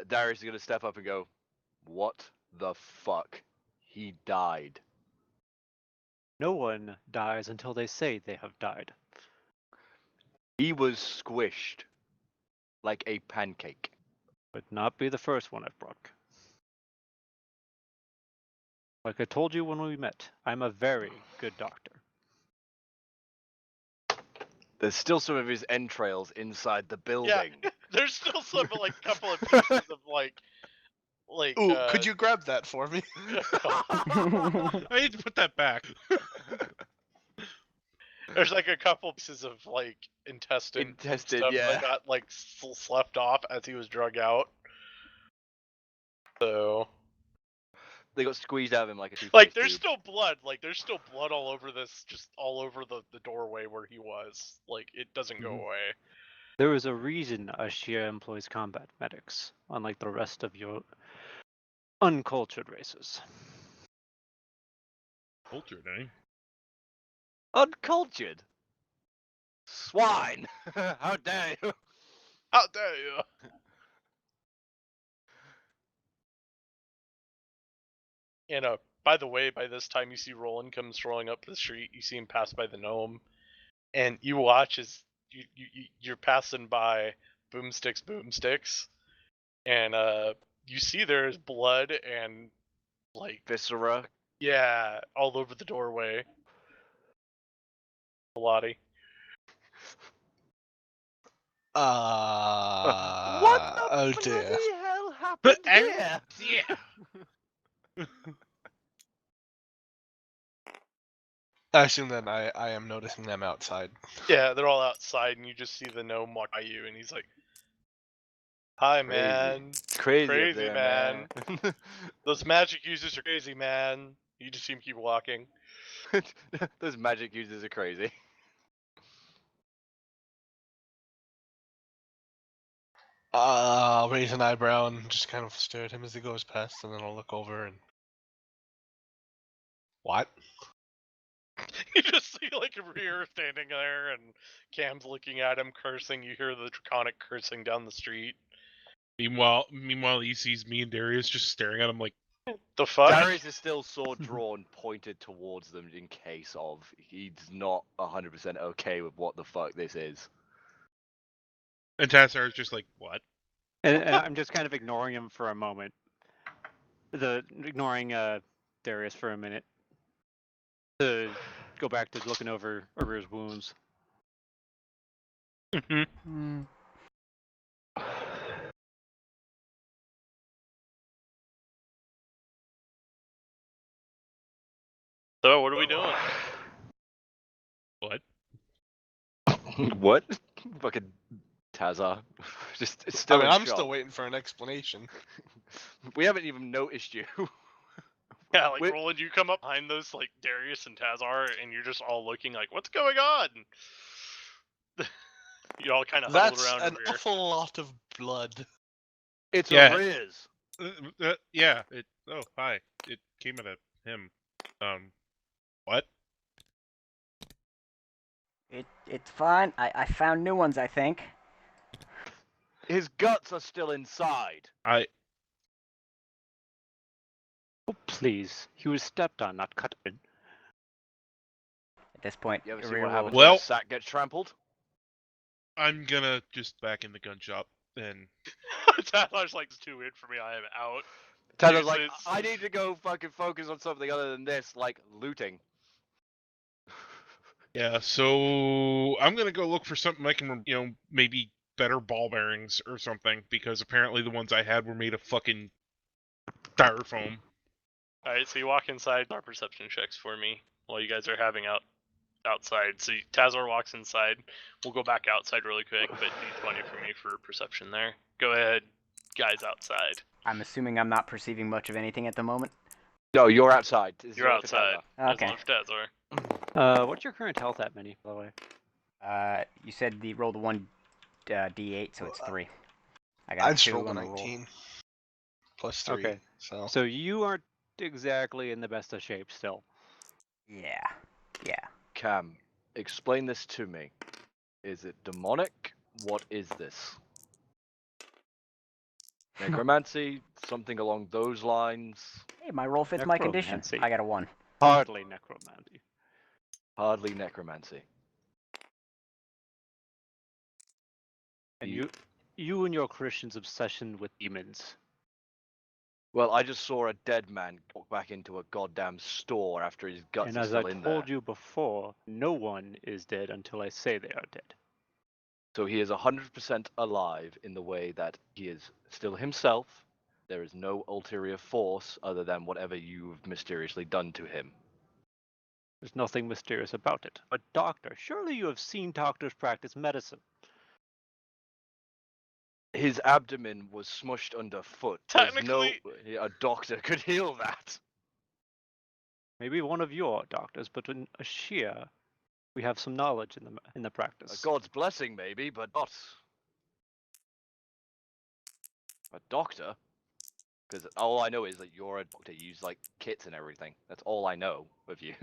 Darius is gonna step up and go, "What the fuck? He died." No one dies until they say they have died. He was squished like a pancake. Would not be the first one I've broke. Like I told you when we met, I'm a very good doctor. There's still some of his entrails inside the building. There's still some like couple of pieces of like. Ooh, could you grab that for me? I need to put that back. There's like a couple pieces of like intestine and Intestine, stuff yeah. that got like sloughed off as he was drug out. So They got squeezed out of him like a toothpaste like there's tube. still blood. Like there's still blood all over this, just all over the doorway where he was. Like it doesn't go Mhm. away. There is a reason Ashia employs combat medics, unlike the rest of your Uncultured races. Cultured, eh? Uncultured. Swine. How dare you? How dare you? And by the way, by this time you see Roland comes strolling up the street. You see him pass by the gnome, and you watch as you're passing by boomsticks, and you see there's blood and like Viscera. yeah, all over the doorway. Lottie. What the Oh bloody dear. hell happened here? Yeah. I assume then I am noticing them outside. Yeah, they're all outside, and you just see the gnome walk by you, and he's like, "Hi, Crazy. man. It's crazy, up Crazy, there, man. man. Those magic users are crazy, man." You just see him keep walking. Those magic users are crazy. I'll raise an eyebrow and just kind of stare at him as he goes past, and then I'll look over and. What? You just see like a rear standing there, and Cam's looking at him, cursing. You hear the draconic cursing down the street. Meanwhile, he sees me and Darius just staring at him like, The fuck? Darius is still sword drawn, pointed towards them in case of he's not 100% okay with what the fuck this is. and Tassar's just like, what? And I'm just kind of ignoring him for a moment. Ignoring Darius for a minute. To go back to looking over Arur's wounds. Hmm. So what are we doing? What? What? Fucking Tazar. Just it's I still mean, in I'm shock. still waiting for an explanation. We haven't even noticed you. Yeah, like Wait. Roland, you come up behind those like Darius and Tazar, and you're just all looking like, "What's going on?" You all kind of huddled That's around an over here. awful lot of blood. It's Yeah. a Riz. Yeah. Oh, hi. It came out of him. What? It's fine. I found new ones, I think. His guts are still inside. I. Oh, please. He was stepped on, not cut in. At this point, You ever see Arur what will- happens Well- when a sack gets trampled? I'm gonna just back in the gun shop and. Tazar's like, "It's too in for me. I am out." Tazar's like, Useless. I need to go fucking focus on something other than this, like looting. Yeah, so I'm gonna go look for something I can, maybe better ball bearings or something, because apparently the ones I had were made of fucking styrofoam. All right, so you walk inside. Our perception checks for me while you guys are having outside. So Tazar walks inside. We'll go back outside really quick, but D20 for me for perception there. Go ahead, guys outside. I'm assuming I'm not perceiving much of anything at the moment. No, you're outside. This is You're only for outside. Tazar. Okay. That's only for Tazar. What's your current health at, Minnie, by the way? You said the rolled one d8, so it's 3. I got I a just 2 rolled a on the roll. 19. Plus 3. Okay. So. So you aren't exactly in the best of shape still. Yeah. Cam, explain this to me. Is it demonic? What is this? Necromancy? Something along those lines? Hey, my roll fits my condition. Necromancy. I got a 1. Hardly necromancy. Hardly necromancy. And you and your Christian's obsession with demons. Well, I just saw a dead man walk back into a goddamn store after his guts And are as I still in there. told you before, no one is dead until I say they are dead. So he is 100% alive in the way that he is still himself. There is no ulterior force other than whatever you've mysteriously done to him. There's nothing mysterious about it. But doctor, surely you have seen doctors practice medicine. His abdomen was smushed underfoot. There's no Technically- a doctor could heal that. Maybe one of your doctors, but in Ashir, we have some knowledge in the A practice. god's blessing, maybe, but not a doctor. Because all I know is that you're a doctor. You use like kits and everything. That's all I know of you.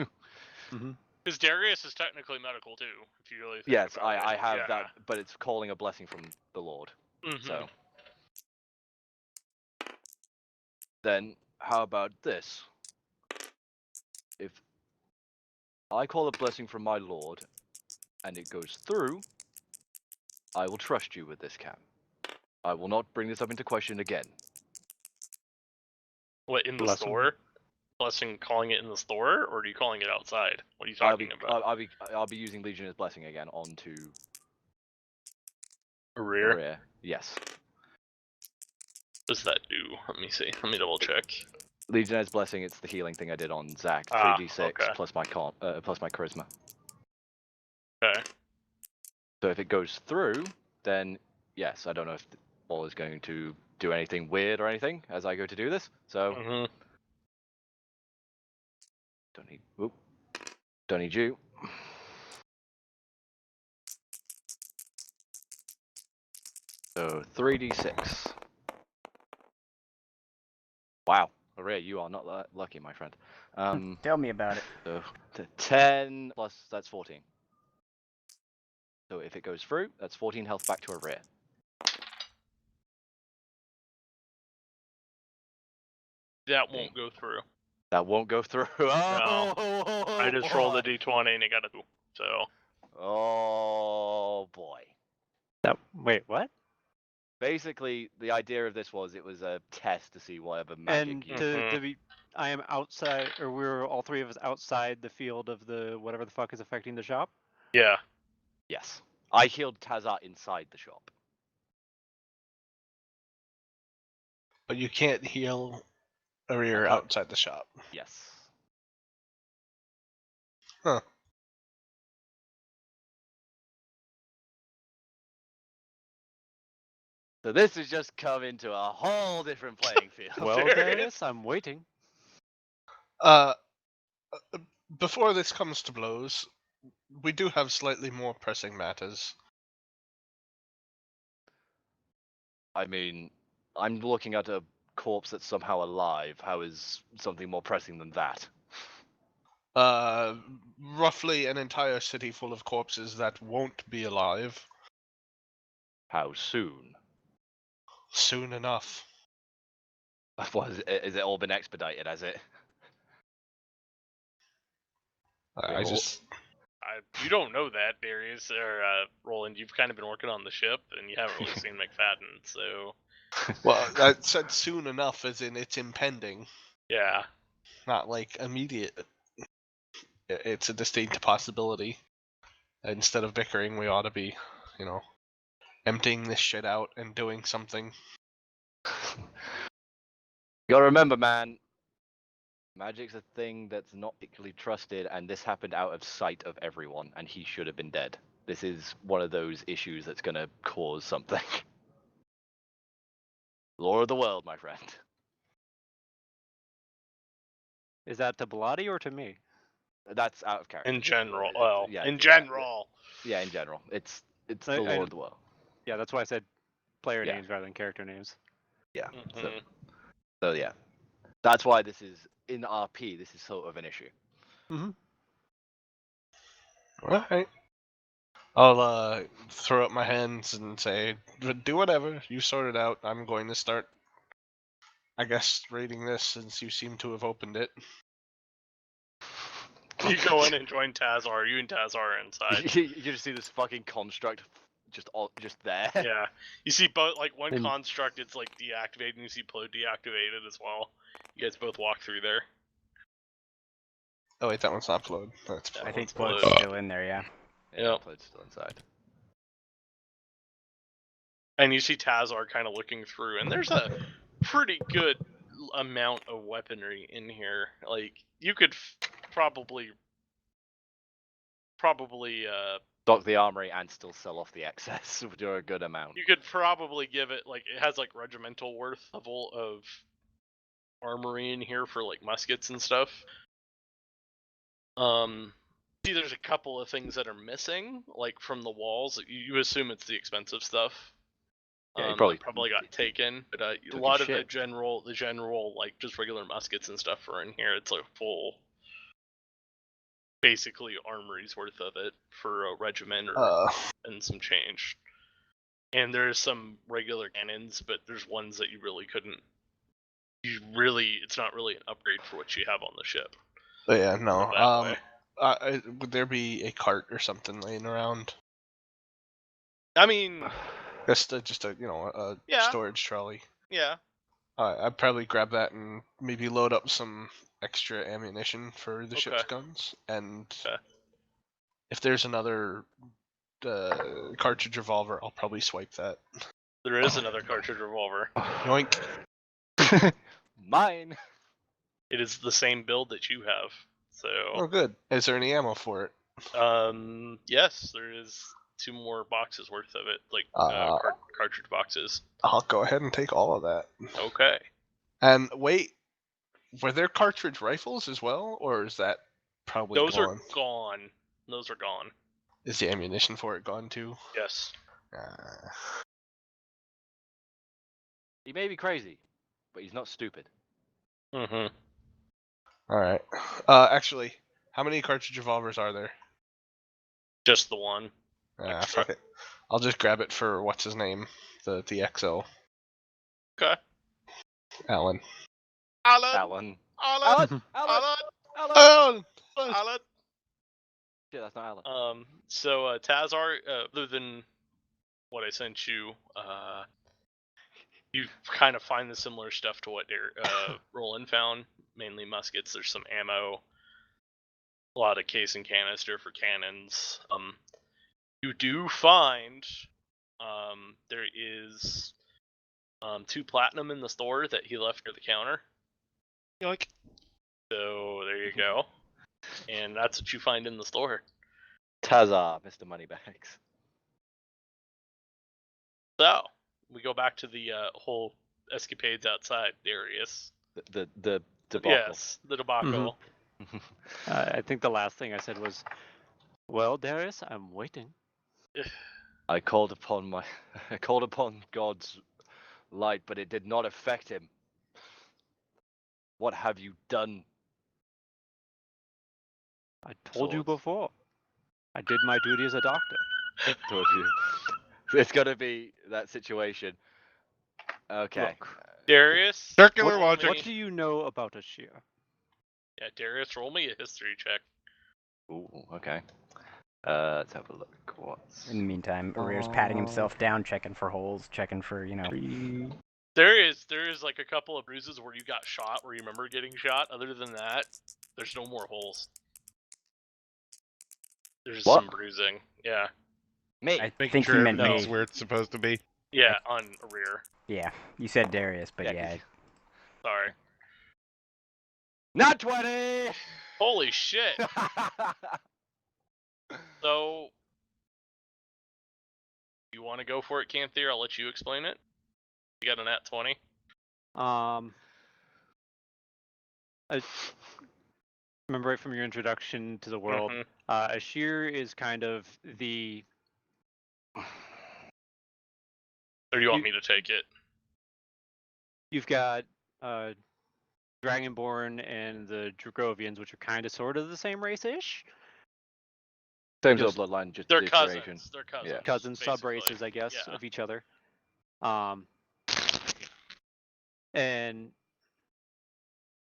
Because Darius is technically medical too, if you really think Yes, about it. I have Yeah. that, but it's calling a blessing from the Lord. Mhm. So then, how about this? If I call a blessing from my Lord, and it goes through, I will trust you with this, Cam. I will not bring this up into question again. What, in the Bless 'em. store? Blessing calling it in the store, or are you calling it outside? What are you I'll talking be, about? I'll be using Legionnaires' blessing again onto A the rear? rear. Yes. What does that do? Let me see. Let me double check. Legionnaires' blessing. It's the healing thing I did on Zach. Ah, 3d6 okay. plus my plus my charisma. Okay. So if it goes through, then yes, I don't know if the ball is going to do anything weird or anything as I go to do this. So Mm-hmm. don't need you. So 3d6. Wow, Maria, you are not lucky, my friend. Tell me about it. So 10 plus that's 14. So if it goes through, that's 14 health back to a rear. That won't go through. That won't go through. Oh, I just rolled a boy. d20 and it got a 2. So. Oh boy. Wait, what? Basically, the idea of this was it was a test to see whatever magic And you. to be, I am outside, or we're all three of us outside the field of the whatever the fuck is affecting the shop. Yeah. Yes, I healed Tazar inside the shop. But you can't heal a rear outside the shop. Yes. Huh. So this has just come into a whole different playing field. Well, Serious? Darius, I'm waiting. Before this comes to blows, we do have slightly more pressing matters. I mean, I'm looking at a corpse that's somehow alive. How is something more pressing than that? Roughly an entire city full of corpses that won't be alive How soon? soon enough. What is it all been expedited? Has it? I just You don't know that, Darius, or Roland. You've kind of been working on the ship, and you haven't really seen McFadden, so. well, I said soon enough, as in it's impending, Yeah. not like immediate. It's a distinct possibility. Instead of bickering, we ought to be, emptying this shit out and doing something. You gotta remember, man. Magic's a thing that's not particularly trusted, and this happened out of sight of everyone, and he should have been dead. This is one of those issues that's gonna cause something. Law of the world, my friend. Is that to Bilotti or to me? That's out of character. In general. It's- Well, yeah, in yeah, general. Yeah, in general. It's I- the I- law of the world. Yeah, that's why I said player Yeah. names rather than character names. Yeah. Mhm. So yeah. That's why this is in RP, this is sort of an issue. Alright. I'll throw up my hands and say, do whatever. You sort it out. I'm going to start, I guess, reading this since you seem to have opened it. You go in and join Tazar. You and Tazar are inside. You just see this fucking construct just there. Yeah. You see both, like, one And- construct, it's, like, deactivated, and you see Plo deactivated as well. You guys both walk through there. Oh wait, that one's not flowed. That's Yeah. I think Blood's Blood's still in there, yeah. Yep. Plode's still inside. And you see Tazar kind of looking through, and there's a pretty good amount of weaponry in here. Like, you could probably Stock the armory and still sell off the excess for a good amount. you could probably give it, like, it has like regimental worth of armory in here for like muskets and stuff. See, there's a couple of things that are missing, like from the walls. You assume it's the expensive stuff. Yeah, he That probably- probably got taken, but a his lot of the shit. general like just regular muskets and stuff are in here. It's a full, basically armory's worth of it for a regiment and some change. And there's some regular cannons, but there's ones that you really couldn't. It's not really an upgrade for what you have on the ship. But yeah, no. That way. Would there be a cart or something laying around? I mean, Just a a Yeah. storage trolley. yeah. I'd probably grab that and maybe load up some extra ammunition for the ship's Okay. guns. And Okay. if there's another cartridge revolver, I'll probably swipe that. There is another cartridge revolver. Yoink. Mine. It is the same build that you have. Oh, So, good. Is there any ammo for it? yes, there is 2 more boxes worth of it, like cartridge boxes. I'll go ahead and take all of that. Okay. And wait, were there cartridge rifles as well, or is that probably Those gone? are gone. Those are gone. Is the ammunition for it gone too? Yes. He may be crazy, but he's not stupid. Mm-hmm. All right. Actually, how many cartridge revolvers are there? Just the one. Extra. Fuck it. I'll just grab it for what's his name, the XO. Okay. Alan. Alan. Alan. Alan. Alan. Alan. Alan. Alan. Shit, that's not Alan. So Tazar, other than what I sent you, you kind of find the similar stuff to what Roland found. Mainly muskets. There's some ammo, a lot of case and canister for cannons. You do find there is 2 platinum in the store that he left near the counter. Yoink. So there you go. And that's what you find in the store. Tazar, Mr. Moneybags. So we go back to the whole escapades outside, Darius. The debacle. Yes, the debacle. I think the last thing I said was, "Well, Darius, I'm waiting." I called upon God's light, but it did not affect him. What have you done? I told you Swords. before. I did my duty as a doctor. Told you. It's gonna be that situation. Okay. Look, Darius. Circular roll logic. what do you know about Ashir? Yeah, Darius, roll me a history check. Ooh, okay. Let's have a look. What's In the meantime, Arrear's patting himself down, checking for holes, checking for, There is like a couple of bruises where you got shot, where you remember getting shot. Other than that, there's no more holes. There's What? some bruising. Yeah. me? I Making think sure he meant everything's me. where it's supposed to be. Yeah, on a rear. Yeah, you said Darius, but Yeah, yeah. Sorry. Not 20. Holy shit. So, you want to go for it, Canthier? I'll let you explain it. You got a nat 20. I remember right from your introduction to the world, Mhm. Ashir is kind of the. Or do you want You- me to take it? You've got Dragonborn and the Dragovians, which are kind of sort of the same race-ish. Same Just- sort of bloodline, just They're iteration. cousins. They're cousins. Yeah. Cousins, basically. sub-races, I guess, Yeah. of each other. And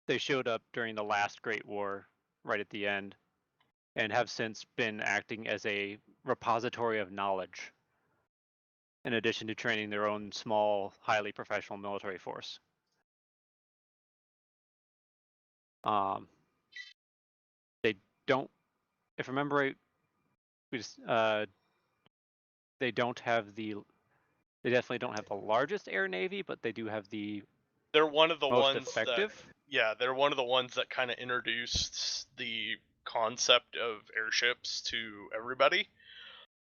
they showed up during the last Great War, right at the end, and have since been acting as a repository of knowledge, in addition to training their own small, highly professional military force. They don't, if I remember right, they don't have they definitely don't have the largest air navy, but they do have the They're one of the most ones effective. they're one of the ones that kind of introduced the concept of airships to everybody.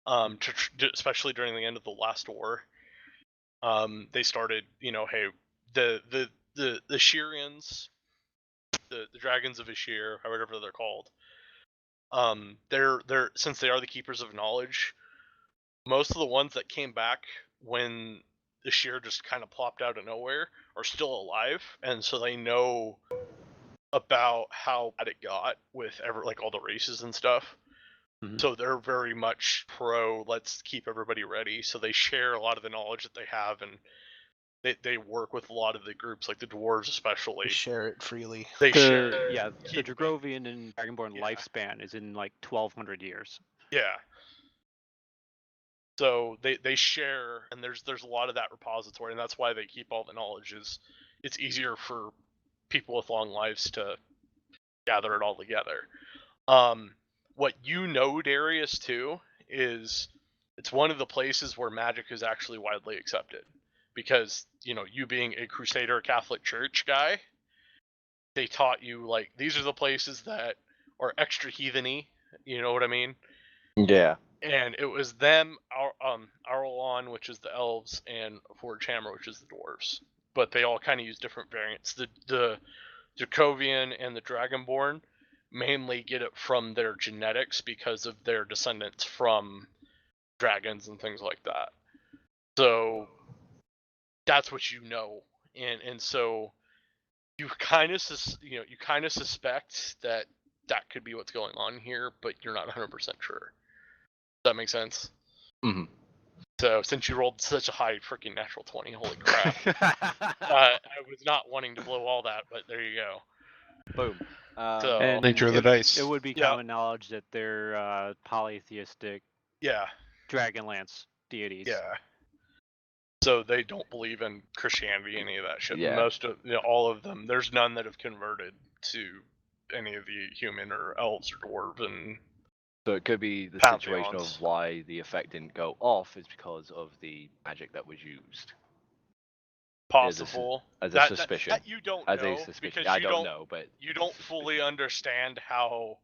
Especially during the end of the last war. They started, hey, the Shirians, the dragons of Ashir, however they're called. They're since they are the keepers of knowledge, most of the ones that came back when Ishir just kind of plopped out of nowhere are still alive, and so they know about how bad it got with all the races and stuff. Mhm. So they're very much pro. Let's keep everybody ready. So they share a lot of the knowledge that they have, and they work with a lot of the groups, like the dwarves especially. They share it freely. They share. The keep- Dragovian and Dragonborn Yeah. lifespan is in like 1200 years. Yeah. So they share, and there's a lot of that repository, and that's why they keep all the knowledge. It's easier for people with long lives to gather it all together. What you know, Darius, too, is it's one of the places where magic is actually widely accepted, because you being a Crusader Catholic Church guy, they taught you like these are the places that are extra heatheny. You know what I mean? Yeah. And it was them, Arlon, which is the elves, and Forge Hammer, which is the dwarves. But they all kind of use different variants. The Dracovian and the Dragonborn mainly get it from their genetics because of their descendants from dragons and things like that. So that's what you know, and so you kind of suspect that could be what's going on here, but you're not 100% sure. Does that make sense? Mm-hmm. So since you rolled such a high freaking natural 20, holy crap. I was not wanting to blow all that, but there you go. Boom. So And Nature of the dice. It would be Yeah. common knowledge that they're polytheistic yeah, Dragonlance deities. yeah. So they don't believe in Christianity, any of that shit. Yeah. Most of all of them, there's none that have converted to any of the human or elves or dwarven. So it could be the Pantheons. situation of why the effect didn't go off is because of the magic that was used. Possible. As a suspicion. That you don't As know a suspicion. because I you don't know, but you don't fully understand how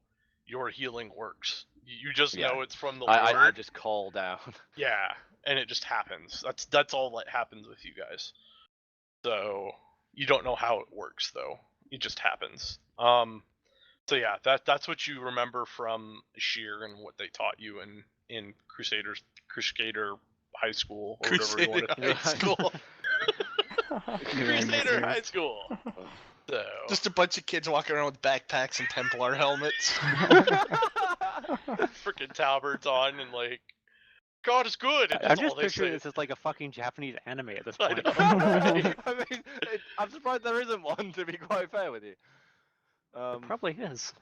your healing works. You just Yeah. know it's from the I Lord. just call down. Yeah, and it just happens. That's all that happens with you guys. So you don't know how it works though. It just happens. So yeah, that's what you remember from Sheer and what they taught you in Crusader High School or whatever you want to Crusader High School. Crusader High School. So Just a bunch of kids walking around with backpacks and Templar helmets. freaking tabards on and like God is good. And I'm that's all just they picturing say. this as like a fucking Japanese anime at this I point. know. I mean, I'm surprised there isn't one, to be quite fair with you. Probably is.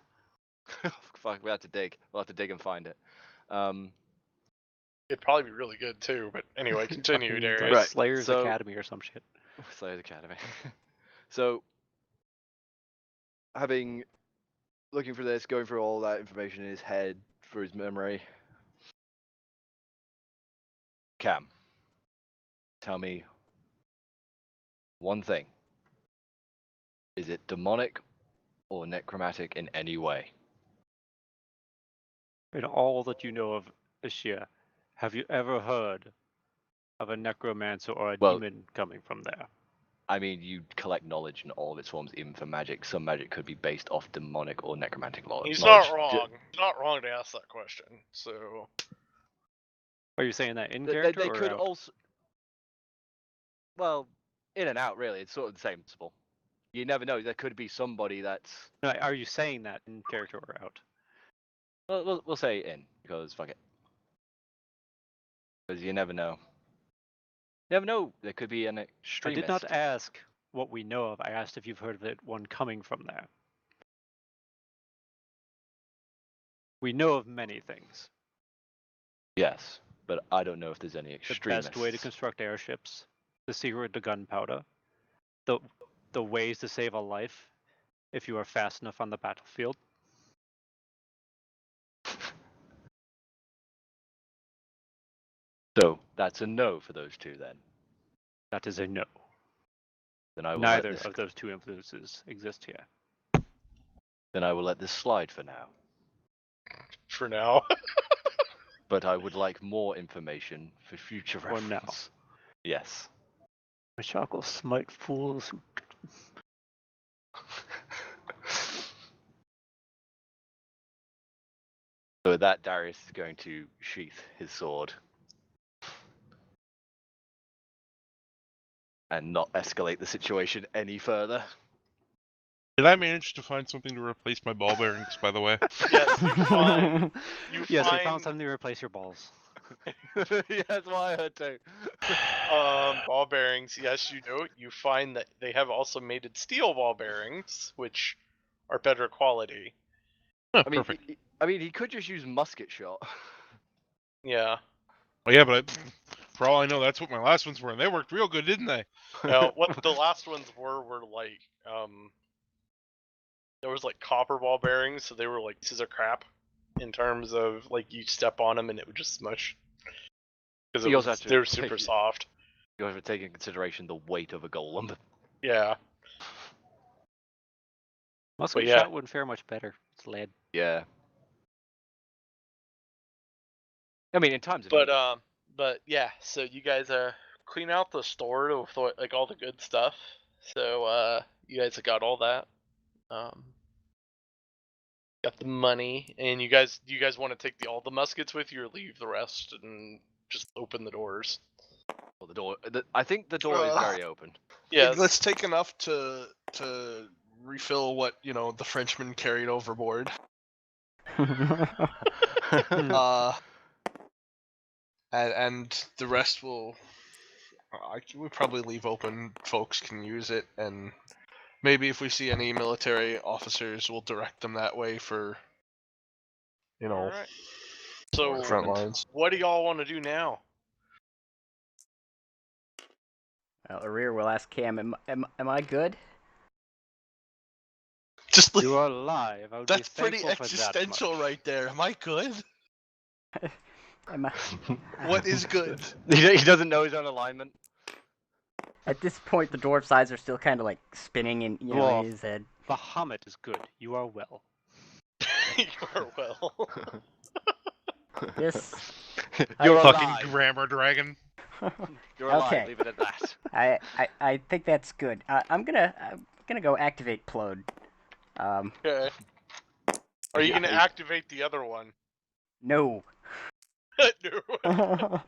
Fuck, we'll have to dig. We'll have to dig and find it. It'd probably be really good too. But anyway, continue, Fucking, Darius. like, Right, Slayer's so- Academy or some shit. Slayers Academy. So, looking for this, going through all that information in his head, through his memory. Cam, tell me one thing. Is it demonic or necromantic in any way? In all that you know of Ashia, have you ever heard of a necromancer or a Well- demon coming from there? I mean, you collect knowledge in all of its forms, even for magic. Some magic could be based off demonic or necromantic knowledge. He's not wrong. He's not wrong to ask that question. So Are you saying that in They character or could out? also. Well, in and out, really. It's sort of the same principle. You never know. There could be somebody that's. No, are you saying that in character or out? Well, we'll say in, because fuck it. Because you never know. You never know. There could be an I extremist. did not ask what we know of. I asked if you've heard of it, one coming from there. We know of many things. Yes, but I don't know if there's any The extremists. best way to construct airships, the secret to gunpowder, the ways to save a life if you are fast enough on the battlefield. So that's a no for those two then. That is a no. Then I will Neither let this, of those two influences exist here. Then I will let this slide for now. for now. But I would like more information for future For reference. now. Yes. My shock will smite fools who So with that, Darius is going to sheath his sword. and not escalate the situation any further. Did I manage to find something to replace my ball bearings, by the way? Yes, you find. You Yes, I find found something to replace your balls. Yeah, that's what I heard too. ball bearings. Yes, you do. You find that they have also mated steel ball bearings, which are better quality. Oh, I mean, perfect. he could just use musket shot. Yeah. Oh, yeah, but for all I know, that's what my last ones were, and they worked real good, didn't they? Now, what the last ones were like there was like copper ball bearings, so they were like pieces of crap in terms of like you step on them and it would just smush because You also have they were to super take- soft. You have to take into consideration the weight of a golem. Yeah. Muscle yeah. shot wouldn't fare much better. It's lead. Yeah. I mean, in times of need. But yeah, so you guys clean out the store with like all the good stuff. So you guys have got all that. Got the money, and you guys want to take all the muskets with you, or leave the rest and just open the doors? Well, I think the door is very open. Yeah. Let's take enough to refill what the Frenchman carried overboard. And the rest will we probably leave open. Folks can use it, and maybe if we see any military officers, we'll direct them that way for Alright. So front lines. what do y'all want to do now? Well, Arir will ask Cam, am I good? Just You are alive. I would that's be pretty thankful for that existential much. right there. Am I good? Am I... What is good? He doesn't know his own alignment. At this point, the dwarf's eyes are still kind of like spinning in, Dwarf. in his head. Bahamut is good. You are well. You are well. This, You're Fucking alive. grammar dragon. You're alive. Okay. Leave it at that. I think that's good. I'm gonna go activate Plode. Okay. Are you gonna activate the other one? No. No.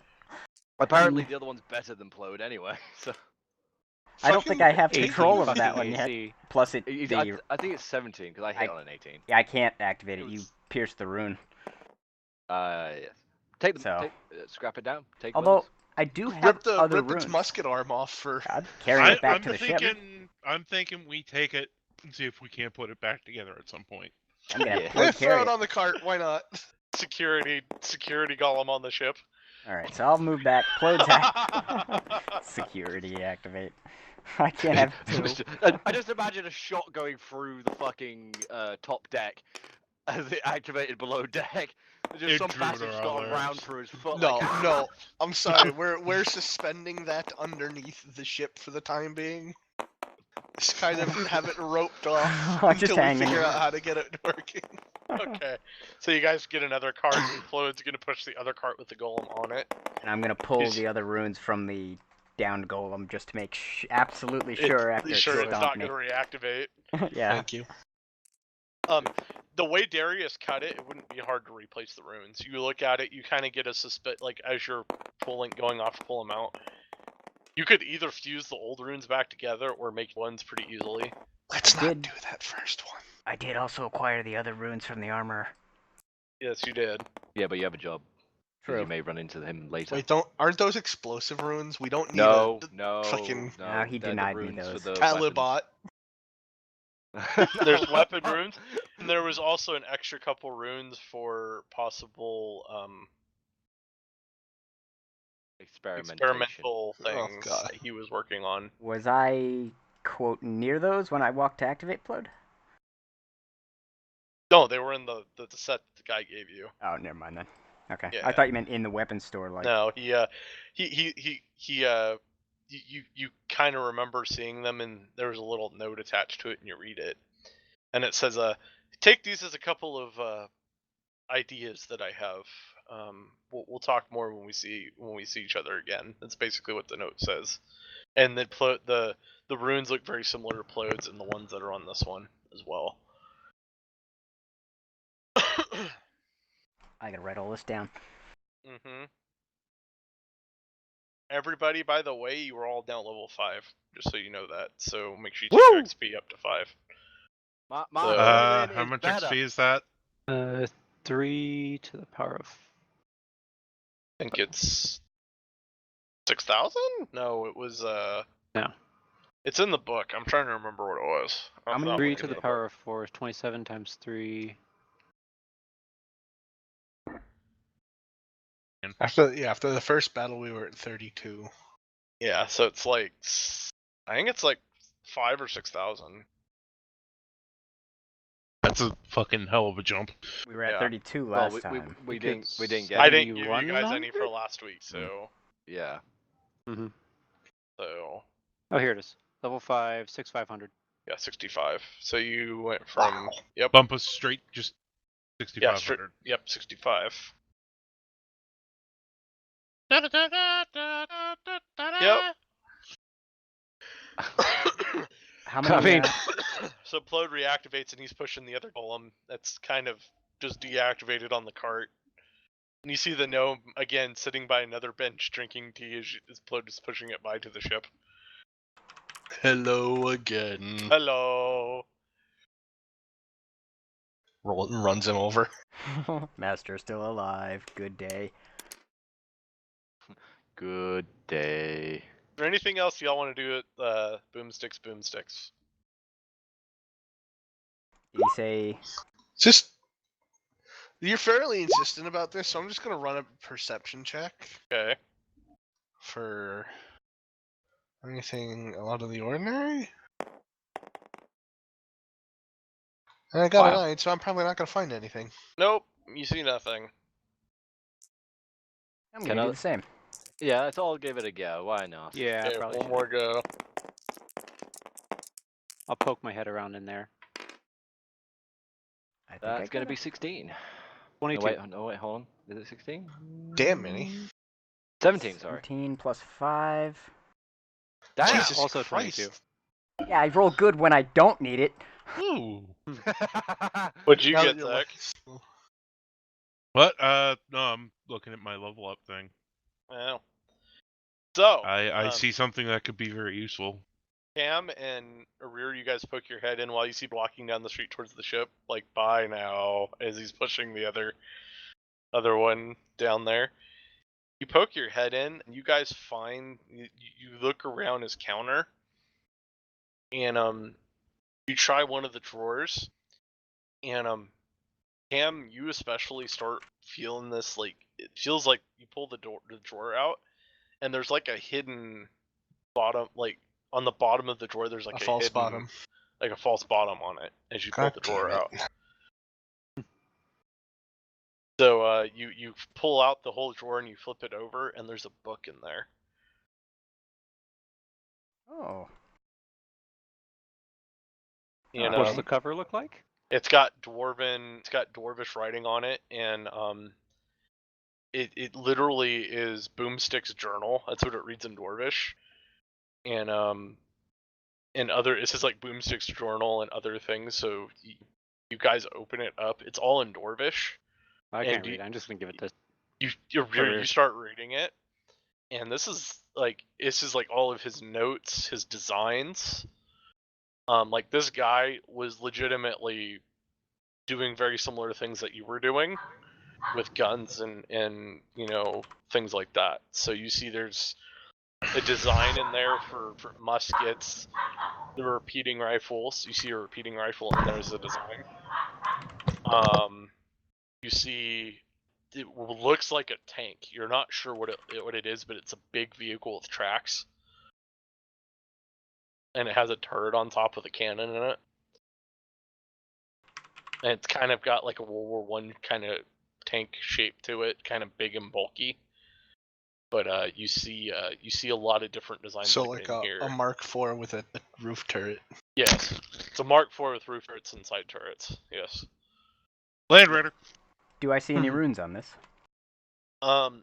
Apparently, the other one's better than Plode anyway. So I don't think I have Fucking control of fucking that one yet. AC. Plus, it I think it's 17 because I hit on an 18. yeah, I can't activate it. It You was- pierced the rune. Yes. Take them. So- Scrap it down. Take. Although winners. I do have Rip other its runes. musket arm off for. I'm carrying it back to the ship. I'm thinking we take it and see if we can't put it back together at some point. I'm gonna have Yeah. Plode Throw carry it it. on the cart. Why not? Security golem on the ship. All right, so I'll move that. Plode's security activate. I can't have two. I just imagine a shot going through the fucking top deck as it activated below deck. Just some Intruder passage got a alert. round through his foot. No, like, no. I'm sorry. We're suspending that underneath the ship for the time being. Just kind of have it roped off Just until we hanging. figure out how to get it working. Okay. So you guys get another cart, and Floyd's gonna push the other cart with the golem on it. And I'm gonna pull Is- the other runes from the downed golem just to make absolutely sure after it's it not stomped me. gonna reactivate. Yeah. Thank you. The way Darius cut it wouldn't be hard to replace the runes. You look at it, you kind of get a suspect, like as you're going off to pull them out. You could either fuse the old runes back together or make ones pretty easily. Let's I not did. do that first one. I did also acquire the other runes from the armor. Yes, you did. yeah, but you have a job. 'Cause True. You may run into him later. Wait, aren't those explosive runes? We don't need no, a no, fucking no. No, he they're the denied me runes for those. the Talibot. weapons. There's weapon runes, and there was also an extra couple runes for possible experimental Oh, things God. that he was working on. Was I, quote, near those when I walked to activate Plode? No, they were in the set the guy gave you. Oh, never mind then. Okay. Yeah. I thought you meant in the weapons store, like. No, you kind of remember seeing them, and there was a little note attached to it, and you read it, and it says, take these as a couple of ideas that I have. We'll talk more when we see each other again. That's basically what the note says, and the runes look very similar to Plode's and the ones that are on this one as well. I gotta write all this down. Mm-hmm. everybody, by the way, you were all down level 5, just so you know that. So make sure you take your Woo! XP up to 5. My So- Miniman How is much better. XP is that? 3 to the power of. I think it's 6,000? No, it was No. It's in the book. I'm trying to remember what it was. How many- 3 to the power of 4 is 27 times 3. After the first battle, we were at 32. Yeah, so it's like I think it's like 5 or 6,000. That's a fucking hell of a jump. We were at Yeah. 32 Well, last time. we Because didn't get I it. didn't give you guys any 100? for last week, so Yeah. so Oh, here it is. Level 5, 6,500. yeah, 65. So you went from yep, Bump us straight, just yeah, 6,500. yep, 65. Yep. How many? I mean- So Plode reactivates and he's pushing the other golem that's kind of just deactivated on the cart. And you see the gnome again sitting by another bench drinking tea as Plode is pushing it by to the ship. Hello again. Hello. Runs him over. Master still alive. Good day. Good day. Is there anything else y'all want to do at Boomsticks? Did he say? Just you're fairly insistent about this, so I'm just gonna run a perception check Okay. for anything out of the ordinary. And I got a Wow. 9, so I'm probably not gonna find anything. Nope. You see nothing. I'm Can gonna I- do the same. Yeah, let's all give it a go. Why not? Yeah, Okay, probably one should. more go. I'll poke my head around in there. I think That's I gonna got be it. 16. No 22. wait, hold on. Is it 16? Damn many. 17, sorry. 17 plus 5. Damn! Jesus also Christ. 22. Yeah, I roll good when I don't need it. Ooh. What'd you Now get, that you're Zach? What? No, I'm looking at my level up thing. Well. So, I see something that could be very useful. Cam and Arir, you guys poke your head in while you see blocking down the street towards the ship. Like, bye now, as he's pushing the other one down there. You poke your head in, and you guys find you look around his counter, and you try one of the drawers, and Cam, you especially start feeling this, like it feels like you pull the drawer out, and there's like a hidden bottom, like on the bottom of the drawer. There's like A false hidden, bottom. like a false bottom on it as you pull God the drawer damn it. out. So you pull out the whole drawer and you flip it over, and there's a book in there. Oh. And What's the cover look like? it's got dwarvish writing on it, and it literally is Boomstick's journal. That's what it reads in dwarvish, and it says like Boomstick's journal and other things. So you guys open it up. It's all in dwarvish. I And can't do read. I'm just gonna give it this. You Career. start reading it, and this is like all of his notes, his designs. Like this guy was legitimately doing very similar things that you were doing with guns and things like that. So you see there's a design in there for muskets, the repeating rifles. You see a repeating rifle and there's a design. You see it looks like a tank. You're not sure what it is, but it's a big vehicle with tracks. And it has a turret on top with a cannon in it. And it's kind of got like a World War I kind of tank shape to it, kind of big and bulky. But you see a lot of different designs. So like like in here. a Mark IV with a roof turret. Yes, it's a Mark IV with roof turrets and side turrets. Yes. Land Raider. Do I see any runes on this?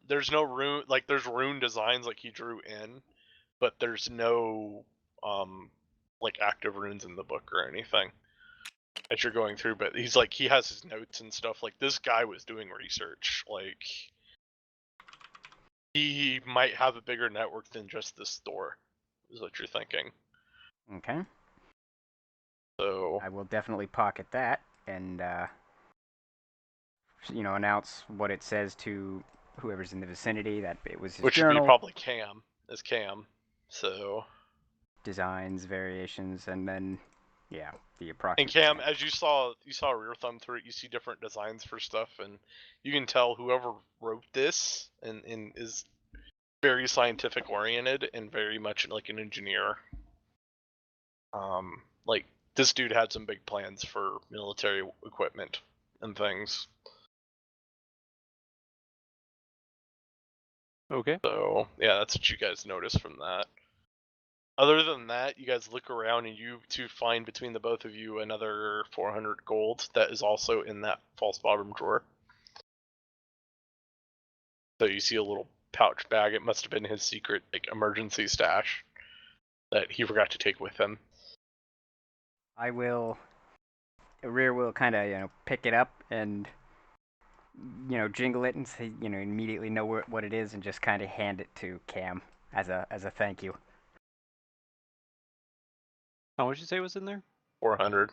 There's no rune, like there's rune designs like he drew in, but there's no like active runes in the book or anything that you're going through. But he has his notes and stuff. Like this guy was doing research. Like He might have a bigger network than just this store, is what you're thinking. Okay. So I will definitely pocket that and, announce what it says to whoever's in the vicinity that it was his which would be journal, probably Cam. So designs, variations, and then, yeah, the and approximate. Cam, as you saw a rear thumb through it, you see different designs for stuff, and you can tell whoever wrote this and is very scientific oriented and very much like an engineer. Like this dude had some big plans for military equipment and things. Okay. So yeah, that's what you guys notice from that. Other than that, you guys look around and you two find between the both of you another 400 gold that is also in that false bottom drawer. So you see a little pouch bag. It must have been his secret emergency stash that he forgot to take with him. Rear will kind of, pick it up and, jingle it and say, immediately know what it is and just kind of hand it to Cam as a thank you. How much did you say was in there? 400.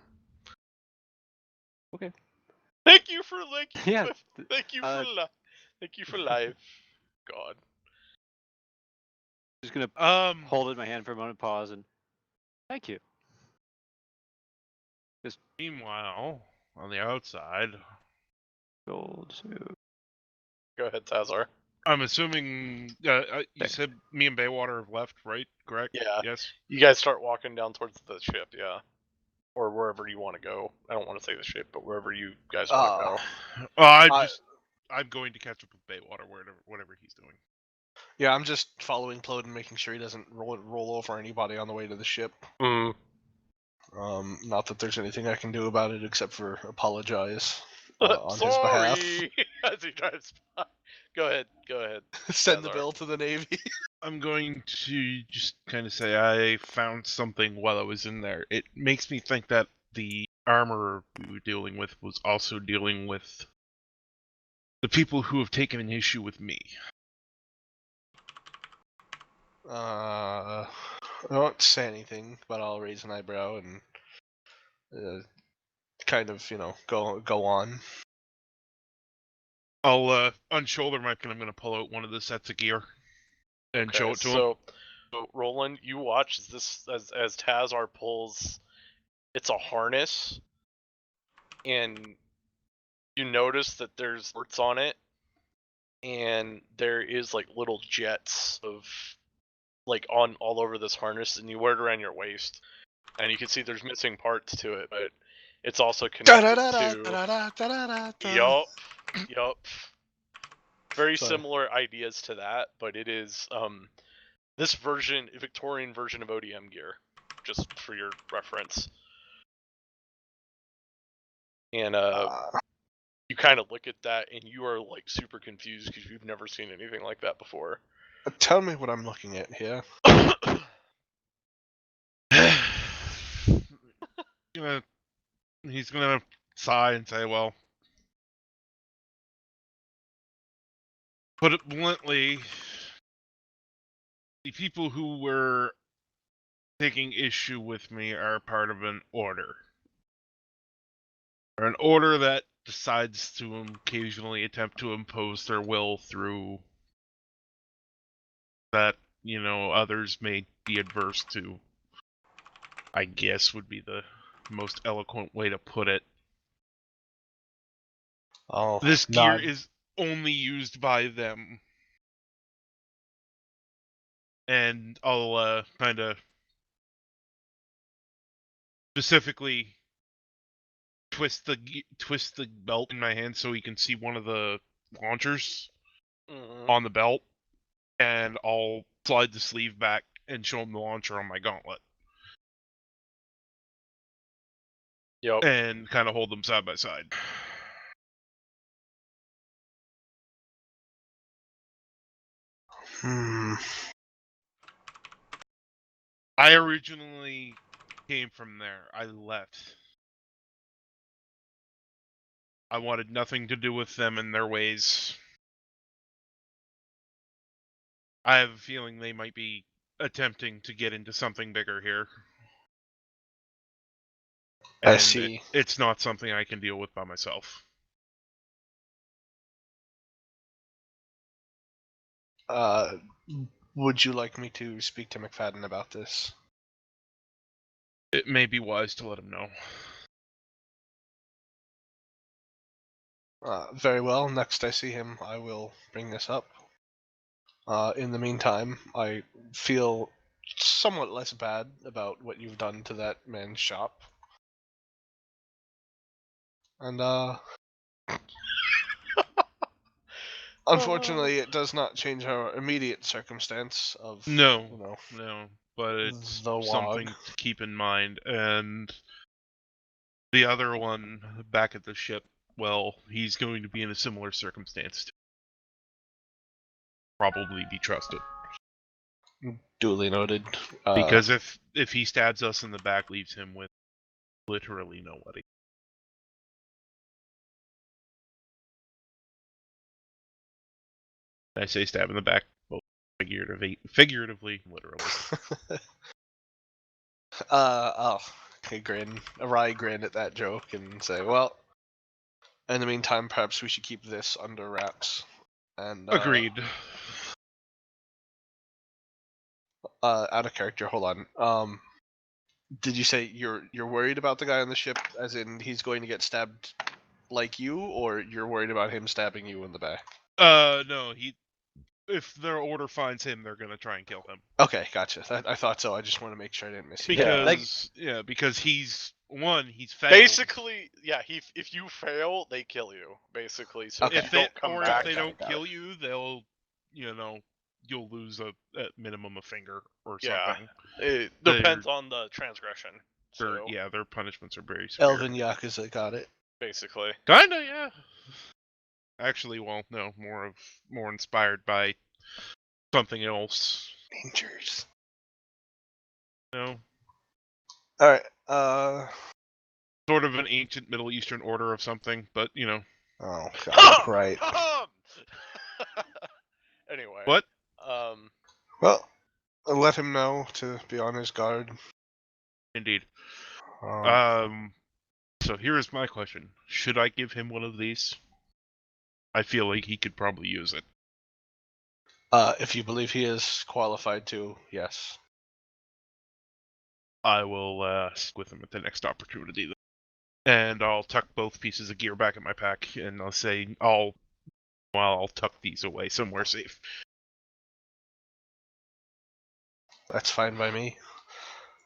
Okay. Thank you for Yeah. Thank you for thank you for life. God. Just gonna hold it in my hand for a moment, pause, and thank you. Meanwhile, on the outside, Gold. Go ahead, Tazar. I'm assuming you There. said me and Baywater have left, right? Correct? Yeah. Yes. You guys start walking down towards the ship, yeah. Or wherever you want to go. I don't want to say the ship, but wherever you guys want to go. Well, I'm going to catch up with Baywater, whatever he's doing. Yeah, I'm just following Plode and making sure he doesn't roll over anybody on the way to the ship. Mm. Not that there's anything I can do about it except for apologize on his behalf. Sorry. As he drives by. Go ahead. Send the Tazar. bill to the Navy. I'm going to just kind of say I found something while I was in there. It makes me think that the armor we were dealing with was also dealing with the people who have taken an issue with me. I won't say anything, but I'll raise an eyebrow and kind of, go on. I'll unshoulder Mike and I'm going to pull out one of the sets of gear and show it to him. So Roland, you watch as Tazar pulls. It's a harness, and you notice that there's ports on it, and there is little jets of on all over this harness, and you wear it around your waist, and you can see there's missing parts to it, but it's also connected to. Yup. Very Sorry. similar ideas to that, but it is this Victorian version of ODM gear, just for your reference. And you kind of look at that and you are super confused because you've never seen anything like that before. Tell me what I'm looking at here. He's gonna sigh and say, well, put it bluntly, the people who were taking issue with me are part of an order. Or an order that decides to occasionally attempt to impose their will through that, others may be adverse to. I guess would be the most eloquent way to put it. Oh, This gear is only used by them. And I'll kind of specifically twist the belt in my hand so he can see one of the launchers on the belt, and I'll slide the sleeve back and show him the launcher on my gauntlet. Yep. And kind of hold them side by side. I originally came from there. I left. I wanted nothing to do with them and their ways. I have a feeling they might be attempting to get into something bigger here. I And see. it's not something I can deal with by myself. Would you like me to speak to McFadden about this? It may be wise to let him know. Very well. Next I see him, I will bring this up. In the meantime, I feel somewhat less bad about what you've done to that man's shop. And, unfortunately, it does not change our immediate circumstance of, No, you know, no, but it's the something log. to keep in mind. And the other one back at the ship, well, he's going to be in a similar circumstance. To probably be trusted. Duly noted. Because if he stabs us in the back, leaves him with literally nobody. I say stab in the back, both figuratively, literally. Okay, grin, a wry grin at that joke, and say, well, in the meantime, perhaps we should keep this under wraps. And Agreed. Out of character. Hold on. Did you say you're worried about the guy on the ship, as in he's going to get stabbed like you, or you're worried about him stabbing you in the back? No, if their order finds him, they're gonna try and kill him. Okay, gotcha. I thought so. I just want to make sure I didn't miss you. Because he's failed. Basically, yeah. If you fail, they kill you. Basically, so Okay. if you don't come back, if they don't got kill it. you, they'll, you'll lose at minimum a finger or Yeah. something. it depends on the transgression. So Their punishments are very severe. Elven Yakuza got it. basically, Kinda, yeah. Actually, well, no, more inspired by something else. Rangers. No, All right. sort of an ancient Middle Eastern order of something, but Oh God. Right. anyway. What? Well, let him know to be on his guard. Indeed. Um, So here is my question: should I give him one of these? I feel like he could probably use it. if you believe he is qualified to, yes. I will stick with him at the next opportunity, and I'll tuck both pieces of gear back in my pack, and I'll say I'll tuck these away somewhere safe. That's fine by me.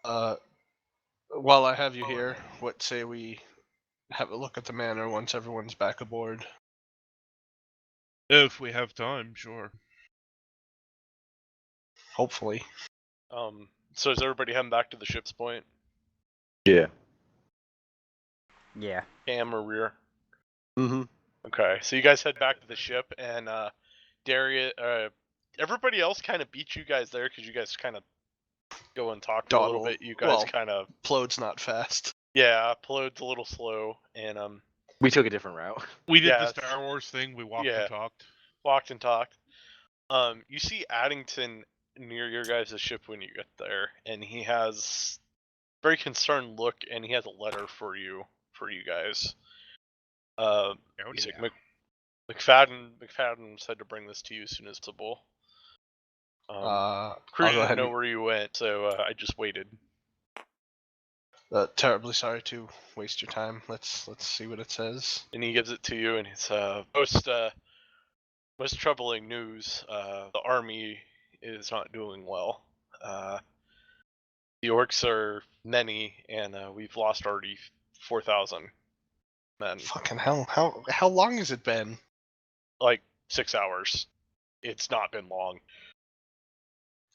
While I have you here, what say we have a look at the manor once everyone's back aboard? If we have time, sure. Hopefully. So is everybody heading back to the ship's point? Yeah. Yeah. Cam or rear? Mm-hmm. Okay, so you guys head back to the ship, and Darius, everybody else kind of beat you guys there because you guys kind of go and talk for a little bit. You guys kind of Plode's not fast. yeah, Plode's a little slow, and We took a different route. We did Yeah, the Star Wars thing. We walked yeah. and talked. walked and talked. You see Addington near your guys' ship when you get there, and he has a very concerned look, and he has a letter for you guys. He's like, McFadden said to bring this to you as soon as possible. Crew I'll go didn't ahead know and, where you went, so I just waited. terribly sorry to waste your time. Let's see what it says. And he gives it to you, and it's most troubling news. The army is not doing well. The orcs are many, and we've lost already 4,000 men. Fucking hell! How long has it been? Like 6 hours. It's not been long.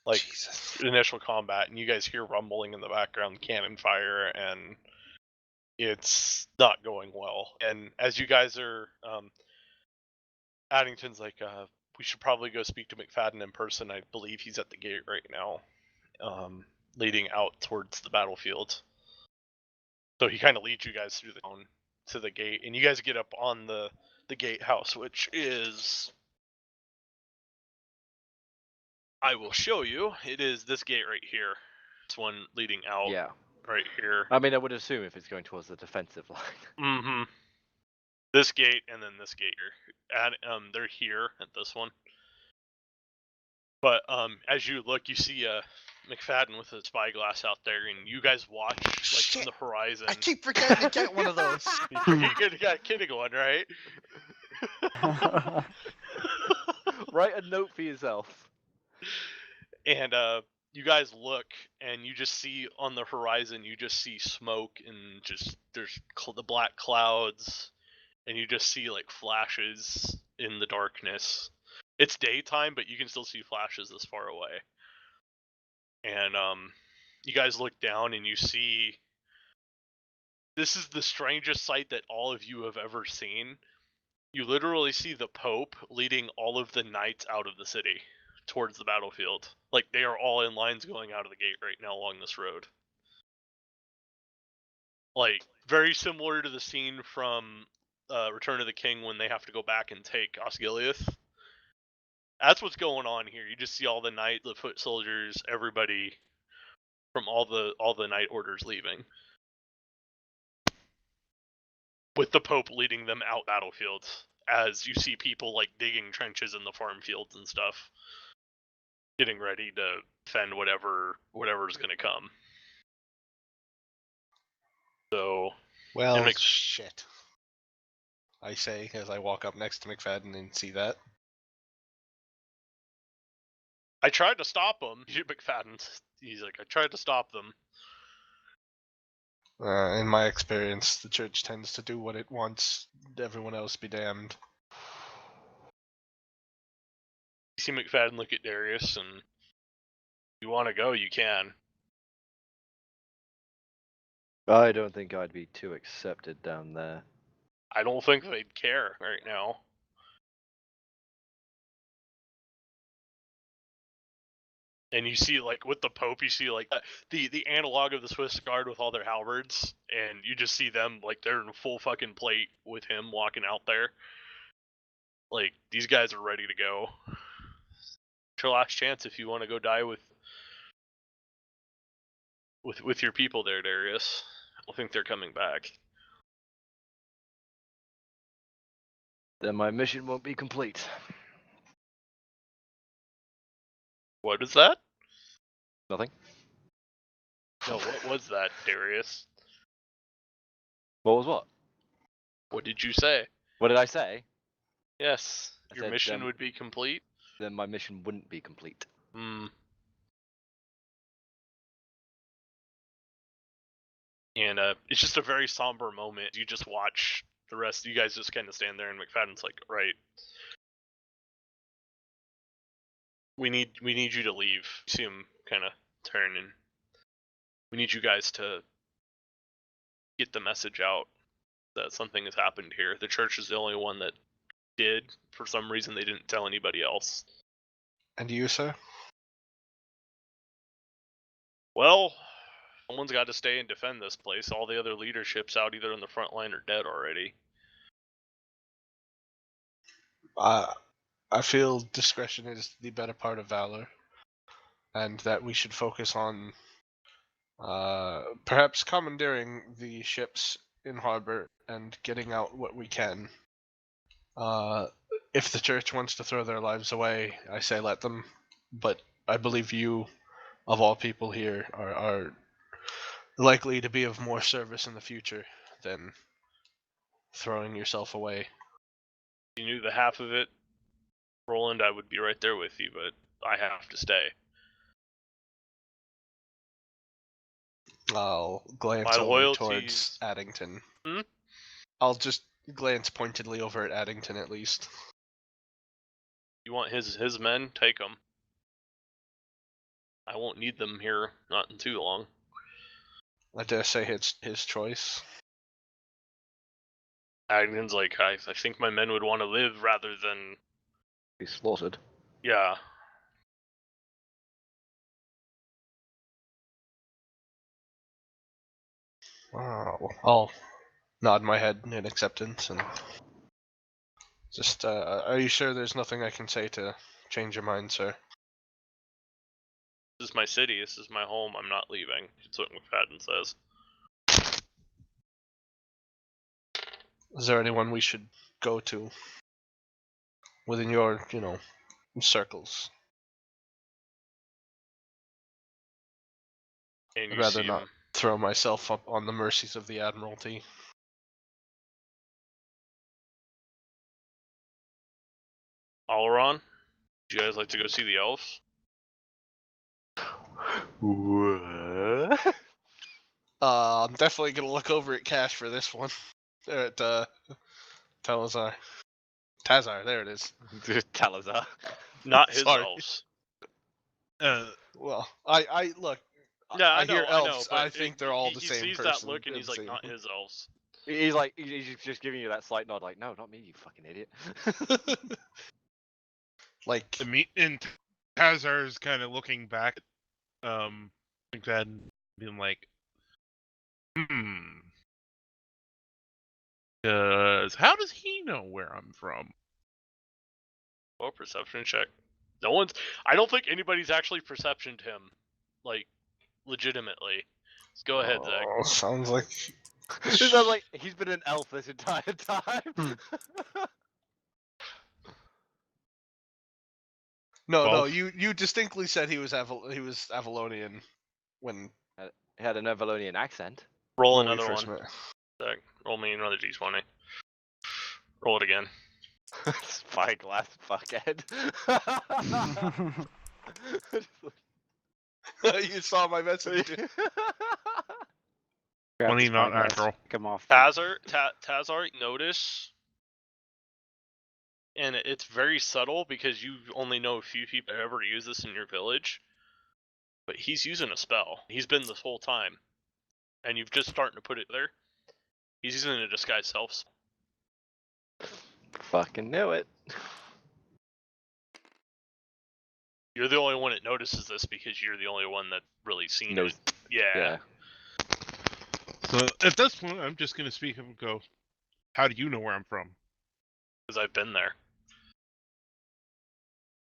Like Jesus. initial combat, and you guys hear rumbling in the background, cannon fire, and it's not going well. And as you guys are, Addington's like, we should probably go speak to McFadden in person. I believe he's at the gate right now, leading out towards the battlefield. So he kind of leads you guys through the town to the gate, and you guys get up on the gatehouse, which is I will show you. It is this gate right here. This one leading out Yeah. right here. I mean, I would assume if it's going towards the defensive line. Mm-hmm. This gate and then this gate here. And they're here at this one. But as you look, you see McFadden with a spyglass out there, and you guys watch like Shit. on the horizon. I keep forgetting to get one of those. You got kidding one, right? Write a note for yourself. And you guys look, and you just see on the horizon, you just see smoke, and just there's the black clouds, and you just see like flashes in the darkness. It's daytime, but you can still see flashes this far away. And you guys look down, and you see. This is the strangest sight that all of you have ever seen. You literally see the Pope leading all of the knights out of the city towards the battlefield. Like, they are all in lines going out of the gate right now along this road. Like, very similar to the scene from Return of the King when they have to go back and take Osgiliath. That's what's going on here. You just see all the the foot soldiers, everybody from all the knight orders leaving. With the Pope leading them out battlefields, as you see people like digging trenches in the farm fields and stuff, getting ready to defend whatever's gonna come. So, Well, And shit. I say as I walk up next to McFadden and see that. I tried to stop him. McFadden, he's like, I tried to stop them. In my experience, the church tends to do what it wants. Everyone else be damned. You see McFadden look at Darius, and if you want to go, you can. I don't think I'd be too accepted down there. I don't think they'd care right now. And you see, like, with the Pope, you see, like, the analog of the Swiss Guard with all their halberds, and you just see them, like, they're in full fucking plate with him walking out there. Like, these guys are ready to go. It's your last chance if you want to go die with your people there, Darius. I don't think they're coming back. Then my mission won't be complete. What is that? Nothing. No, what was that, Darius? What was what? What did you say? What did I say? Yes, I your said, mission would be complete. Then my mission wouldn't be complete. Hmm. And it's just a very somber moment. You just watch the rest. You guys just kind of stand there, and McFadden's like, "Right, we need you to leave." You see him kind of turn, and we need you guys to get the message out that something has happened here. The church is the only one that did. For some reason, they didn't tell anybody else. And you, sir? Well, someone's got to stay and defend this place. All the other leadership's out either on the front line or dead already. I feel discretion is the better part of valor, and that we should focus on perhaps commandeering the ships in harbor and getting out what we can. If the church wants to throw their lives away, I say let them, but I believe you, of all people here, are likely to be of more service in the future than throwing yourself away. If you knew the half of it, Roland, I would be right there with you, but I have to stay. I'll glance My over loyalties- towards Addington. Hmm? I'll just glance pointedly over at Addington at least. You want his men? Take them. I won't need them here, not in too long. I dare say it's his choice. Agnon's like, I think my men would want to live rather than... Be slaughtered. Yeah. I'll nod my head in acceptance and just, are you sure there's nothing I can say to change your mind, sir? is my city. This is my home. I'm not leaving. That's what McFadden says. Is there anyone we should go to within your, circles? And I'd you rather see not him. throw myself up on the mercies of the Admiralty. Alaron, would you guys like to go see the elves? What? I'm definitely gonna look over at Cash for this one. At Talazar. Tazar, there it is. Talazar. Not his Sorry. elves. Well, I look. Yeah, I I know, hear I know, elves. but I think they're all the he same sees person. that look and They're he's the like, same. not his elves. He's just giving you that slight nod, like, no, not me, you fucking idiot. Like, And Tazar's kind of looking back at McFadden, being like, how does he know where I'm from? Oh, perception check. No one's. I don't think anybody's actually perceptioned him, like, legitimately. Let's go ahead, Zach. oh, sounds like. It sounds like he's been an elf this entire time. No, Well- you distinctly said he was Avalonian when He had an Avalonian accent. Roll when we another first one. met. Zach, roll me another d20. Roll it again. Spyglass fuckhead. You saw my message. 20 not natural. Come off. Tazar, notice, and it's very subtle because you only know a few people that ever use this in your village, but he's using a spell. He's been this whole time, and you've just starting to put it there. He's using a disguised self. Fucking knew it. You're the only one that notices this because you're the only one that really seen Knows. it. Yeah. So at this point, I'm just going to speak up and go, how do you know where I'm from? Because I've been there.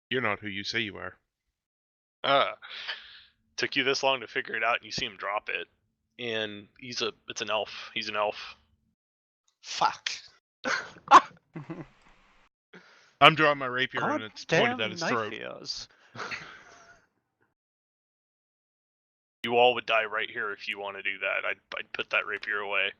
You're not who you say you are. Took you this long to figure it out, and you see him drop it. And it's an elf. He's an elf. Fuck. I'm drawing my rapier God and it's pointed damn at his knife throat. ears. You all would die right here if you want to do that. I'd put that rapier away.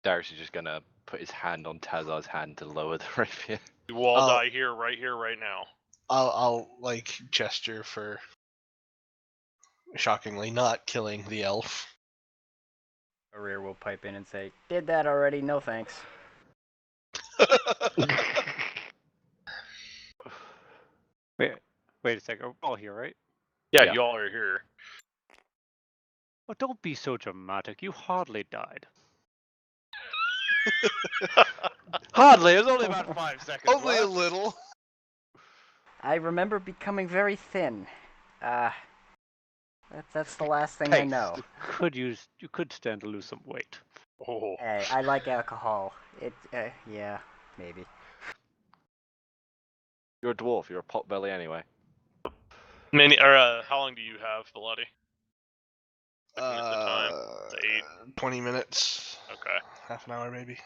Darius is just gonna put his hand on Tazar's hand to lower the rapier. You will all Oh. die here, right now. I'll like gesture for shockingly not killing the elf. Arir will pipe in and say, "Did that already? No thanks." Wait a second. We're all here, right? Yeah, Yeah. you all are here. Oh, don't be so dramatic. You hardly died. Hardly. It was only about 5 seconds. Only a left. little. I remember becoming very thin. That's the last thing I Paste. know. You could stand to lose some weight. Oh. Hey, I like alcohol. Yeah, maybe. You're a dwarf. You're a potbelly anyway. How long do you have, Bellotti? Looking at the time. It's 8. 20 minutes. Okay. Half an hour maybe.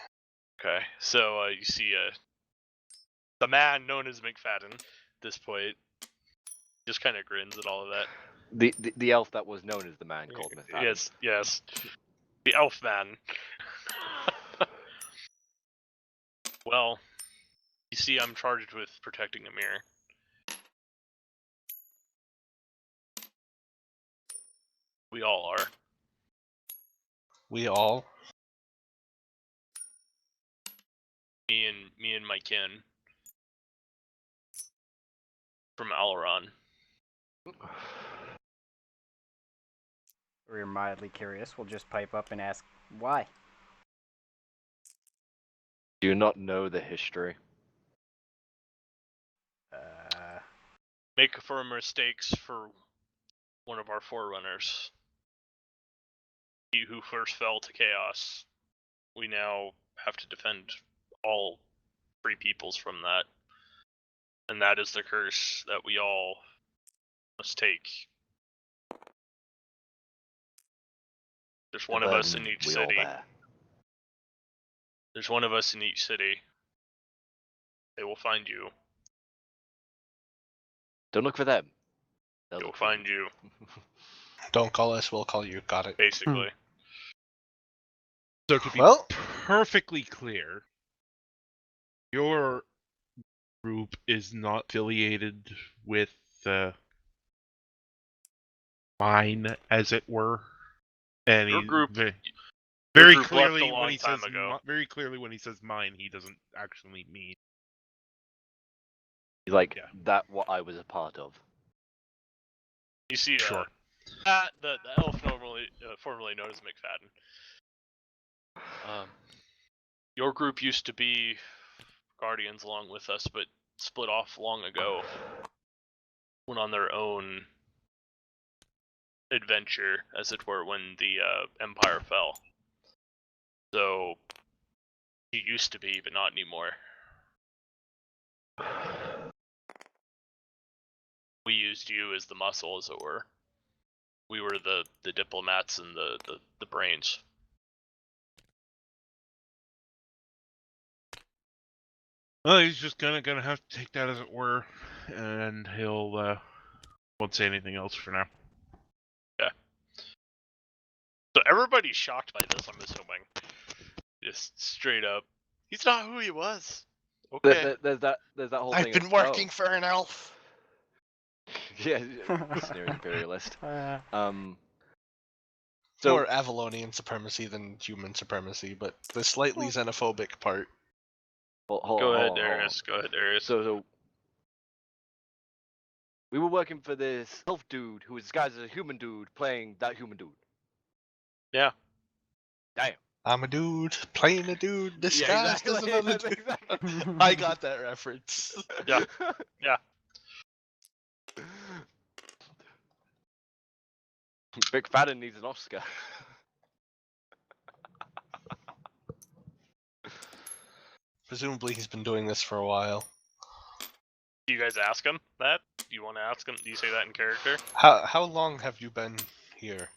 Okay. So you see the man known as McFadden. At this point, just kind of grins at all of that. The elf that was known as the man called McFadden. Yes. The elf man. Well, you see, I'm charged with protecting Amir. We all are. We all. Me and my kin. From Alaron. We're mildly curious. We'll just pipe up and ask, why? Do you not know the history? Make for mistakes for one of our forerunners. He who first fell to chaos. We now have to defend all free peoples from that. And that is the curse that we all must take. There's The one of us in burden each we all city. bear. There's one of us in each city. They will find you. Don't look for them. They will look for find you, Don't call us, we'll call you. Got it. basically. So to be Well- perfectly clear, your group is not affiliated with mine, as it were. And Your he group- very group left clearly a when long he time says ago. very clearly when he says mine, he doesn't actually mean. Like Yeah. that. What I was a part of. You see, Sure. the elf formerly known as McFadden. Your group used to be guardians along with us, but split off long ago. Went on their own adventure, as it were, when the Empire fell. So, you used to be, but not anymore. We used you as the muscle, as it were. We were the diplomats and the brains. Well, he's just gonna have to take that as it were, and he'll won't say anything else for now. So everybody's shocked by this, I'm assuming. Just straight up. He's not who he was. Okay. There's that whole thing. I've been working for an elf. Yeah, sneering imperialist. More So Avalonian supremacy than human supremacy, but the slightly xenophobic part. Go ahead, Darius. Go ahead, Darius. So we were working for this elf dude who was disguised as a human dude playing that human dude. Yeah. Damn. I'm a dude playing a dude disguised as another dude. Exactly. I got that reference. Yeah. Yeah. McFadden needs an Oscar. Presumably he's been doing this for a while. Do you guys ask him that? Do you want to ask him? Do you say that in character? How long have you been here?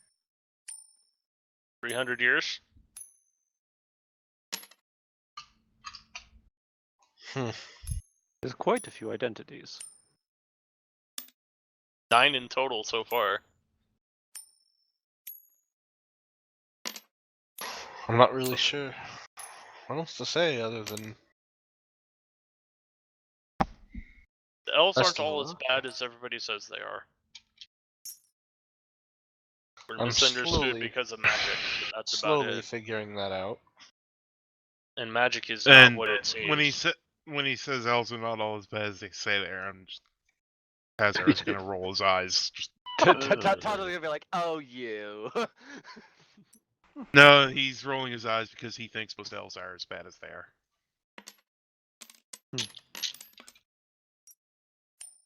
300 years? There's quite a few identities. 9 in total so far. I'm not really sure what else to say other than The elves Best aren't of all as luck. bad as everybody says they are. We're I'm misunderstood slowly- because of magic. But that's about slowly it. figuring that out. And magic is not And what it seems. when he says elves are not all as bad as they say they are, I'm just Hazard's gonna roll his eyes. Just Toddler's gonna be like, "Oh, you." no, he's rolling his eyes because he thinks most elves are as bad as they are.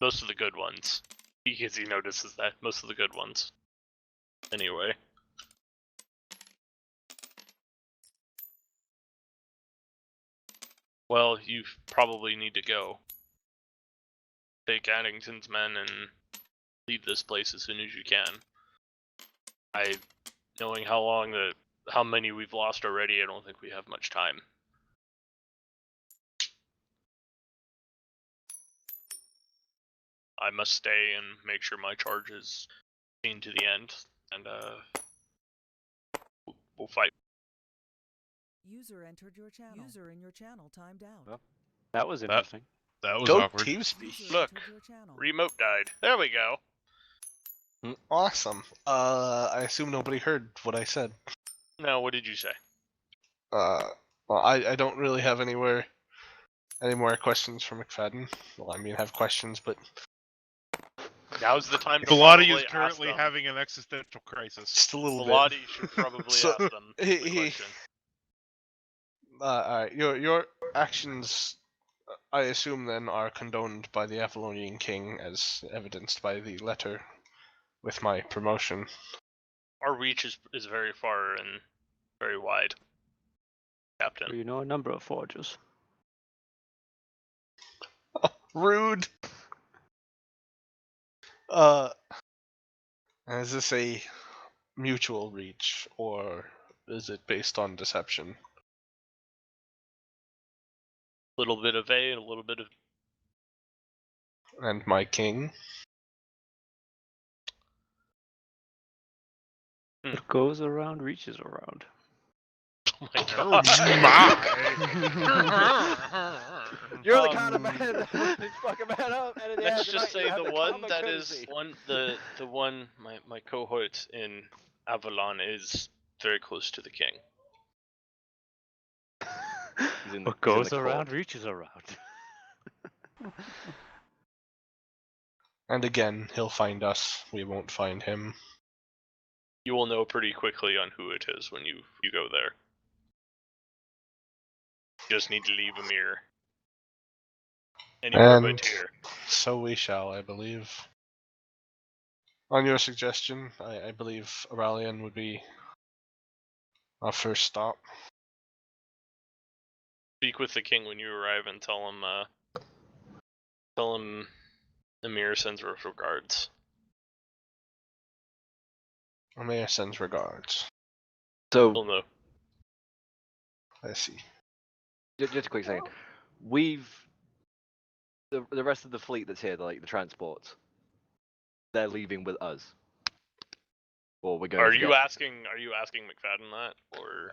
Most of the good ones. Because he notices that. Most of the good ones. Anyway. Well, you probably need to go. Take Addington's men and leave this place as soon as you can. Knowing how many we've lost already, I don't think we have much time. I must stay and make sure my charge is seen to the end, and we'll fight. User entered your channel. User in your channel timed out. Well, that was interesting. That was Go awkward. TeamSpeak. User Look. entered your channel. Remote died. There we go. Awesome. I assume nobody heard what I said. Now, what did you say? Well, I don't really have any more questions for McFadden. Well, I mean, I have questions, but Now's the time to Pilati probably is currently ask them. having an existential crisis. just a little bit. Pilati should probably So, ask them the question. Alright, your actions, I assume then, are condoned by the Avalonian King, as evidenced by the letter with my promotion. Our reach is very far and very wide, Captain. You know a number of forges. Rude. Is this a mutual reach, or is it based on deception? A little bit of A and a little bit of. And my king? What goes around reaches around. Oh my Oh god. You're the kind of man that would fuck a man up, and at the Let's end of the just night, say you have the one common that is courtesy. the one my cohort in Avalon is very close to the king. What goes around reaches around. And again, he'll find us. We won't find him. You will know pretty quickly on who it is when you go there. You just need to leave a mirror. Anywhere but here. So we shall, I believe. On your suggestion, I believe Aurelian would be our first stop. Speak with the king when you arrive and tell him Amir sends regards. Amir sends regards. So, He'll know. I see. just a quick second. The rest of the fleet that's here, like the transports, they're leaving with us. Or we're going Are to you get... asking McFadden that, or?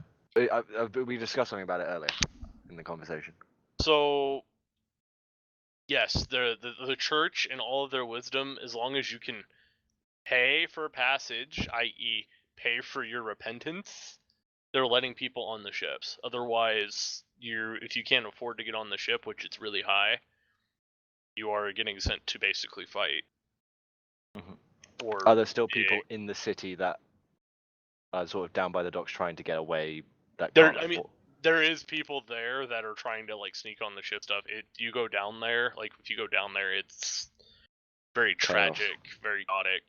We discussed something about it earlier in the conversation. So, yes, the church and all of their wisdom, as long as you can pay for passage, i.e., pay for your repentance, they're letting people on the ships. Otherwise, if you can't afford to get on the ship, which it's really high, you are getting sent to basically fight. Or Are there still people in the city that are sort of down by the docks trying to get away? That can't afford... there is people there that are trying to like sneak on the ship stuff. You go down there, like if you go down there, it's very tragic, very chaotic.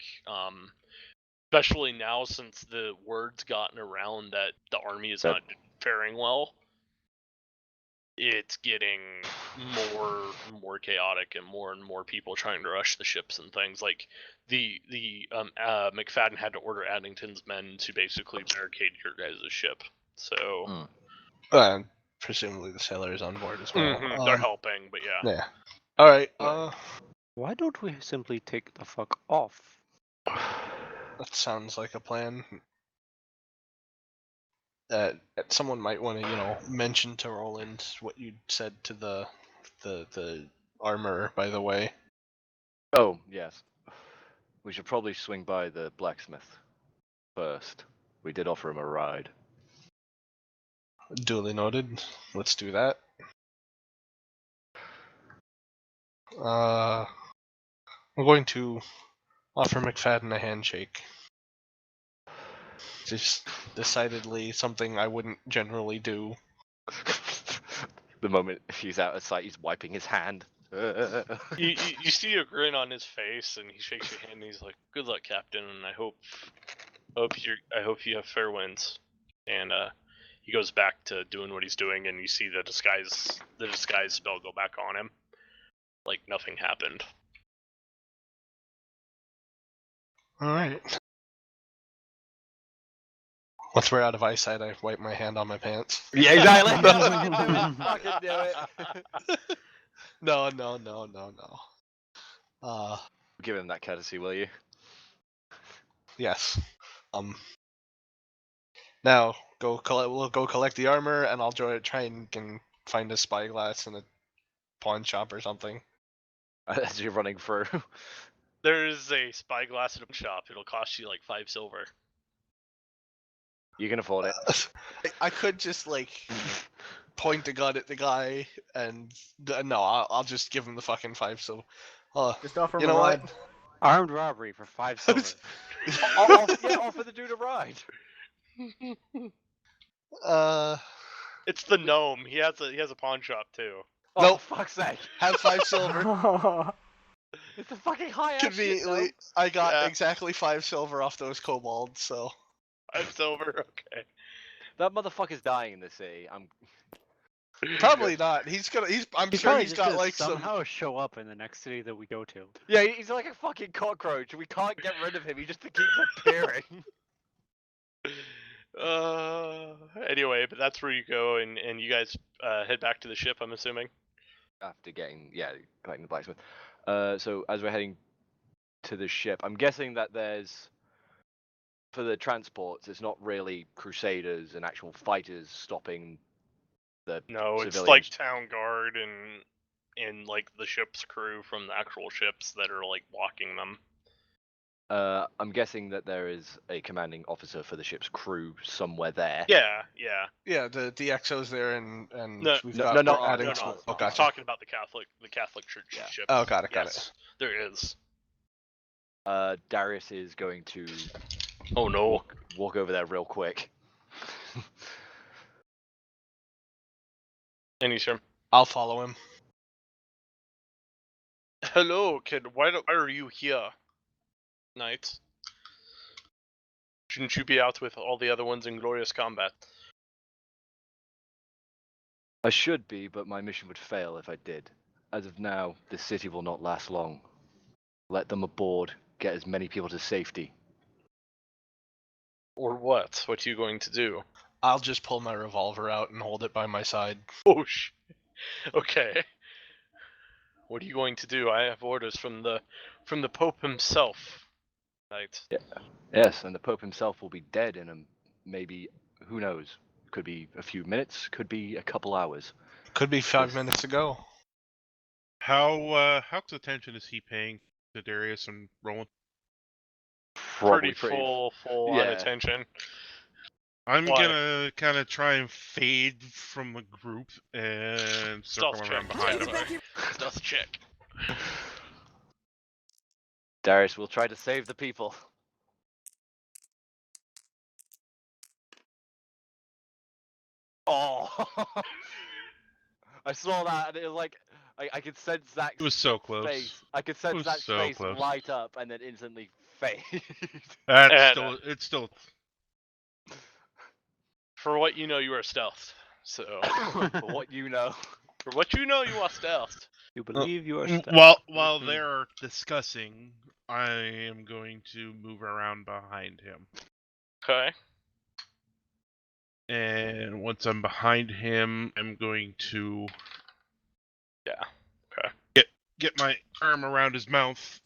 Especially now since the word's gotten around that the army is not faring well. It's getting more and more chaotic, and more people trying to rush the ships and things. Like the McFadden had to order Addington's men to basically barricade your guys' ship. So Presumably the sailors on board as well. they're helping, but yeah. Yeah. All right. Why don't we simply take the fuck off? That sounds like a plan. Someone might want to, mention to Roland what you said to the armor. By the way. Oh yes. We should probably swing by the blacksmith first. We did offer him a ride. Duly noted. Let's do that. I'm going to offer McFadden a handshake. Just decidedly something I wouldn't generally do. The moment he's out of sight, he's wiping his hand. You see a grin on his face, and he shakes your hand, and he's like, "Good luck, Captain, and I hope you have fair winds." And he goes back to doing what he's doing, and you see the disguise spell go back on him, like nothing happened. All right. Once we're out of eyesight, I wipe my hand on my pants. Yeah, exactly. Fucking do it. No. Give him that courtesy, will you? Yes. Now we'll go collect the armor, and I'll try and can find a spyglass in a pawn shop or something. As you're running through. There's a spyglass in a shop. It'll cost you like 5 silver. You can afford it. I could just point a gun at the guy, and no, I'll just give him the fucking 5 silver. Just offer him you a know ride. what? Armed robbery for 5 silver. Offer the dude a ride. It's the gnome. He has a pawn shop too. Oh, Nope. for fuck's sake. Have 5 silver. It's a fucking high ass Conveniently, I got exactly 5 silver off those kobolds, so. 5 silver, okay. That motherfucker's dying in the city. Probably not. He's gonna. I'm He's sure probably he's just got gonna like some. somehow show up in the next city that we go to. Yeah, he's like a fucking cockroach. We can't get rid of him. He just keeps appearing. Anyway, but that's where you go, and you guys head back to the ship, I'm assuming. After collecting the blacksmith. So as we're heading to the ship, I'm guessing that there's, for the transports, it's not really crusaders and actual fighters stopping the No, civilians. it's like town guard and like the ship's crew from the actual ships that are like walking them. I'm guessing that there is a commanding officer for the ship's crew somewhere there. Yeah. Yeah, the DXO's there, and No, we've no, got no, no, we're adding no, to no. it. Oh, I'm gotcha. talking about the Catholic Church Yeah. ship. Oh, got it. Yes, there is. Darius is going to Oh no. walk over there real quick. Any sir. I'll follow him. Hello, kid. Why are you here? Knight. Shouldn't you be out with all the other ones in glorious combat? I should be, but my mission would fail if I did. As of now, this city will not last long. Let them aboard, get as many people to safety. Or what? What are you going to do? I'll just pull my revolver out and hold it by my side. Oh sh. Okay. What are you going to do? I have orders from the Pope himself. Knight. Yes, and the Pope himself will be dead in maybe, who knows? Could be a few minutes, could be a couple hours. Could be 5 minutes ago. How close attention is he paying to Darius and Roland? Pretty full on yeah. attention. I'm Why? gonna kind of try and fade from the group and circle Stealth around check. behind Yeah, him. sorry. Stealth check. Darius will try to save the people. Oh! I saw that and it was like, I could sense Zach's It was so close. face. I could It sense was Zach's so face close. light up and then instantly fade. It's still. For what you know, you are stealthed. So, For what you know. for what you know, you are stealthed. You believe you are stealth. While they're discussing, I am going to move around behind him. Okay. And once I'm behind him, I'm going to get my arm around his mouth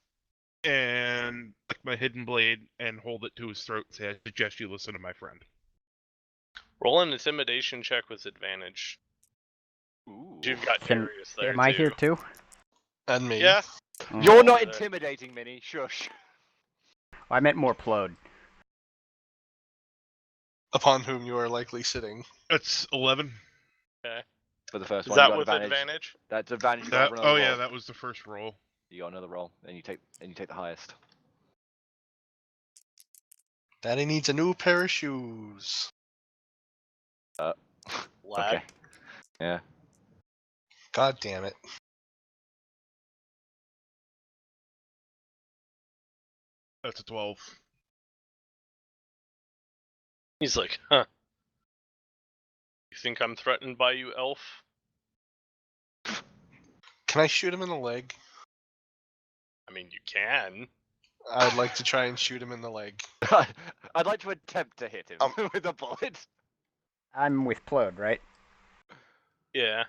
and like my hidden blade and hold it to his throat and say, I suggest you listen to my friend. Roll an intimidation check with advantage. Ooh. You've got Darius there Am I too. here too? And me. Yeah. You're not Oh, intimidating, Minnie. Shush. I meant more Plode. Upon whom you are likely sitting. That's 11. For the first Is one, that you got with advantage. advantage? That's advantage. You got That, another roll. yeah, that was the first roll. You got another roll, and you take the highest. Daddy needs a new pair of shoes. Lad. Okay. Yeah. God damn it. That's a 12. He's like, huh. You think I'm threatened by you, elf? Can I shoot him in the leg? I mean, you can. I'd like to try and shoot him in the leg. I'd like to attempt to hit him with a bullet. I'm with Plode, right? Yeah.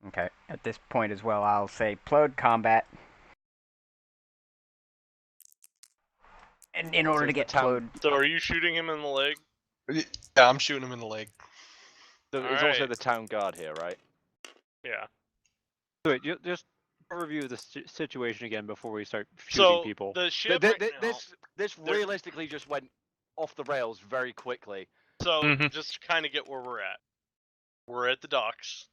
Okay. At this point as well, I'll say Plode combat. And in order to get Plode... So are you shooting him in the leg? Yeah, I'm shooting him in the leg. There's also Alright. the town guard here, right? Yeah. Wait, just review the situation again before we start shooting So people. the ship right now, This there- realistically just went off the rails very quickly. So Mhm. just to kind of get where we're at. We're at the docks.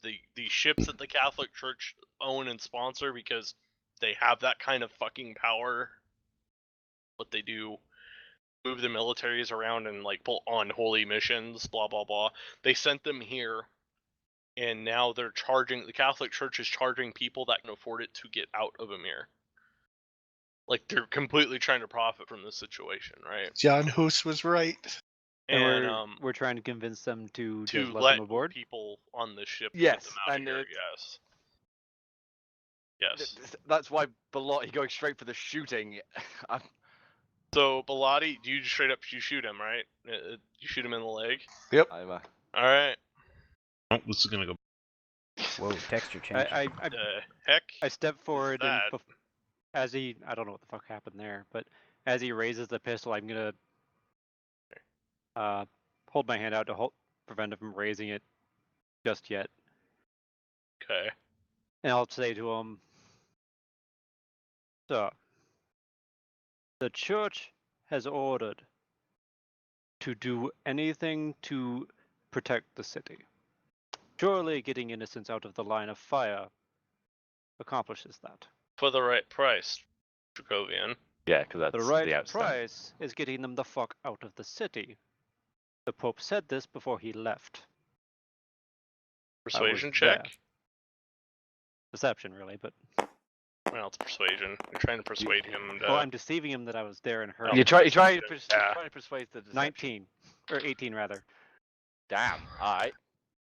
The ships that the Catholic Church own and sponsor because they have that kind of fucking power. What they do, move the militaries around and like pull on holy missions, blah blah blah. They sent them here, and now they're charging. The Catholic Church is charging people that can afford it to get out of Emir. Like they're completely trying to profit from this situation, right? John Hus was right. And we're trying to convince them to to just let let them aboard. people on the ship Yes, get them out and of here. it- Yes. Yes. That's why Belotti going straight for the shooting. So Bilotti, you straight up you shoot him, right? You shoot him in the leg. I'm, All right. Oh, this is gonna go. Whoa, texture change. Heck. I step forward and that? as he, I don't know what the fuck happened there, but as he raises the pistol, I'm gonna hold my hand out to prevent him from raising it just yet, Okay. and I'll say to him, "Sir, the church has ordered to do anything to protect the city. Surely getting innocents out of the line of fire accomplishes that. For the right price, Dracovian. yeah, because that's The right outstanding. price is getting them the fuck out of the city. The Pope said this before he left. Persuasion there. check. Deception, really, but Well, it's persuasion. You're trying to persuade him to. well, I'm deceiving him that I was there and heard. Oh, You it. try Yeah. to persuade the deception. 19 or 18 rather. Damn. All right.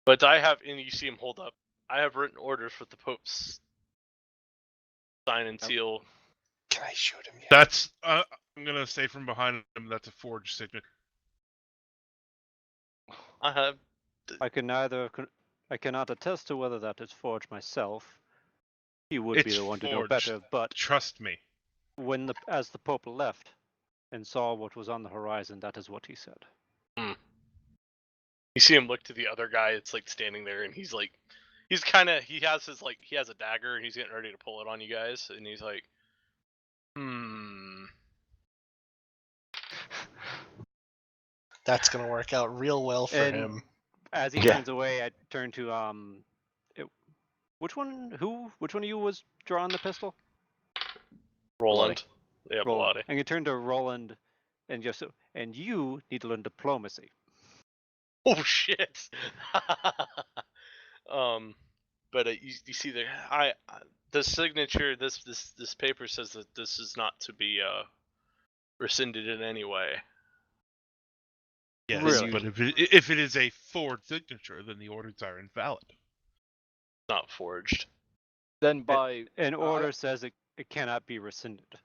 But I have, and you see him hold up. I have written orders with the Pope's sign and seal. Can I shoot him yet? That's. I'm gonna say from behind him. That's a forged signature. I have. I cannot attest to whether that is forged myself. He would be It's the one to know forged. better, but Trust me. as the Pope left and saw what was on the horizon, that is what he said. You see him look to the other guy. It's like standing there, and he's like, he has a dagger, and he's getting ready to pull it on you guys, and he's like, That's gonna work out real well for And- him. As he Yeah. turns away, I turn to which one of you was drawing the pistol? Roland. Yeah, Roland. Bilotti. I'm gonna turn to Roland and and you need to learn diplomacy. Oh shit. But you see the signature. This paper says that this is not to be rescinded in any way. Yes, Really? but if it is a forged signature, then the orders are invalid. It's not forged. Then by An order says it cannot be rescinded.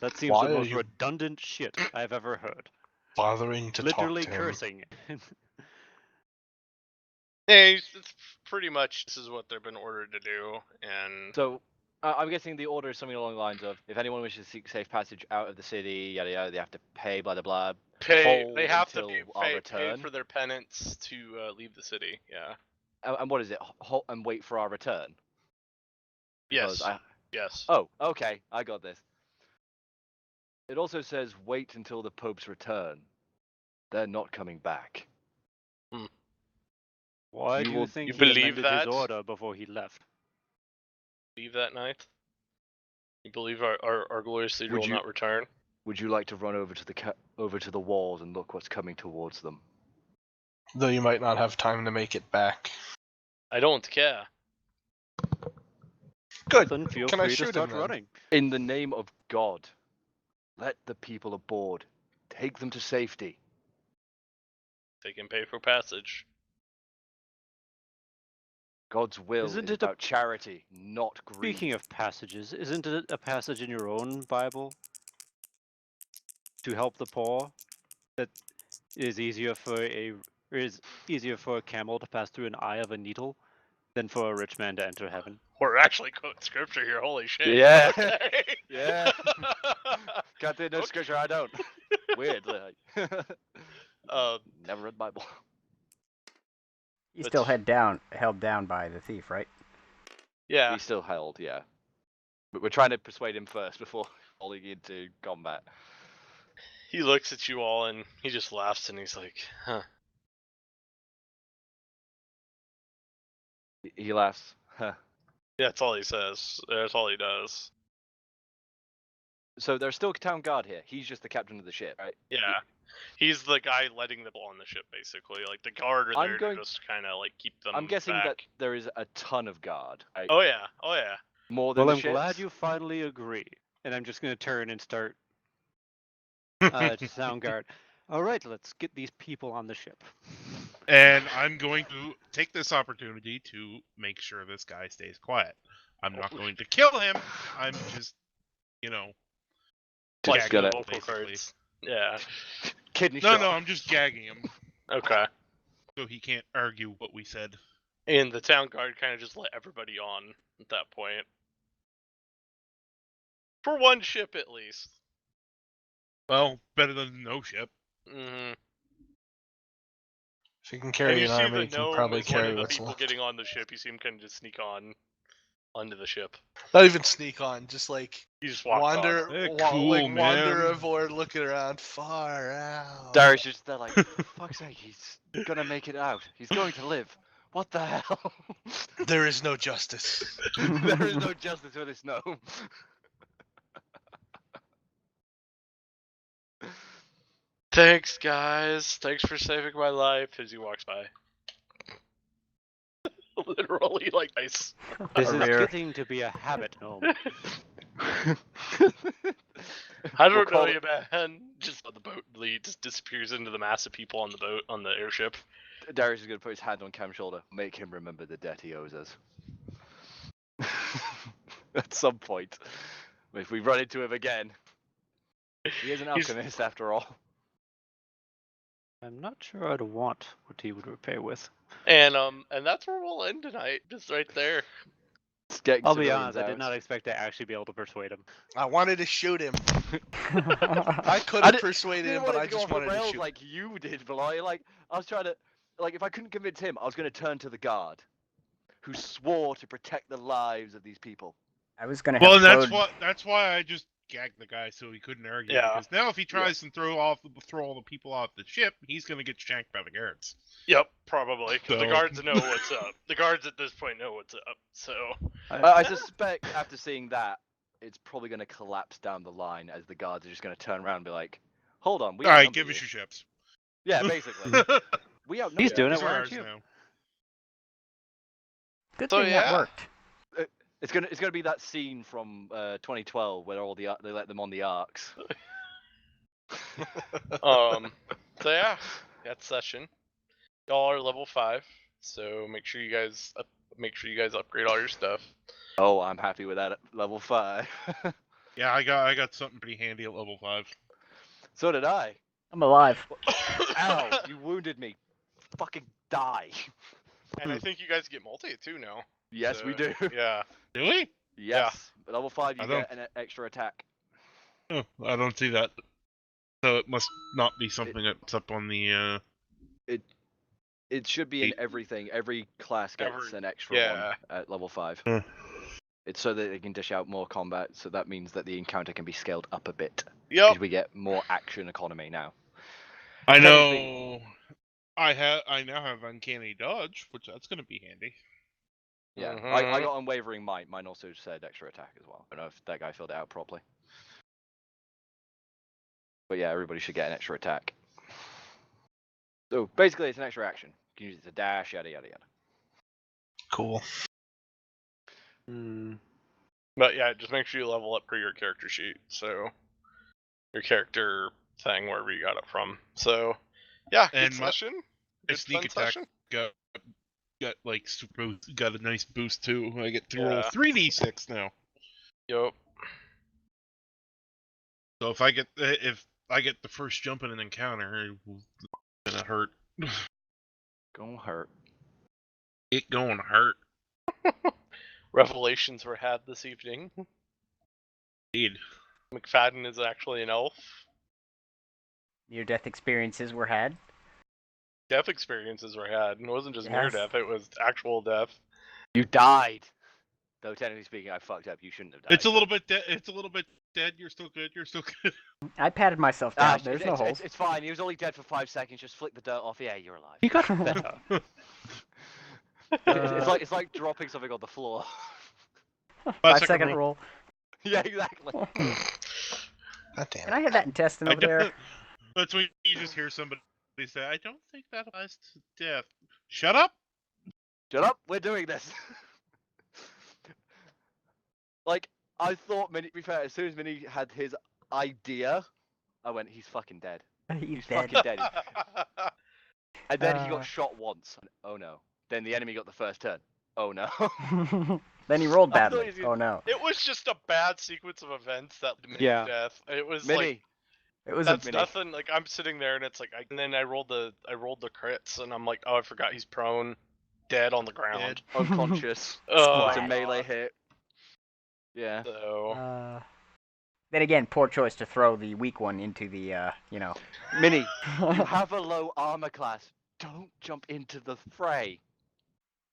That seems Why the are most you- redundant shit I've ever heard. Bothering to Literally talk to him. cursing. Yeah, it's pretty much this is what they've been ordered to do, and so I'm guessing the order is something along the lines of: if anyone wishes to seek safe passage out of the city, yada yada, they have to pay, blah blah blah. they Hold have to until our pay return. for their penance to leave the city. Yeah. And what is it? Halt and wait for our return. Because Yes. Yes. Oh, okay, I got this. It also says wait until the Pope's return. They're not coming back. Why You do you will- think you he believe amended that? his order before he left? Believe that night. You believe our glorious leader Would will you- not return? Would you like to run over to the walls and look what's coming towards them? Though you might not have time to make it back. I don't care. Good. Then feel Can I free to shoot him start then? running. In the name of God, let the people aboard. Take them to safety. They can pay for passage. God's will Isn't is it a- about charity, not greed. Speaking of passages, isn't it a passage in your own Bible to help the poor that it is easier for a camel to pass through an eye of a needle than for a rich man to enter heaven? We're actually quoting scripture here. Holy shit. Yeah. Okay. Yeah. Got the no Okay. scripture, I don't. Weird. Never read the Bible. He's But- still held down by the thief, right? Yeah. He's still held, yeah. But we're trying to persuade him first before falling into combat. He looks at you all and he just laughs and he's like, huh. He laughs. Huh. Yeah, that's all he says. That's all he does. So there's still a town guard here. He's just the captain of the ship, right? Yeah. He's the guy letting them on the ship, basically. Like, the guard are I'm there going- to just kind of, like, keep them I'm guessing back. that there is a ton of guard. Right? Oh, yeah. Oh, yeah. More than Well, the I'm glad ships? you finally agree, and I'm just going to turn and start sound guard. All right, let's get these people on the ship. And I'm going to take this opportunity to make sure this guy stays quiet. I'm not going to kill him. I'm just, you know, Just Like gagging gonna- him, vocal basically. cords. Yeah. Kidney No, shot. no, I'm just gagging him Okay. so he can't argue what we said. And the town guard kind of just let everybody on at that point. For one ship, at least. Well, better than no ship. Mm-hmm. If you can And carry you an see army, the you can gnome probably is one carry of the what's people left. getting on the ship. You see him kind of just sneak on onto the ship. Not even sneak on, just like He just walks wander, on. Eh, like cool, wander man. aboard, looking around, far out. Darius just there like, for fuck's sake, he's gonna make it out. He's going to live. What the hell? There is no justice. There is no justice for this gnome. Thanks, guys. Thanks for saving my life. As he walks by. Literally, like nice. This is Career. getting to be a habit gnome. I We'll don't know call you, man. Just let the boat lead. Just disappears into the mass of people on the boat on the airship. Darius is gonna put his hand on Cam's shoulder. Make him remember the debt he owes us. At some point, if we run into him again, he is an He's- alchemist after all. I'm not sure I'd want what he would repay with. And that's where we'll end tonight. Just right there. It's getting I'll be civilians honest, I did out. not expect to actually be able to persuade him. I wanted to shoot him. I I could have did- persuaded didn't him, want but it I to go just off the wanted to rails shoot. like you did, but I was trying to, like, if I couldn't convince him, I was going to turn to the guard, who swore to protect the lives of these people. I was gonna Well, have and Claude- that's why I just gagged the guy so he couldn't argue. Yeah. Because now if he tries and throw all the people off the ship, he's gonna get shanked by the guards. Yep, probably. 'Cause the So- guards know what's up. The guards at this point know what's up. So I suspect after seeing that, it's probably going to collapse down the line as the guards are just going to turn around and be like, "Hold on, we All right, outnumber give us you." your ships. Yeah, basically, we outnumber He's you. doing it, These are why aren't ours you? now. Good So, thing yeah. that worked. It's gonna be that scene from 2012 where all the they let them on the arcs. so yeah, that's session. Y'all are level 5, so make sure you guys upgrade all your stuff. Oh, I'm happy with that at level 5. Yeah, I got something pretty handy at level 5. So did I. I'm alive. Ow! You wounded me. Fucking die. And I think you guys get multi too now. Yes, we So, do. Yeah. Really? Yes. At level 5, you I don't- get an extra attack. Oh, I don't see that. So it must not be something that's up on the. It should be in everything. Every class gets an extra yeah. one at level 5. Hmm. It's so that they can dish out more combat. So that means that the encounter can be scaled up a bit. Yep. Because we get more action economy now. I Technically- know. I now have uncanny dodge, which that's gonna be handy. Yeah, Mhm. I got unwavering might. Mine also said extra attack as well. I don't know if that guy filled it out properly. But yeah, everybody should get an extra attack. So basically, it's an extra action. You can use it to dash, yada yada yada. Cool. Hmm. But yeah, just make sure you level up per your character sheet. So your character thing, wherever you got it from. So yeah, good And my- session. my Good sneak fun attack session. got like got a nice boost too. I get to roll Yeah. 3d6 now. Yup. So if I get the first jump in an encounter, it's gonna hurt. Gonna hurt. It gonna hurt. Revelations were had this evening. Indeed. McFadden is actually an elf. Near-death experiences were had. Death experiences were had. And it wasn't just near Yes. death, it was actual death. You died. Though technically speaking, I fucked up. You shouldn't have died. It's a little bit dead. It's a little bit dead. You're still good. You're still good. I patted myself down. Ah, There's it's, no it's, holes. it's fine. He was only dead for 5 seconds. Just flick the dirt off. Yeah, you're alive. He got better. It's like dropping something on the floor. 5-second roll. Yeah, exactly. God damn Can it. I have that intestine over there? That's when you just hear somebody say, "I don't think that applies to death." Shut up. Shut up. We're doing this. Like, I thought, to be fair, as soon as Minnie had his idea, I went, he's fucking dead. He's fucking dead. dead. And then he Uh. got shot once. Oh no. Then the enemy got the first turn. Oh no. Then he rolled I thought badly. he was Oh no. It was just a bad sequence of events that led me Yeah. to death. It was Mini. like It was that's a Mini. nothing. Like I'm sitting there and it's like, and then I rolled the crits and I'm like, oh, I forgot he's prone, dead on the ground. Unconscious. Oh, It's a my melee God. hit. Yeah. So Then again, poor choice to throw the weak one into the, Mini, you have a low armor class. Don't jump into the fray.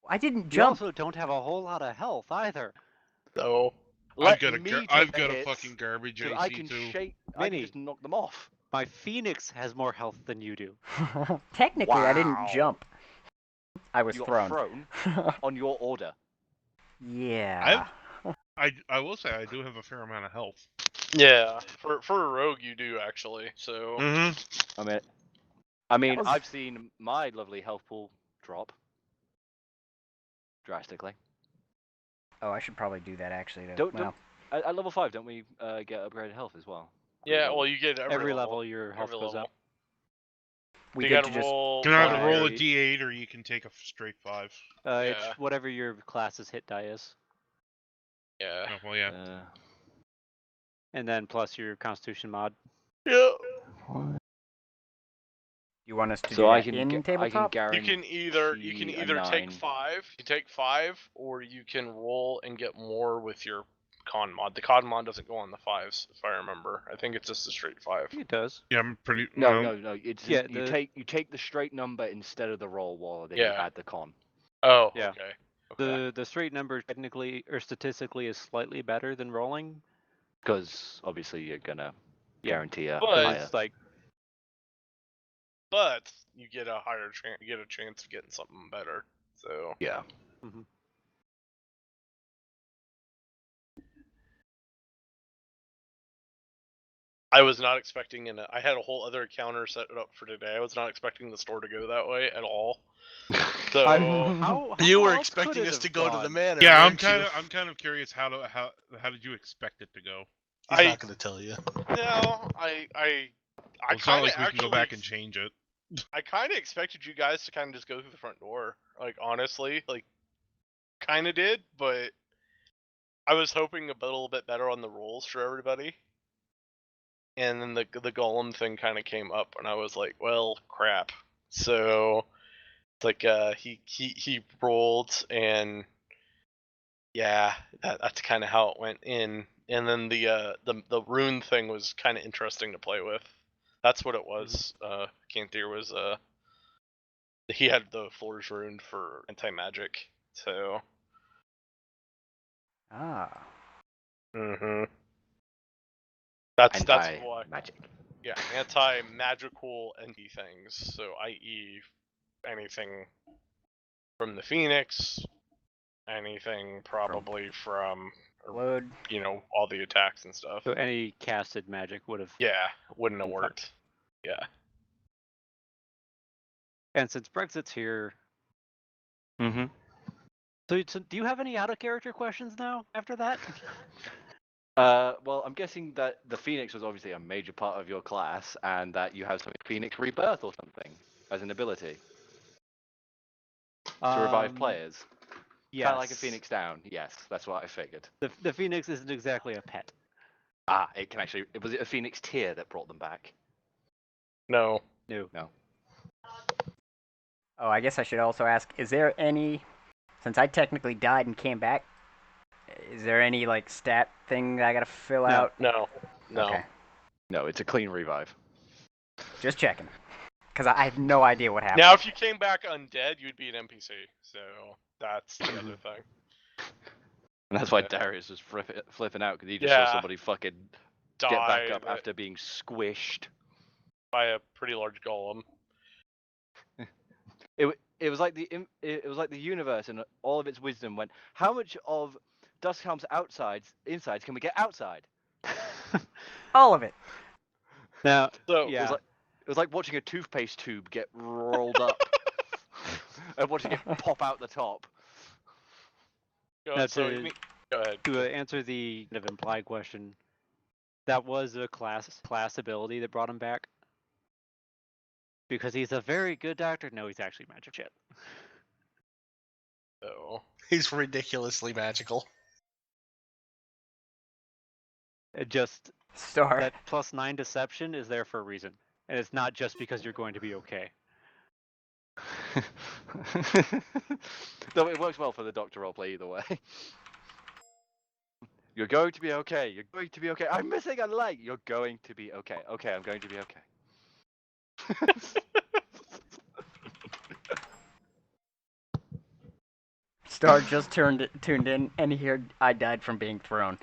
I didn't You jump. also don't have a whole lot of health either. so Let I've me take I've the got a hits, fucking garbage 'cause AC I can too. I can Mini. just knock them off. My Phoenix has more health than you do. Technically, I didn't Wow. jump. I was You thrown. got thrown on your order. Yeah. I will say I do have a fair amount of health. yeah, for a rogue you do actually. So Mm-hmm. I mean, was- I've seen my lovely health pool drop drastically. Oh, I should probably do that actually. Don't at level 5, don't we get upgraded health as well? yeah, well you get Every level your health every goes level. up. We you get gotta to just roll. You can either roll a five. D8 or you can take a straight 5. It's Yeah. whatever your class's hit die is. Yeah. Oh, well, yeah. And then plus your Constitution mod. Yeah. You want us to do So I that can in I can tabletop? You guarantee can either take 9. 5. You take 5, or you can roll and get more with your con mod. The con mod doesn't go on the 5s, if I remember. I think it's just a straight 5. I think it does. Yeah, I'm pretty. No, well, no. It's Yeah, you take the straight number instead of the roll wall, then you Yeah. add the con. Oh, Yeah. okay. The straight number technically or statistically is slightly better than rolling. Because obviously you're gonna guarantee a But- higher. It's like But you get a higher chance. You get a chance of getting something better. So Yeah. I was not expecting, and I had a whole other counter set up for today. I was not expecting the store to go that way at all. So how You were else expecting could it us have to go to the gone? manor. yeah, I'm weren't you? kind of curious how did you expect it to go? He's I- not going to tell you. no, I Well, it's not kind of like we can go back and actually change it. I kind of expected you guys to kind of just go through the front door. Like, honestly, like, kind of did, but I was hoping a little bit better on the rules for everybody. And then the golem thing kind of came up, and I was like, well, crap. So, it's like, he rolled, and yeah, that's kind of how it went in. And then the rune thing was kind of interesting to play with. That's what it was. Canthier was he had the floors ruined for anti-magic, so. Ah. That's why. Magic. Yeah, anti-magical entity things. So, i.e., anything from the Phoenix, anything probably from Load. all the attacks and stuff. So any casted magic would have. Yeah, wouldn't have Fine. worked. Yeah. And since Brexit's here, Mm-hmm. so do you have any out of character questions now after that? Well, I'm guessing that the Phoenix was obviously a major part of your class, and that you have something Phoenix Rebirth or something as an ability to revive players. Yes. Kind of like a Phoenix Down. Yes, that's what I figured. The Phoenix isn't exactly a pet. Ah, it can actually. Was it a Phoenix tier that brought them back? No. No. Oh, I guess I should also ask, is there any, since I technically died and came back, is there any, like, stat thing that I gotta fill out? No. Okay. No, it's a clean revive. Just checking. Because I have no idea what happened. Now, if you came back undead, you'd be an NPC. So that's the other thing. And that's why Darius was flipping out, because he just Yeah. saw somebody fucking get back up after being squished. by a pretty large golem. It was like the universe and all of its wisdom went, how much of Duskhelm's insides can we get outside? All of it. Now, So yeah. It was like watching a toothpaste tube get rolled up and watching it pop out the top. Go, That's so it. go ahead. To answer the kind of implied question, that was a class ability that brought him back. Because he's a very good doctor. No, he's actually magic shit. So He's ridiculously magical. It just Star. that +9 deception is there for a reason, and it's not just because you're going to be okay. No, it works well for the doctor roleplay either way. You're going to be okay. You're going to be okay. I'm missing a leg. You're going to be okay. Okay, I'm going to be okay. Star just tuned in and he heard I died from being thrown.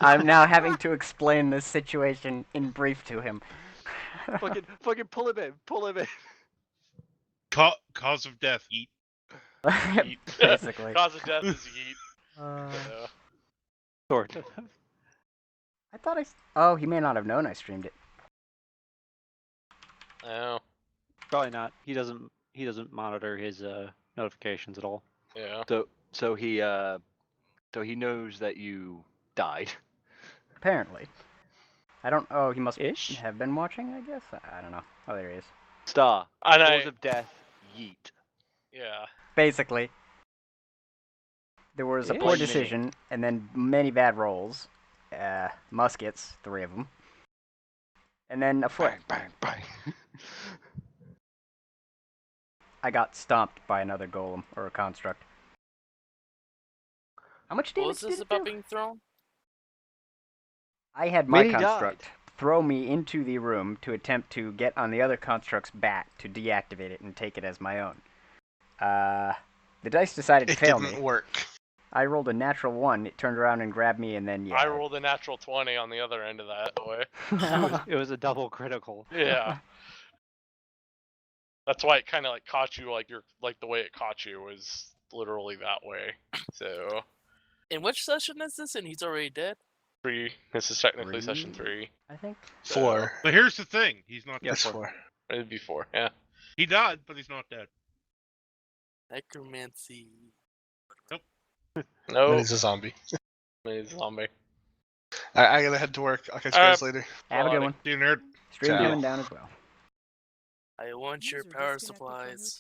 I'm now having to explain this situation in brief to him. fucking pull him in. Pull him in. Cause of death, eat. yeet. Basically. Cause of death is yeet. Uh, So, Sort of. I thought Oh, he may not have known I streamed it. oh, Probably not. He doesn't monitor his notifications at all. yeah. So he knows that you died. Apparently. I don't. Oh, he must Ish? have been watching, I guess? I don't know. Oh, there he is. Star. And Cause of death. Yeet. yeah. Basically. There was a Ish? poor What do you mean? decision, and then many bad rolls. Muskets, 3 of them. And then a foot. Bang, bang, bang. I got stomped by another golem, or a construct. How much What damage was did this it about do? being thrown? I had my Mini construct died. throw me into the room to attempt to get on the other construct's back to deactivate it and take it as my own. The dice decided to It fail didn't me. work. I rolled a natural 1, it turned around and grabbed me, and then, yeah. I rolled a natural 20 on the other end of that way. It was a double critical. Yeah. That's why it kind of like caught you like the way it caught you was literally that way. So In which session is this? And he's already dead. 3. This is technically session 3. I think. 4. But here's the thing: he's not. Yeah, That's 4. 4. It'd be 4. Yeah. He died, but he's not dead. Necromancy. No. He's a zombie. He's a zombie. I gotta head to work. I'll catch you guys later. Have a good Quality. one. See you, nerd. Stream Ciao. coming down as well. I want your User power disconnected from your supplies.